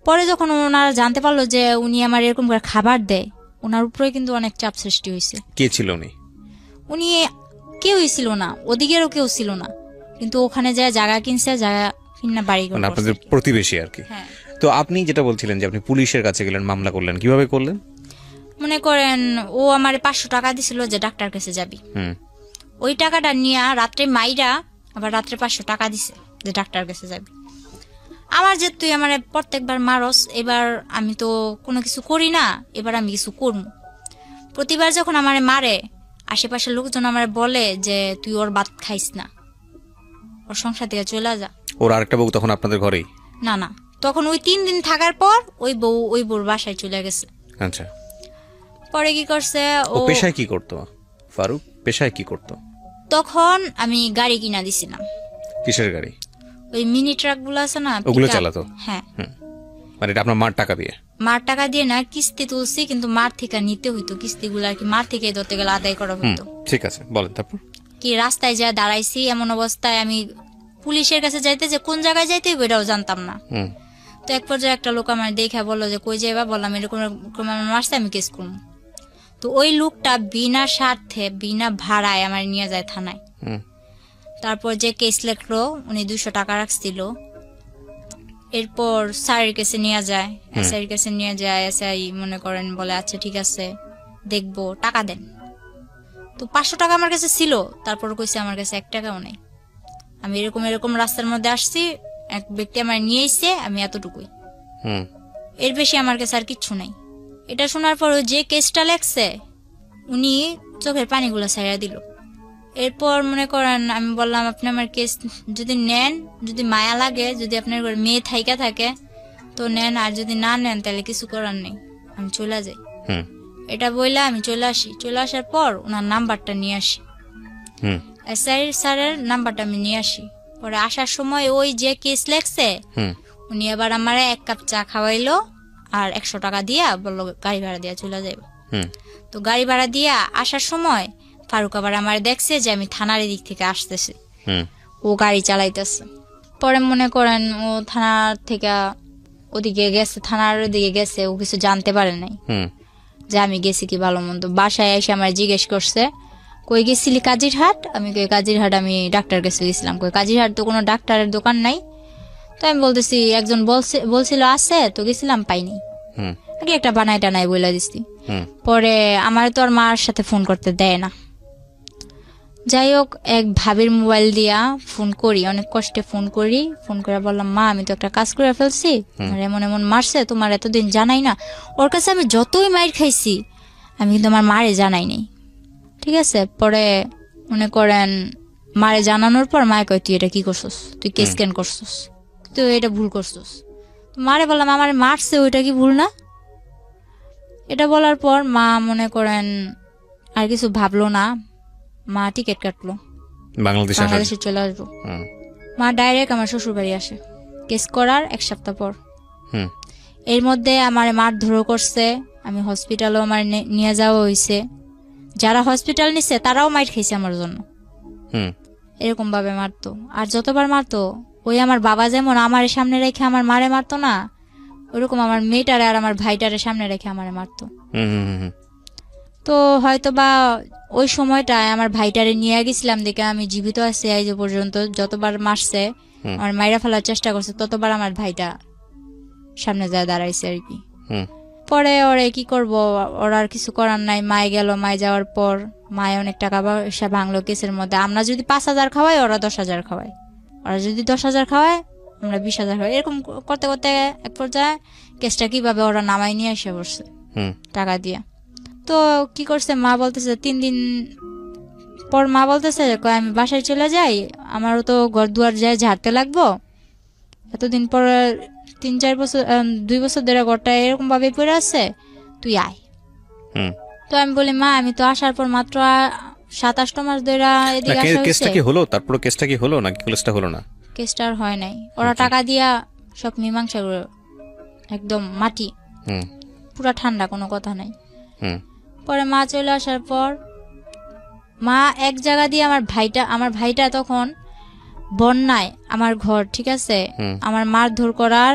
পরে যখন ওনারা জানতে পারলো যে উনি আমার এরকম করে খাবার দেয়, ওনার উপরে কিন্তু অনেক চাপ সৃষ্টি হয়েছে। কে ছিল উনি? উনি কেউই ছিল না, ওদিকেরও কেউ ছিল না, কিন্তু ওখানে যায় জায়গা কিনছে, জায়গা কিনা বাড়ি মানে আপনাদের প্রতিবেশী আর কি। হ্যাঁ। তো আপনি যেটা বলছিলেন যে আপনি পুলিশের কাছে গেলেন, মামলা করলেন, কিভাবে করলেন? মনে করেন ও আমার 500 টাকা দিছিল যে ডাক্তার কাছে যাবি, হুম। ওই টাকাটা নিয়ে রাত্রে মাইরা আবার রাত্রে 500 টাকা দিছে যে ডাক্তার কাছে যাবি। আমার যে তুই আমার প্রত্যেকবার মারস, এবার আমি তো কোনো কিছু করি না, এবার আমি কিছু করবো। প্রতিবার যখন আমার মারে, আশেপাশের লোকজন আমার বলে যে তুই ওর ভাত খাইস না, ওর সংসার থেকে চলে যা। ওর আরেকটা বউ তখন আপনাদের ঘরেই? না না, তখন ওই 3 দিন থাকার পর ওই বউর বাসায় চলে গেছে। আচ্ছা। পরে কি করছে, ও পেশায় কি করতো ফারুক? পেশায় কি করতো? তখন আমি গাড়ি কিনা দিছিলাম। কিসের গাড়ি? ওই মিনি ট্রাক গুলো আছে না, ওগুলো pickup। চালাতো? হ্যাঁ। মানে এটা আপনার মার টাকা দিয়ে? মার টাকা দিয়ে না, কিস্তি তুলছি, কিন্তু মার থেকে নিতে হইতো কিস্তিগুলো আর কি, মার থেকে ধরতে গেলে আদায় করা হইতো। ঠিক আছে, বলেন তারপর। কি রাস্তায় যা দাঁড়াইছি, এমন অবস্থায় আমি পুলিশের কাছে যাইতে, যে কোন জায়গায় যাইতে হইব এটাও জানতাম না। তো এক পর্যায়ে একটা লোক আমার দেখা বললো যে কই যাইবা, বললাম এরকম আমার মারছে, আমি কেস করবো। তো ওই লোকটা বিনা স্বার্থে বিনা ভাড়ায় আমার নিয়ে যায় থানায়। তারপর যে কেস লেখলো, উনি 200 টাকা রাখছিল। এরপর স্যারের কাছে নিয়ে যায়, এসআইয়ের কাছে নিয়ে যায়। এসআই মনে করেন বলে আচ্ছা ঠিক আছে দেখবো, টাকা দেন। তো 500 টাকা আমার কাছে ছিল, তারপর কইছে আমার কাছে 1 টাকাও নেই। আমি এরকম রাস্তার মধ্যে আসছি, এক ব্যক্তি আমার নিয়ে এসে, আমি এতটুকুই, এর বেশি আমার কাছে আর কিচ্ছু নাই। এটা শোনার পর যে কেসটা লেখছে, উনি চোখের পানিগুলো ছাইড়া দিল। এরপর মনে করেন আমি বললাম আপনি আমার কেস যদি নেন, যদি মায়া লাগে, যদি আপনার মেয়ে থাইকা থাকে তো নেন, আর যদি না নেন তাহলে কিছু করার নেই, আমি চলে যাই। এটা বইলা আমি চলে আসি। চলে আসার পর ওনার নাম্বারটা নিয়ে আসি, এসআই স্যারের নাম্বারটা আমি নিয়ে আসি। পরে আসার সময় ওই যে কেস লেখছে, উনি আবার আমার 1 কাপ চা খাওয়াইলো আর 100 টাকা দিয়া বললো গাড়ি ভাড়া দিয়া চলে যাইব। তো গাড়ি ভাড়া দিয়া আসার সময় ফারুক আবার আমার দেখছে যে আমি থানার দিক থেকে আসতেছি, ও গাড়ি চালাইতেছে। পরে মনে করেন ও থানার থেকে ওদিকে গেছে, থানার ওদিকে গেছে, ও কিছু জানতে পারে নাই যে আমি গেছি কি ভালো মন্দ। বাসায় এসে আমার জিজ্ঞেস করছে কই গেছিলি, কাজিরহাট। আমি কই কাজিরহাট আমি ডাক্তার কাছে গেছিলাম। কই কাজিরহাট তো কোনো ডাক্তারের দোকান নাই। তো আমি বলতেছি একজন বলছিল আছে, তো গেছিলাম পাইনি, আগে একটা বানাই টানাই বইলা দিছি। পরে আমার তো আর মার সাথে ফোন করতে দেয় না। যাই হোক, এক ভাবির মোবাইল দিয়া ফোন করি, অনেক কষ্টে ফোন করি। ফোন করে বললাম মা আমি তো একটা কাজ করে ফেলছি, আমার এমন এমন মারছে, তোমার এতদিন জানাই না। ওর কাছে আমি যতই মাইর খাইছি, আমি কিন্তু আমার মারে জানাই নাই, ঠিক আছে। পরে মনে করেন মারে জানানোর পর মায়ে কয় তুই এটা কি করছস, তুই কেস কেন করছস, তুই এটা ভুল করছস। মারে বললাম আমারে মারছে, ওইটা কি ভুল না? এটা বলার পর মা মনে করেন আর কিছু ভাবলো না, মা টিকিট কাটলো, বাংলাদেশে চলে আসবো। মা ডাইরেক্ট আমার শ্বশুর বাড়ি আসে কেস করার 1 সপ্তাহ পর। এর মধ্যে আমার মারধরও করছে, আমি হসপিটালও আমার নিয়ে যাওয়া হয়েছে, যারা হসপিটাল নিচ্ছে তারাও মাইর খেয়েছে আমার জন্য। এরকম ভাবে মারতো, আর যতবার মারতো ওই আমার বাবা যেমন আমার সামনে রেখে আমার মারে মারতো না, ওরকম আমার মেয়েটারে আর আমার ভাইটারে সামনে রেখে আমারে মারতো। তো হয়তো বা ওই সময়টায় আমার ভাইটারে নিয়ে গেছিলাম দেখে আমি জীবিত আছি আজ পর্যন্ত। যতবার মারছে আমার মাইরা ফেলার চেষ্টা করছে ততবার আমার ভাইটা সামনে যায় দাঁড়াইছে আর কি। পরে ওরে কি করব, ওরা আর কিছু করার নাই। মায়ে গেল, মায়ে যাওয়ার পর মায়ে অনেক টাকা পয়সা ভাঙলো কেসের মধ্যে। আমরা যদি 5,000 খাওয়াই ওরা 10,000 খাওয়ায়, ওরা যদি 10,000 খাওয়ায় আমরা 20,000 খাওয়াই। এরকম করতে করতে এক পর্যায়ে কেসটা কিভাবে ওরা নামাই নিয়ে এসে বসছে টাকা দিয়ে। তো কি করছে, মা বলতেছে 3 দিন পর মা বলতেছে আমি বাসায় চলে যাই, আমারও তো ঘর দুয়ার যায় ঝাড়তে লাগবো, এতদিন পর 3-4 বছর 2 বছর ধরে ঘরটা এরকম ভাবে পড়ে আছে, তুই আয়। তো আমি বলি মা আমি তো আসার পর মাত্র 27 মাস ধরে এদিকে আসা হয়েছে। কেসটা কি হলো? তারপর কেসটা কি হলো নাকি কেসটা হলো না? কেসটা আর হয় নাই, ওরা টাকা দিয়া সব মীমাংসা করে একদম মাটি, পুরা ঠান্ডা, কোনো কথা নাই। পরে মা চলে আসার পর মা এক জায়গা দিয়ে আমার ভাইটা তখন বন্যায় আমার ঘর, ঠিক আছে, আমার মারধর করার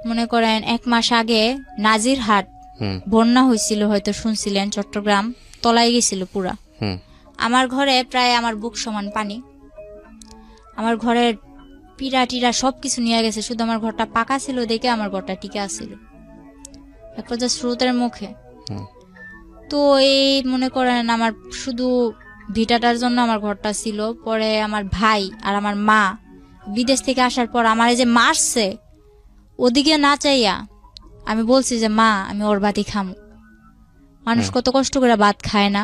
মনে করেন 1 মাস আগে নাজিরহাট বন্যা হয়েছিল, হয়তো শুনছিলেন, চট্টগ্রাম তলায় গেছিল পুরা। আমার ঘরে প্রায় আমার বুক সমান পানি, আমার ঘরের পিড়া টিরা সবকিছু নিয়ে গেছে, শুধু আমার ঘরটা পাকা ছিল দেখে আমার ঘরটা টিকে আসছিল এক পর্যায়ে স্রোতের মুখে। তো এই মনে করেন আমার শুধু ভিটাটার জন্য আমার ঘরটা ছিল। পরে আমার ভাই আর আমার মা বিদেশ থেকে আসার পর আমার এই যে মারছে, ওদিকে না চাইয়া আমি বলছি যে মা আমি ওর ভাতই খামু। মানুষ কত কষ্ট করে ভাত খায় না,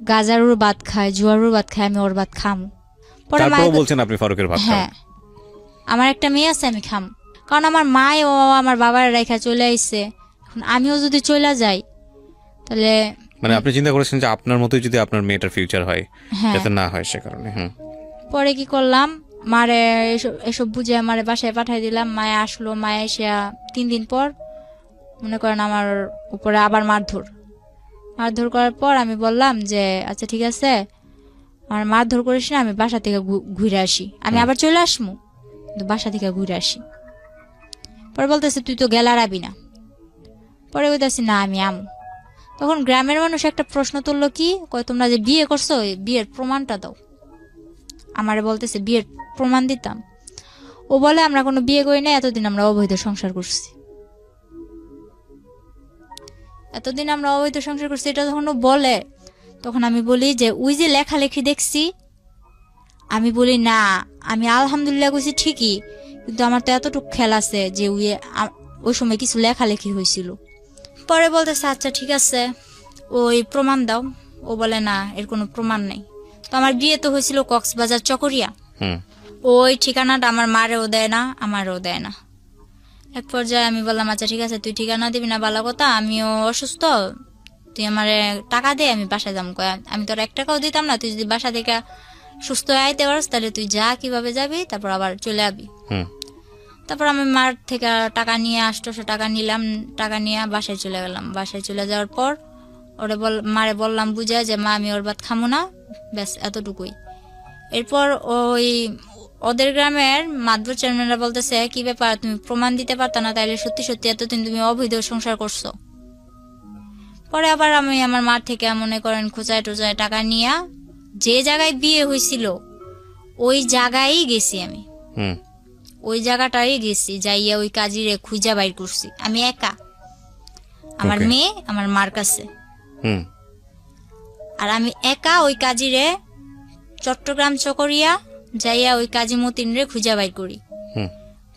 গাজারুর ভাত খায়, জুয়ারুর ভাত খায়, আমি ওর ভাত খামু। পরে মা বলছেন আপনি ফারুকের ভাত খান? হ্যাঁ, আমার একটা মেয়ে আছে, আমি খামু। কারণ আমার মায় ও আমার বাবার রেখা চলে আইছে, এখন আমিও যদি চলে যাই তাহলে মানে আপনি চিন্তা করেছেন যে আপনার মতোই যদি আপনার মেয়েটার ফিউচার হয়, যাতে না হয় সে কারণে। পরে কি করলাম, মারে এসব বুঝে মারে বাসায় পাঠাই দিলাম। মায়ে আসলো, মায়ে এসে 3 দিন পর মনে করেন আমার উপরে আবার মারধর করার পর আমি বললাম যে আচ্ছা ঠিক আছে, আমার মারধর করিস না, আমি বাসা থেকে ঘুরে আসি, আমি আবার চলে আসবো, কিন্তু বাসা থেকে ঘুরে আসি। পরে বলতেছে তুই তো গেলারাবি না। পরে বলতেছি না আমি আমু। তখন গ্রামের মানুষ একটা প্রশ্ন তুললো, কি কয় তোমরা যে বিয়ে করছো বিয়ের প্রমাণটা দাও। আমারে বলতেছে বিয়ের প্রমাণ দিতাম। ও বলে আমরা কোনো বিয়ে করি না, এতদিন আমরা অবৈধ সংসার করছি, এতদিন আমরা অবৈধ সংসার করছি। এটা যখন ও বলে তখন আমি বলি যে ওই যে লেখালেখি দেখছি, আমি বলি না আমি আলহামদুলিল্লাহ কইছি ঠিকই, কিন্তু আমার তো এতটুকু খেয়াল আছে যে ওই সময় কিছু লেখালেখি হয়েছিল। পরে বলতেছে আচ্ছা ঠিক আছে ওই প্রমাণ দাও। ও বলে না এর কোনো প্রমাণ নেই। তো আমার বিয়ে তো হয়েছিল কক্সবাজার চকরিয়া, ওই ঠিকানাটা আমার মারেও দেয় না আমারও দেয় না। এক পর্যায়ে আমি বললাম আচ্ছা ঠিক আছে তুই ঠিকানা দিবি না ভালো কথা, আমিও অসুস্থ, তুই আমারে টাকা দে আমি বাসায় যাবো। আমি তোর 1 টাকাও দিতাম না, তুই যদি বাসা থেকে সুস্থ হয়ে আইতে পারস তাহলে তুই যা, কিভাবে যাবি, তারপর আবার চলে আবি। তারপর আমি মার থেকে টাকা নিয়ে 800 টাকা নিলাম, টাকা নিয়ে বাসায় চলে গেলাম। বাসায় চলে যাওয়ার পর ওরে মারে বললাম বুঝে যে মা আমি ওর ভাত খামো না, ব্যাস এতটুকুই। এরপর ওই ওদের গ্রামের মাদবর চেয়ারম্যানরা বলতেছে কি ব্যাপার তুমি প্রমাণ দিতে পারতা না, তাইলে সত্যি সত্যি এতদিন তুমি অবৈধ সংসার করছো। পরে আবার আমি আমার মার থেকে মনে করেন খোঁচায় টোচায় টাকা নিয়ে যে জায়গায় বিয়ে হয়েছিল ওই জায়গায় গেছি, আমি ওই জায়গাটাই গেছি, যাইয়া ওই কাজিরে খুঁজা বাইর করছি আমি একা, আমার মেয়ে আমার মার কাছে। আর আমি একা ওই কাজিরে চট্টগ্রাম চকরিয়া যাইয়া ওই কাজী মতিন রে খুঁজা বাইর করি।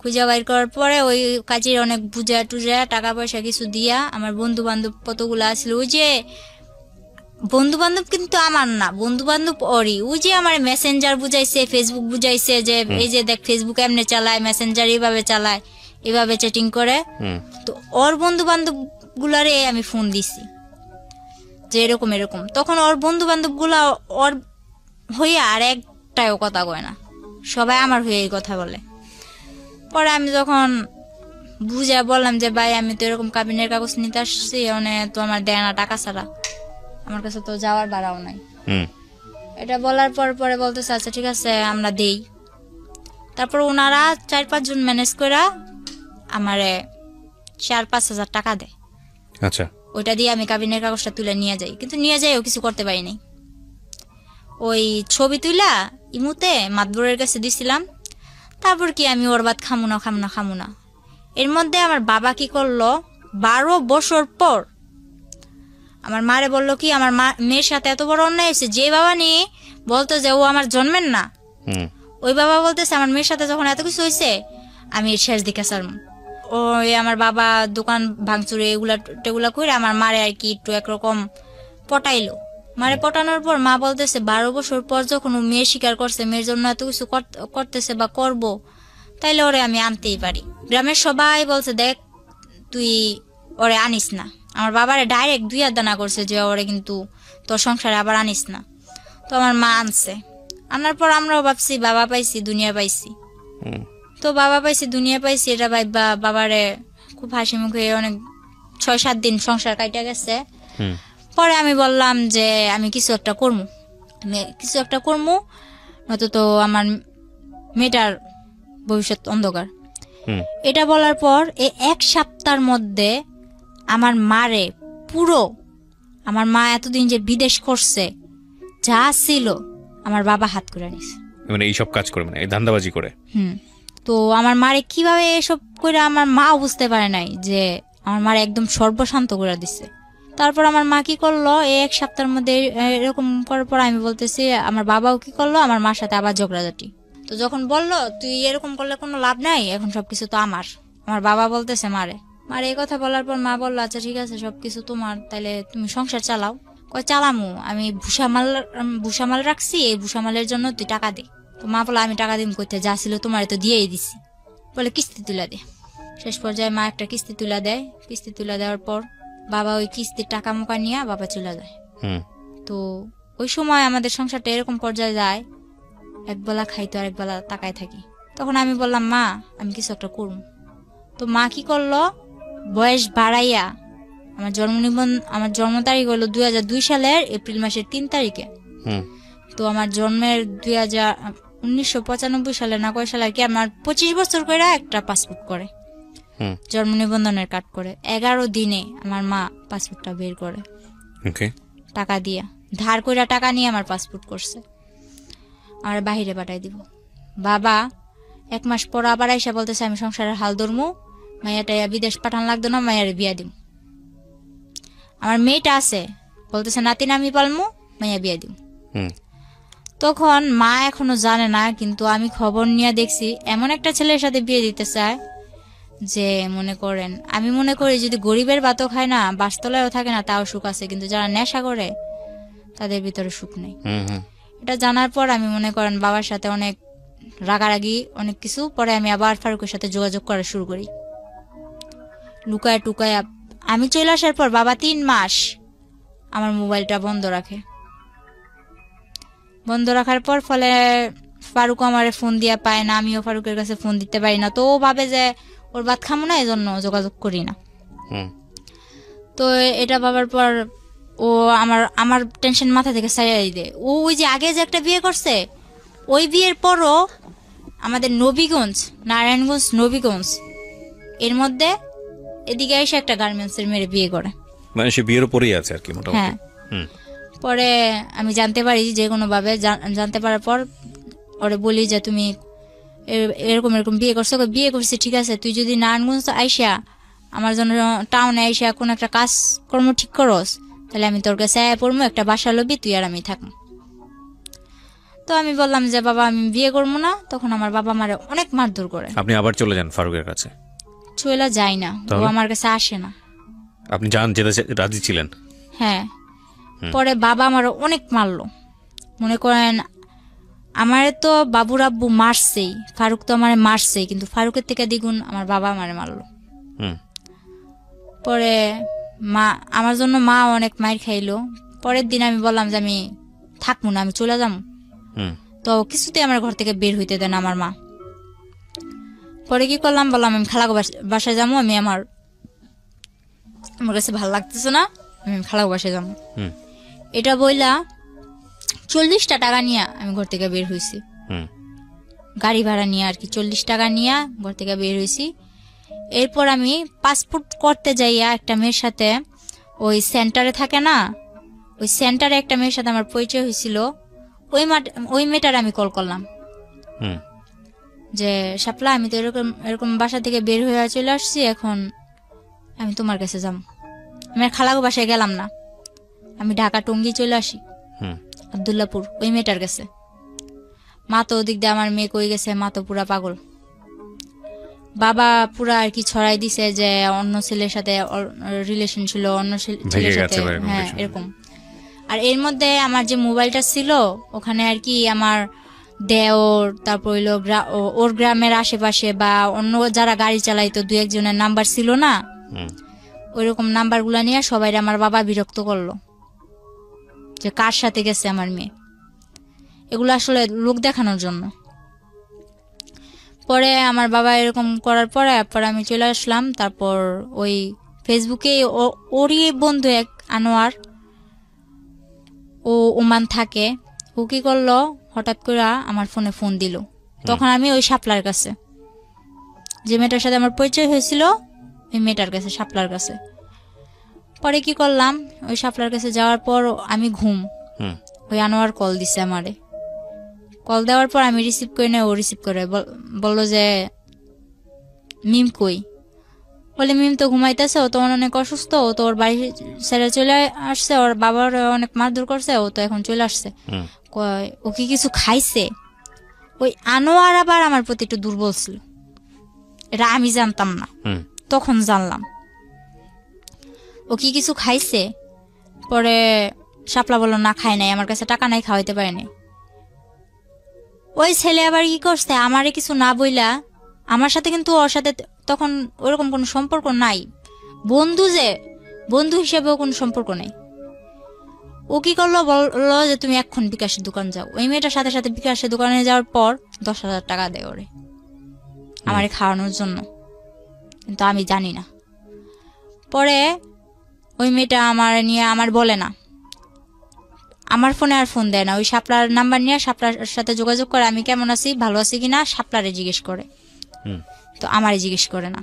খুঁজা বাইর করার পরে ওই কাজের অনেক বুঝা টুজা টাকা পয়সা কিছু দিয়া আমার বন্ধু বান্ধব কতগুলো আসছিল, ওই যে বন্ধু বান্ধব কিন্তু আমার না, বন্ধু বান্ধব ওরই, ওই যে আমার মেসেঞ্জার বুঝাইছে, ফেসবুক বুঝাইছে যে এই যে দেখ ফেসবুক এমনি চালায়, মেসেঞ্জার এইভাবে চালায়, এইভাবে চ্যাটিং করে। তো ওর বন্ধু বান্ধব গুলারে আমি ফোন দিছি যে এরকম এরকম। তখন ওর বন্ধু বান্ধব গুলা ওর হইয়া আর একটাও কথা কয় না, সবাই আমার হয়ে এই কথা বলে। পরে আমি যখন বুঝে বললাম যে ভাই আমি তো এরকম কাবিনের কাগজ নিতে আসছি, মানে তো আমার দেয় না টাকা ছাড়া, আমার কাছে তো যাওয়ার ভাড়াও নাই। এটা বলার পর পরে বলতেছে আচ্ছা ঠিক আছে আমরা দেই। তারপর ওনারা 4-5 জন ম্যানেজ করে আমারে 4-5 হাজার টাকা দেয়। আচ্ছা, ওইটা দিয়ে আমি কাবিনের কাগজটা তুলে নিয়ে যাই, কিন্তু নিয়ে যাইও কিছু করতে পারিনি। ওই ছবি তুলা ইমুতে মাতবরের কাছে দিছিলাম। তারপর কি আমি ওর বাদ খামু না। এর মধ্যে আমার বাবা কি করলো, 12 বছর পর আমার মারে বললো কি আমার মেয়ের সাথে এত বড় অন্যায় হয়েছে, যে বাবা নিয়ে বলতো যে ও আমার জন্মের না, ওই বাবা বলতেছে আমার মেয়ের সাথে যখন এত কিছু হয়েছে আমি এর শেষ দিকে সারম। ওই আমার বাবা দোকান ভাঙচুরে এগুলা করে আমার মারে আর কি একটু একরকম পটাইলো। মারে পটানোর পর মা বলতেছে 12 বছর পর যখন ও মেয়ে স্বীকার করছে, মেয়ের জন্য এত কিছু করতেছে বা করবো, তাইলে ওরে আমি আনতেই পারি। গ্রামের সবাই বলছে দেখ তুই ওরে আনিস না। আমার বাবারে ডাইরেক্ট 2 হাত দানা করছে যে ওরে কিন্তু তোর সংসারে আবার আনিস না। তো আমার মা আনছে, আনার পর আমরাও ভাবছি বাবা পাইছি দুনিয়া পাইছি। তো বাবা পাইছি দুনিয়া পাইছি এটা ভাইবা বাবারে খুব হাসি মুখে অনেক 6-7 দিন সংসার কাইটা গেছে। পরে আমি বললাম যে আমি কিছু একটা করবো, নয়তো তো আমার মেয়েটার ভবিষ্যৎ অন্ধকার। এটা বলার পর এই 1 সপ্তাহের মধ্যে আমার মারে পুরো, আমার মা এতদিন যে বিদেশ করছে যা ছিল আমার বাবা হাত করে নিছে, মানে এইসব কাজ করে, মানে এই ধান্দাবাজি করে। তো আমার মারে কিভাবে এসব করে আমার মা বুঝতে পারে নাই যে আমার মারে একদম সর্বশান্ত করে দিচ্ছে। তারপর আমার মা কি করলো, এই 1 সপ্তাহের মধ্যে এরকম করার পর আমি বলতেছি আমার বাবাও কি করলো, আমার মার সাথে আবার ঝগড়াঝাটি। তো যখন বললো তুই এরকম করলে কোনো লাভ নাই, এখন সবকিছু তো আমার বাবা বলতেছে মারে এই কথা বলার পর মা বললো আচ্ছা ঠিক আছে সবকিছু তোমার, তাইলে তুমি সংসার চালাও। কয় চালামু, আমি ভুসামাল রাখছি, এই ভুসামালের জন্য তুই টাকা দে। তো মা বললো আমি টাকা দিম কইতে, যা ছিল তোমার তো দিয়েই দিছি, বলে কিস্তি তুলে দে। শেষ পর্যায়ে মা একটা কিস্তি তুলে দেয়। কিস্তি তুলে দেওয়ার পর বাবা ওই কিস্তির টাকা মোকা নিয়ে বাবা চলে যায়। তো ওই সময় আমাদের সংসারটা এরকম পর্যায়ে যায়, একবেলা খাইতো আর একবেলা তাকায় থাকি। তখন আমি বললাম মা আমি কিছু একটা করুন। তো মা কি করলো, বয়স বাড়াইয়া আমার জন্ম তারিখ হলো 2002 সালের এপ্রিল মাসের 3 তারিখে। তো আমার জন্মের 1995 সালে না কয় সালে আর কি, আমার 25 বছর করে একটা পাসপোর্ট করে, জন্ম নিবন্ধনের কার্ড করে। 11 দিনে আমার মা পাসপোর্টটা বের করে টাকা দিয়া, ধার কইরা টাকা নিয়ে আমার পাসপোর্ট করছে, আমার বাহিরে পাঠাই দিব। বাবা 1 মাস পর আবার আইসা বলতেছে আমি সংসারের হাল ধরমু, মাইয়াটা বিদেশ পাঠান লাগতো না, মাইয়ারে বিয়া দিম। আমার মেয়েটা আছে বলতেছে নাতিন আমি পালমু, মাইয়া বিয়া দিম। তখন মা এখনো জানে না, কিন্তু আমি খবর নিয়ে দেখছি এমন একটা ছেলের সাথে বিয়ে দিতে চায় যে মনে করেন, আমি মনে করি যদি গরিবের ভাতও খায় না, বাসতলায়ও থাকে না, তাও সুখ আছে, কিন্তু যারা নেশা করে তাদের ভিতরে সুখ নেই। এটা জানার পর আমি মনে করেন বাবার সাথে অনেক রাগারাগি অনেক কিছু, পরে আমি আবার ফারুকের সাথে যোগাযোগ করা শুরু করি লুকায় টুকায়। আমি চলে আসার পর বাবা 3 মাস আমার মোবাইলটা বন্ধ রাখে। বন্ধ রাখার পর ফলে ফারুক আমার ফোন দিয়া পায় না, আমিও ফারুকের কাছে ফোন দিতে পারি না। তো ও ভাবে যে ওর ভাত খামো না, এই জন্য যোগাযোগ করি না। তো এটা ভাবার পর ও আমার টেনশন মাথা থেকে সারিয়ে দেয়। ও ওই যে আগে যে একটা বিয়ে করছে, ওই বিয়ের পরও আমাদের নারায়ণগঞ্জ নবীগঞ্জ এর মধ্যে এদিকে এসে একটা গার্মেন্টসের মেয়ে বিয়ে করে, মানে সে বিয়ের উপরেই আছে আর কি মোটামুটি। হ্যাঁ। পরে আমি জানতে পারি যে কোনো ভাবে, জানতে পারার পর ওরে বলি যে তুমি এরকম বিয়ে করছো। বিয়ে করছি ঠিক আছে, তুই যদি নারায়ণগঞ্জ আইসা আমার জন্য টাউনে আইসা কোন একটা কাজ কর্ম ঠিক করস, তাহলে আমি তোর কাছে পড়বো, একটা বাসা লবি, তুই আর আমি থাকবো। তো আমি বললাম যে বাবা আমি বিয়ে করবো না। তখন আমার বাবা আমারে অনেক মারধর করে। আপনি আবার চলে যান ফারুকের কাছে? চলে যাই না, ও আমার কাছে আসে না। আপনি যান, যেতে রাজি ছিলেন? হ্যাঁ। পরে বাবা আমার অনেক মারলো, মনে করেন আমারে তো বাবুর আব্বু মারছেই, ফারুক তো আমারে মারছেই, কিন্তু ফারুকের থেকে দ্বিগুণ আমার বাবা আমারে মারলো। পরে আমার জন্য মা অনেক মাইর খাইলো। পরের দিন আমি বললাম যে আমি থাকবো না, আমি চলে যাবো। তো কিছুতে আমার ঘর থেকে বের হইতে দেন আমার মা। পরে কি করলাম, বললাম আমি খালাগো বাসায় যাবো, আমি আমার কাছে ভালো লাগতেছে না, আমি খালাগো বাসায় যাবো। এটা বইলা 40টা টাকা নিয়ে আমি ঘর থেকে বের হয়েছি, গাড়ি ভাড়া নিয়ে আর কি। 40 টাকা নিয়ে ঘর থেকে বের হয়েছি। এরপর আমি পাসপোর্ট করতে যাইয়া একটা মেয়ের সাথে, ওই সেন্টারে থাকে না, ওই সেন্টারে একটা মেয়ের সাথে আমার পরিচয় হয়েছিল। ওই মেয়েটার আমি কল করলাম যে শাপলা, আমি তো এরকম এরকম বাসা থেকে বের হয়ে চলে আসছি, এখন আমি তোমার কাছে যাবো। আমি আর খালাগো বাসায় গেলাম না, আমি ঢাকা টঙ্গী চলে আসি, আব্দুল্লাপুর, ওই মেয়েটার কাছে। মা তো ওদিক দিয়ে আমার মেয়ে কই গেছে, মা তো পুরা পাগল। বাবা পুরা আর কি ছড়াই দিছে যে অন্য ছেলের সাথে রিলেশন ছিল, অন্য ছেলের সাথে, হ্যাঁ এরকম। আর এর মধ্যে আমার যে মোবাইলটা ছিল ওখানে আর কি আমার দেওর, তারপর হইলো ওর গ্রামের আশেপাশে বা অন্য যারা গাড়ি চালাইতো 2-1 জনের নাম্বার ছিল না, ওইরকম নাম্বার গুলা নিয়ে সবাই আমার বাবা বিরক্ত করলো যে কার সাথে গেছে আমার মেয়ে। এগুলো আসলে লোক দেখানোর জন্য। পরে আমার বাবা এরকম করার পরে আমি চলে আসলাম। তারপর ওই ফেসবুকে ওরই বন্ধু এক আনোয়ার, ও ওমান থাকে, ও কি করলো, হঠাৎ করে আমার ফোনে ফোন দিল। তখন আমি ওই শাপলার কাছে, যে মেয়েটার সাথে আমার পরিচয় হয়েছিল, ওই মেয়েটার কাছে, শাপলার কাছে। পরে কি করলাম, ওই শাপলার কাছে যাওয়ার পর আমি ওই আনোয়ার কল দিছে আমারে। কল দেওয়ার পর আমি রিসিভ করি না, ও রিসিভ করে বললো যে মিম কই। বলে মিম তো ঘুমাইতেছে, ও তো অনেক অসুস্থ, ও তো ওর বাড়ি ছেড়ে চলে আসছে, ওর বাবার অনেক মারধর করছে, ও তো এখন চলে আসছে। ও কি কিছু খাইছে? ওই আনোয়ার আবার আমার প্রতি একটু দুর্বল ছিল, এটা আমি জানতাম না, তখন জানলাম। ও কি কিছু খাইছে? পরে শাপলা বললো না খাই নাই, আমার কাছে টাকা নাই, খাওয়াইতে পারেনি। ওই ছেলে আবার কি করছে, আমারে কিছু না বইলা, আমার সাথে কিন্তু ওর সাথে তখন ওরকম কোনো সম্পর্ক নাই, বন্ধু হিসেবেও কোনো সম্পর্ক নেই। ও কি করলো, বললো যে তুমি এখন বিকাশের দোকান যাও। ওই মেয়েটার সাথে সাথে বিকাশের দোকানে যাওয়ার পর 10,000 টাকা দেয় ওরে আমারে খাওয়ানোর জন্য, কিন্তু আমি জানি না। পরে ওই মেয়েটা আমার নিয়ে আমার বলে না, আমার ফোনে আর ফোন দেয় না, ওই শাপলার নাম্বার নিয়ে শাপলার সাথে যোগাযোগ করে আমি কেমন আছি, ভালো আছি কিনা শাপলারে জিজ্ঞেস করে, তো আমারে জিজ্ঞেস করে না।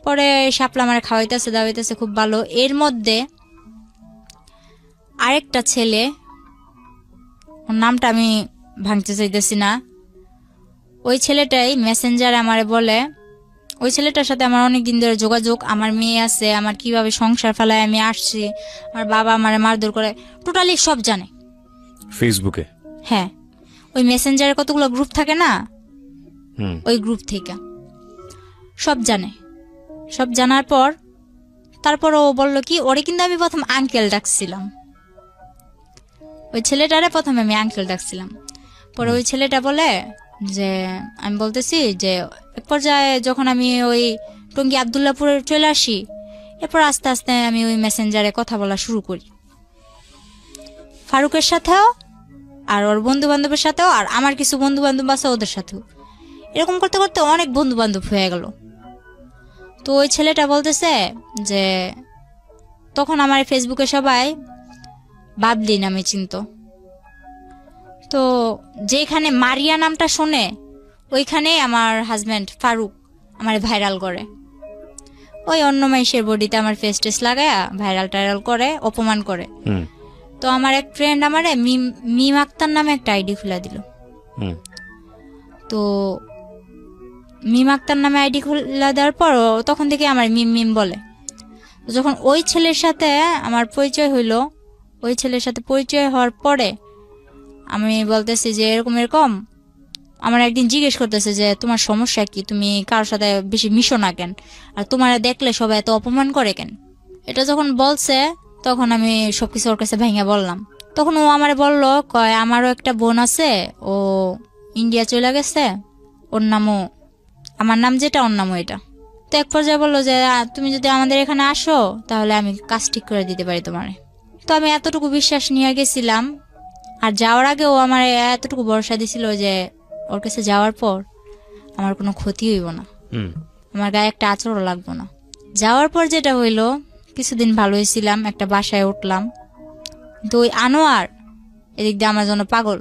পরে শাপলা আমার খাওয়াইতেছে দাওয়াইতেছে খুব ভালো। এর মধ্যে আরেকটা ছেলে, ওর নামটা আমি ভাঙতে চাইতেছি না, ওই ছেলেটাই মেসেঞ্জারে আমারে বলে, ওই ছেলেটার সাথে আমার অনেকদিন ধরে যোগাযোগ, আমার মেয়ে আছে, আমার কিভাবে সংসার ফেলায় আমি আসছি, আমার বাবা আমারে মারধর করে, টোটালি সব জানে ফেসবুকে। হ্যাঁ, ওই মেসেঞ্জারে কতগুলো গ্রুপ থাকে না, ওই গ্রুপ থেকে সব জানে। সব জানার পর তারপর ও বললো কি, ওরে কিন্তু আমি প্রথম আঙ্কেল ডাকছিলাম, ওই ছেলেটারে প্রথমে আমি আঙ্কেল ডাকছিলাম। পরে ওই ছেলেটা বলে যে, আমি বলতেছি যে এক পর্যায়ে যখন আমি ওই টঙ্গী আবদুল্লাপুরে চলে আসি, এরপর আস্তে আস্তে আমি ওই মেসেঞ্জারে কথা বলা শুরু করি, ফারুকের সাথেও আর ওর বন্ধু বান্ধবের সাথেও, আর আমার কিছু বন্ধু বান্ধব আছে ওদের সাথেও। এরকম করতে করতে অনেক বন্ধু বান্ধব হয়ে গেল। তো ওই ছেলেটা বলতেছে যে তখন আমার ফেসবুকে সবাই বাবলি নামে চিনত, তো যেখানে মারিয়া নামটা শোনে ওইখানে আমার হাজব্যান্ড ফারুক আমার ভাইরাল করে, ওই অন্য মাইশের বডিতে আমার ফেস টেস লাগায় ভাইরাল টাইরাল করে, অপমান করে। তো আমার এক ফ্রেন্ড আমারে মিম আক্তার নামে একটা আইডি খুলে দিল। তো মিম আক্তার নামে আইডি খুলে দেওয়ার পর তখন থেকে আমার মিম মিম বলে। যখন ওই ছেলের সাথে আমার পরিচয় হইলো, ওই ছেলের সাথে পরিচয় হওয়ার পরে আমি বলতেছি যে এরকম এরকম, আমার একদিন জিজ্ঞেস করতেছে যে তোমার সমস্যা কি, তুমি কারোর সাথে বেশি মিশো না কেন, আর তোমার দেখলে সবাই এত অপমান করে কেন। এটা যখন বলছে তখন আমি সবকিছু ওর কাছে ভেঙে বললাম। তখন ও আমারে বলল, কয় আমারও একটা বোন আছে, ও ইন্ডিয়া চলে গেছে, ওর নামও আমার নাম যেটা, ওর নামও এটা। তো এক পর্যায়ে বললো যে তুমি যদি আমাদের এখানে আসো তাহলে আমি কাজ ঠিক করে দিতে পারি তোমারে। তো আমি এতটুকু বিশ্বাস নিয়ে গেছিলাম, আর যাওয়ার আগে ও আমার এতটুকু ভরসা দিছিল যে ওর কাছে যাওয়ার পর আমার কোনো ক্ষতি হইব না, হুম আমার গায়ে একটা আঁচড়ও লাগবো না। যাওয়ার পর যেটা হইলো, কিছুদিন ভালো হয়েছিলাম, একটা বাসায় উঠলাম, তো ওই আনোয়ার এদিক দিয়ে আমার জন্য পাগল,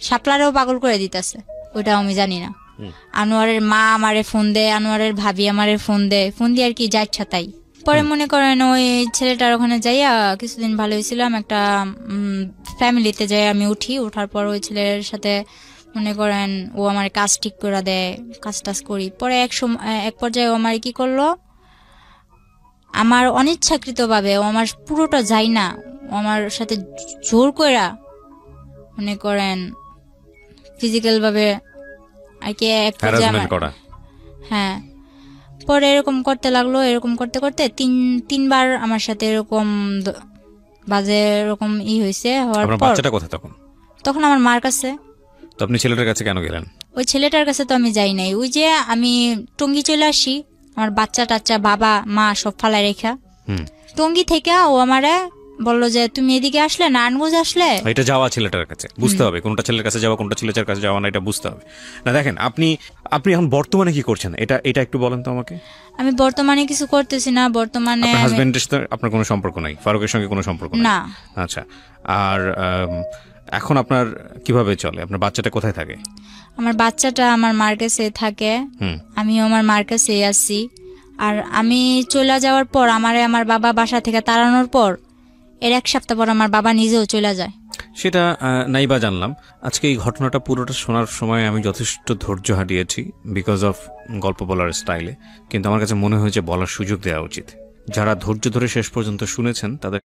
শাপলারেও পাগল করে দিতেছে, ওইটাও আমি জানি না। আনোয়ারের মা আমারে ফোন দেয়, আনোয়ারের ভাবি আমারে ফোন দেয়, ফোন দিয়ে আর কি যা ইচ্ছা তাই। পরে মনে করেন ওই ছেলেটার ওখানে যাইয়া কিছুদিন ভালো হয়েছিলাম, একটা ফ্যামিলিতে যাই আমি উঠি, ওঠার পর ওই ছেলের সাথে মনে করেন ও আমার কাজ ঠিক করে দেয়, কাজ টাজ করি। পরে এক পর্যায়ে ও আমার কি করলো, আমার অনিচ্ছাকৃতভাবে ও আমার পুরোটা যাই না, ও আমার সাথে জোর কইরা মনে করেন ফিজিক্যাল ভাবে আর কি এক পর্যায়ে হ্যারাসমেন্ট করা। হ্যাঁ, পরে এরকম করতে লাগলো, এরকম করতে করতে তিনবার আমার সাথে এরকম বাজে এরকম হয়েছে। হওয়ার আপনার পর বাচ্চাটা কোথায় তখন? তখন আমার মার কাছে। তো আপনি ছেলেটার কাছে কেন গেলেন? ওই ছেলেটার কাছে তো আমি যাই নাই, ওই যে আমি টঙ্গী চলে আসি, আমার বাচ্চা টাচ্চা বাবা মা সব ফালাই রেখা, টঙ্গী থেকে ও আমারে বললো যে তুমি এদিকে আসলে, নারায়ণগঞ্জ আসলে। এটা যাওয়া ছেলেটার কাছে, বুঝতে হবে কোনটা ছেলের কাছে যাওয়া কোনটা ছেলেটার কাছে যাওয়া না, এটা বুঝতে হবে না। দেখেন আপনি এখন বর্তমানে কি করছেন, এটা একটু বলেন তো আমাকে। আমি বর্তমানে কিছু করতেছি না, বর্তমানে আপনার হাজবেন্ডের সাথে আপনার কোনো সম্পর্ক নাই, ফারুকের সঙ্গে কোনো সম্পর্ক নাই? না। আচ্ছা, আর এখন আপনার কিভাবে চলে? আপনার বাচ্চাটা কোথায় থাকে? আমার বাচ্চাটা আমার মার কাছে থাকে, আমিও আমার মার কাছে আছি। আর আমি চলে যাওয়ার পর আমার বাবা বাসা থেকে তাড়ানোর পর এর এক সপ্তাহ পর আমার বাবা নিজেও চলে যায়। সেটা নাইবা জানলাম। আজকে এই ঘটনাটা পুরোটা শোনার সময় আমি যথেষ্ট ধৈর্য হারিয়েছি বিকজ অফ গল্প বলার স্টাইলে, কিন্তু আমার কাছে মনে হয়েছে বলার সুযোগ দেওয়া উচিত। যারা ধৈর্য ধরে শেষ পর্যন্ত শুনেছেন তাদের